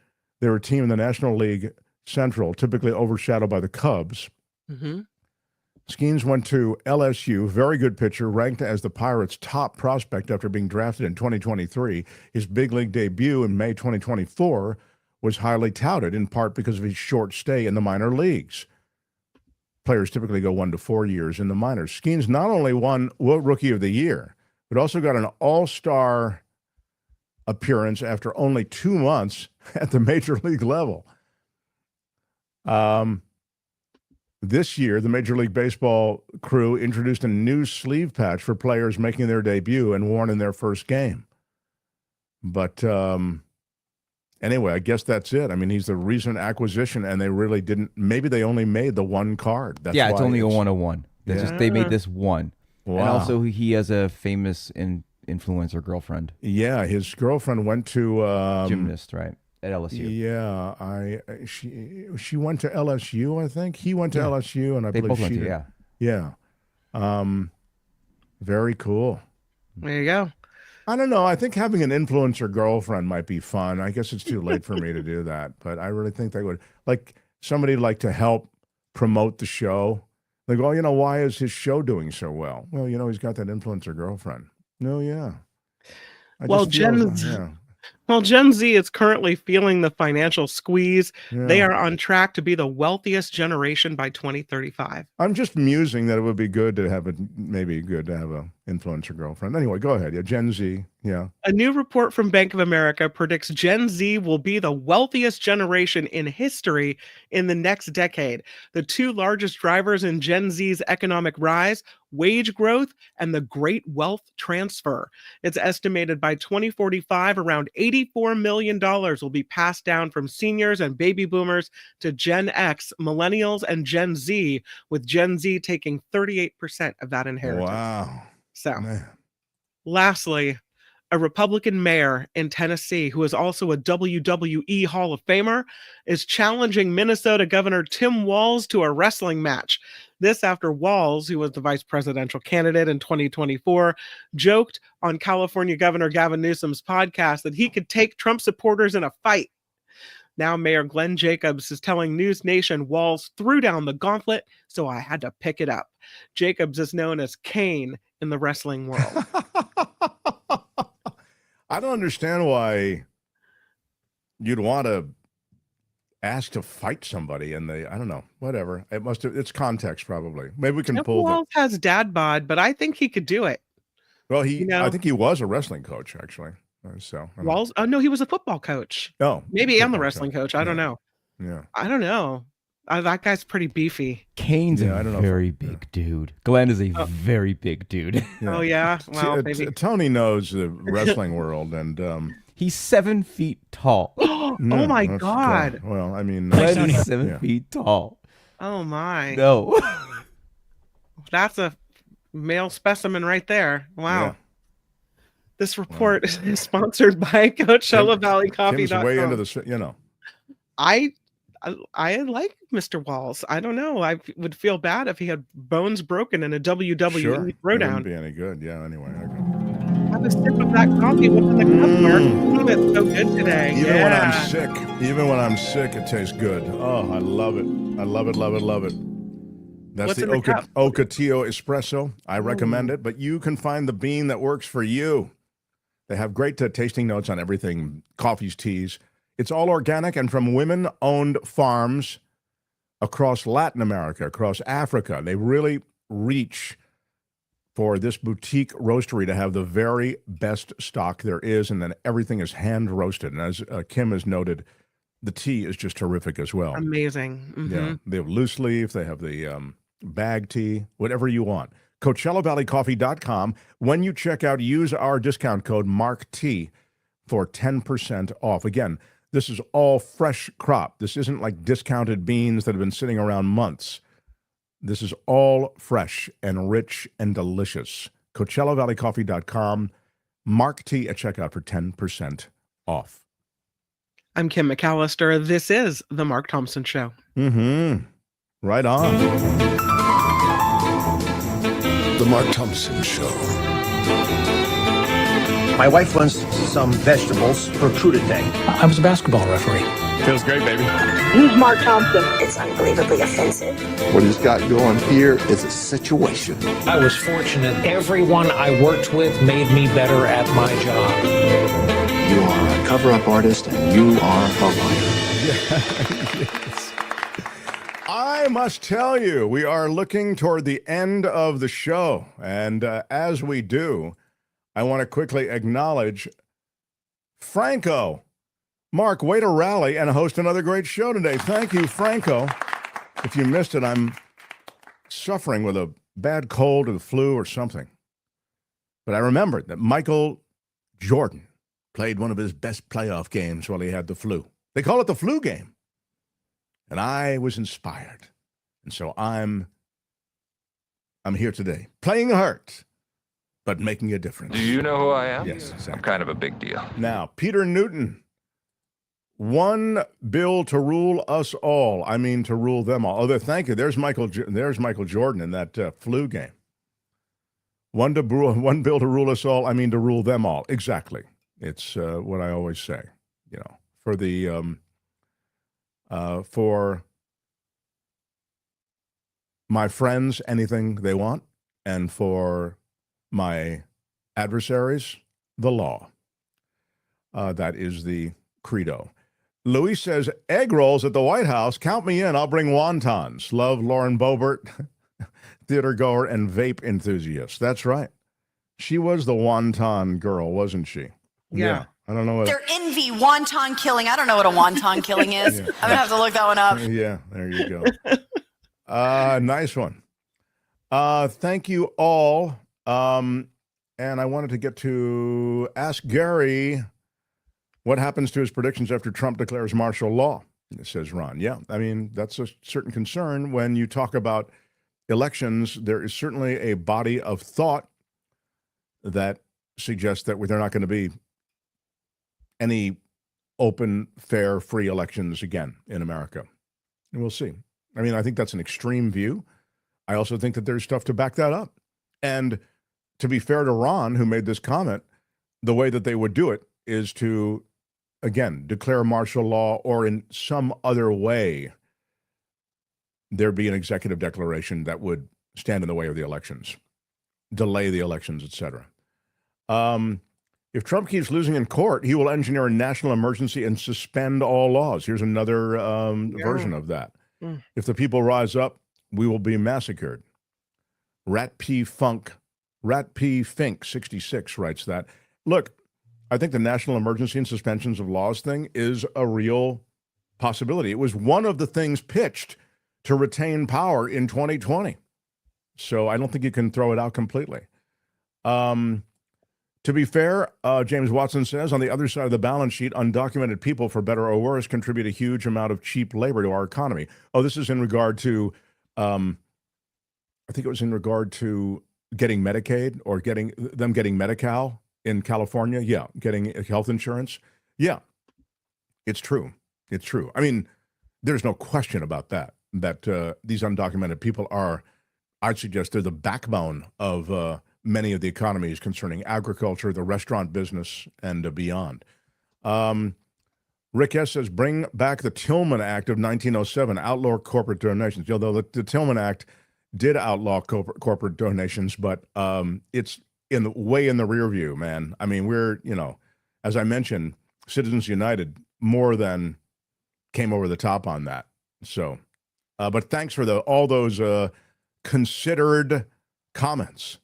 They're a team in the National League Central, typically overshadowed by the Cubs. Mm-hmm. Skenes went to LSU, very good pitcher, ranked as the Pirates' top prospect after being drafted in 2023. His big league debut in May 2024 was highly touted, in part because of his short stay in the minor leagues. Players typically go 1 to 4 years in the minors. Skenes not only won Rookie of the Year, but also got an all-star appearance after only 2 months at the major league level. This year, the Major League Baseball crew introduced a new sleeve patch for players making their debut and worn in their first game. But anyway, I guess that's it. I mean, he's the recent acquisition, and they really didn't. Maybe they only made the one card. That's yeah, it's why only a 101. That's just they made this one. Wow. And also, he has a famous influencer girlfriend. Yeah, his girlfriend went to gymnast, right? At LSU. Yeah, she went to LSU, I think. He went to LSU, and I They believe both went she to, did. Yeah. Very cool. There you go. I don't know. I think having an influencer girlfriend might be fun. I guess it's too late for me to do that, but I really think they would. Like somebody like to help promote the show. They go, why is his show doing so well? Well, he's got that influencer girlfriend. No, yeah. Gen Z is currently feeling the financial squeeze. Yeah. They are on track to be the wealthiest generation by 2035. I'm just musing that it would be good to have a influencer girlfriend. Anyway, go ahead. Yeah, Gen Z. Yeah. A new report from Bank of America predicts Gen Z will be the wealthiest generation in history in the next decade. The two largest drivers in Gen Z's economic rise, wage growth and the great wealth transfer. It's estimated by 2045, around $84 million will be passed down from seniors and baby boomers to Gen X, millennials, and Gen Z, with Gen Z taking 38% of that inheritance. Wow. So, Man. lastly, A Republican mayor in Tennessee, who is also a WWE Hall of Famer, is challenging Minnesota Governor Tim Walz to a wrestling match. This after Walz, who was the vice presidential candidate in 2024, joked on California Governor Gavin Newsom's podcast that he could take Trump supporters in a fight. Now Mayor Glenn Jacobs is telling News Nation Walz threw down the gauntlet, so I had to pick it up. Jacobs is known as Kane in the wrestling world. I don't understand why you'd want to ask to fight somebody and I don't know, whatever. It's context probably. Maybe we can pull Walz has dad bod, but I think he could do it. Well, I think he was a wrestling coach actually. So Walz, oh no, he was a football coach. Oh, maybe I'm the wrestling coach. I don't know. Yeah, I don't know. That guy's pretty beefy. Kane's a very big dude. Glenn is a very big dude. Oh yeah, well, maybe Tony knows the wrestling world, and he's 7 feet tall. Oh my God! Well, I mean, Glenn is 7 feet tall. Oh my! No, that's a male specimen right there. Wow. Yeah. This report is sponsored by CoachellaValleyCoffee.com. Tim's way into the, I like Mr. Walz. I don't know. I would feel bad if he had bones broken in a WWE throwdown. It wouldn't be any good. Yeah. Anyway, have a sip of that coffee. What's in the cup, Mark? It's so good today. Even when I'm sick, it tastes good. Oh, I love it. I love it. Love it. Love it. That's the Ocotillo Espresso. I recommend it, but you can find the bean that works for you. They have great tasting notes on everything, coffees, teas. It's all organic and from women-owned farms across Latin America, across Africa. They really reach for this boutique roastery to have the very best stock there is, and then everything is hand-roasted. And as Kim has noted, the tea is just terrific as well. Amazing. Mm-hmm. Yeah, they have loose leaf. They have the bag tea, whatever you want. CoachellaValleyCoffee.com. When you check out, use our discount code MARKT for 10% off. Again, this is all fresh crop. This isn't like discounted beans that have been sitting around months. This is all fresh and rich and delicious. CoachellaValleyCoffee.com. MARKT at checkout for 10% off. I'm Kim McAllister. This is The Mark Thompson Show. Mm-hmm. Right on. The Mark Thompson Show. My wife wants some vegetables for Coup Day. I was a basketball referee. Feels great, baby. Use Mark Thompson. It's unbelievably offensive. What he's got going here is a situation. I was fortunate. Everyone I worked with made me better at my job. You are a cover-up artist and you are a liar. Yes. I must tell you, we are looking toward the end of the show. And as we do, I want to quickly acknowledge Franco. Mark, way to rally and host another great show today. Thank you, Franco. If you missed it, I'm suffering with a bad cold or the flu or something. But I remembered that Michael Jordan played one of his best playoff games while he had the flu. They call it the flu game. And I was inspired. And so I'm here today, playing hurt, but making a difference. Do you know who I am? Yes, exactly. I'm kind of a big deal. Now, Peter Newton, one bill to rule us all. I mean, to rule them all. Oh, thank you. There's Michael Jordan in that flu game. One bill to rule us all. I mean, to rule them all. Exactly. It's what I always say. You know, for the for my friends, anything they want, and for my adversaries, the law. That is the credo. Louis says, egg rolls at the White House. Count me in. I'll bring wontons. Love, Lauren Boebert, theater goer and vape enthusiast. That's right. She was the wonton girl, wasn't she? Yeah. I don't know what. Their envy wonton killing. I don't know what a wonton killing is. Yeah. I'm going to have to look that one up. Yeah, there you go. Nice one. Thank you all. And I wanted to get to ask Gary what happens to his predictions after Trump declares martial law, says Ron. Yeah, I mean, that's a certain concern. When you talk about elections, there is certainly a body of thought that suggest that they're not going to be any open, fair, free elections again in America. And we'll see. I mean, I think that's an extreme view. I also think that there's stuff to back that up. And to be fair to Ron, who made this comment, the way that they would do it is to, again, declare martial law, or in some other way, there'd be an executive declaration that would stand in the way of the elections, delay the elections, etc. If Trump keeps losing in court, he will engineer a national emergency and suspend all laws. Here's another version of that. If the people rise up, we will be massacred. Rat P. Fink 66 writes that. Look, I think the national emergency and suspensions of laws thing is a real possibility. It was one of the things pitched to retain power in 2020. So I don't think you can throw it out completely. To be fair, James Watson says, on the other side of the balance sheet, undocumented people, for better or worse, contribute a huge amount of cheap labor to our economy. Oh, this is in regard to, I think it was in regard to getting Medicaid or getting Medi-Cal in California. Yeah, getting health insurance. Yeah, it's true. It's true. I mean, there's no question about that these undocumented people are, I'd suggest, they're the backbone of many of the economies concerning agriculture, the restaurant business, and beyond. Rick S. says, bring back the Tillman Act of 1907, outlaw corporate donations. Although the Tillman Act did outlaw corporate donations, but it's way in the rear view, man. I mean, we're, as I mentioned, Citizens United more than came over the top on that. So, but thanks for all those considered comments.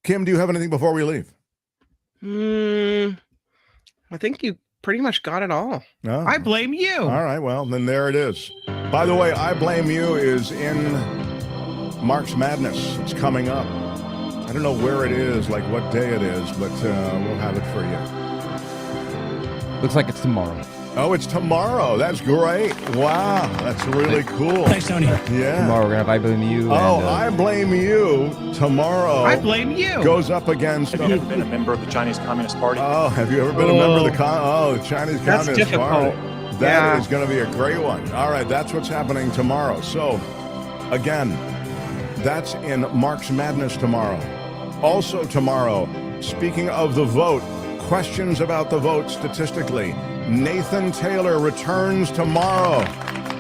Kim, do you have anything before we leave? I think you pretty much got it all. Oh. I blame you. All right, well, then there it is. By the way, I Blame You is in March Madness. It's coming up. I don't know where it is, like what day it is, but we'll have it for you. Looks like it's tomorrow. Oh, it's tomorrow. That's great. Wow, that's really cool. Thanks, Tony. Yeah. Tomorrow we're going to have I Blame You. Oh, I Blame You tomorrow. I blame you. Goes up against... Have you ever been a member of the Chinese Communist Party? Oh, have you ever been a member of the Chinese Communist difficult. Party? That is going to be a great one. All right, that's what's happening tomorrow. So, again, that's in March Madness tomorrow. Also tomorrow, speaking of the vote, questions about the vote statistically. Nathan Taylor returns tomorrow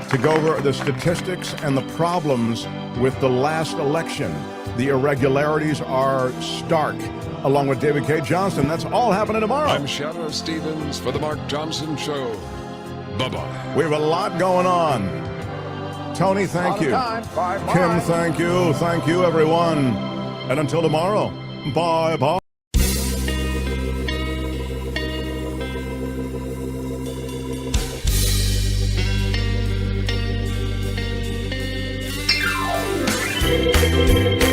to go over the statistics and the problems with the last election. The irregularities are stark, along with David K. Johnston. That's all happening tomorrow. I'm Shadow Stevens for The Mark Thompson Show. Bye-bye. We have a lot going on. Tony, thank you. Kim, thank you. Thank you, everyone. And until tomorrow, bye-bye. Thank you.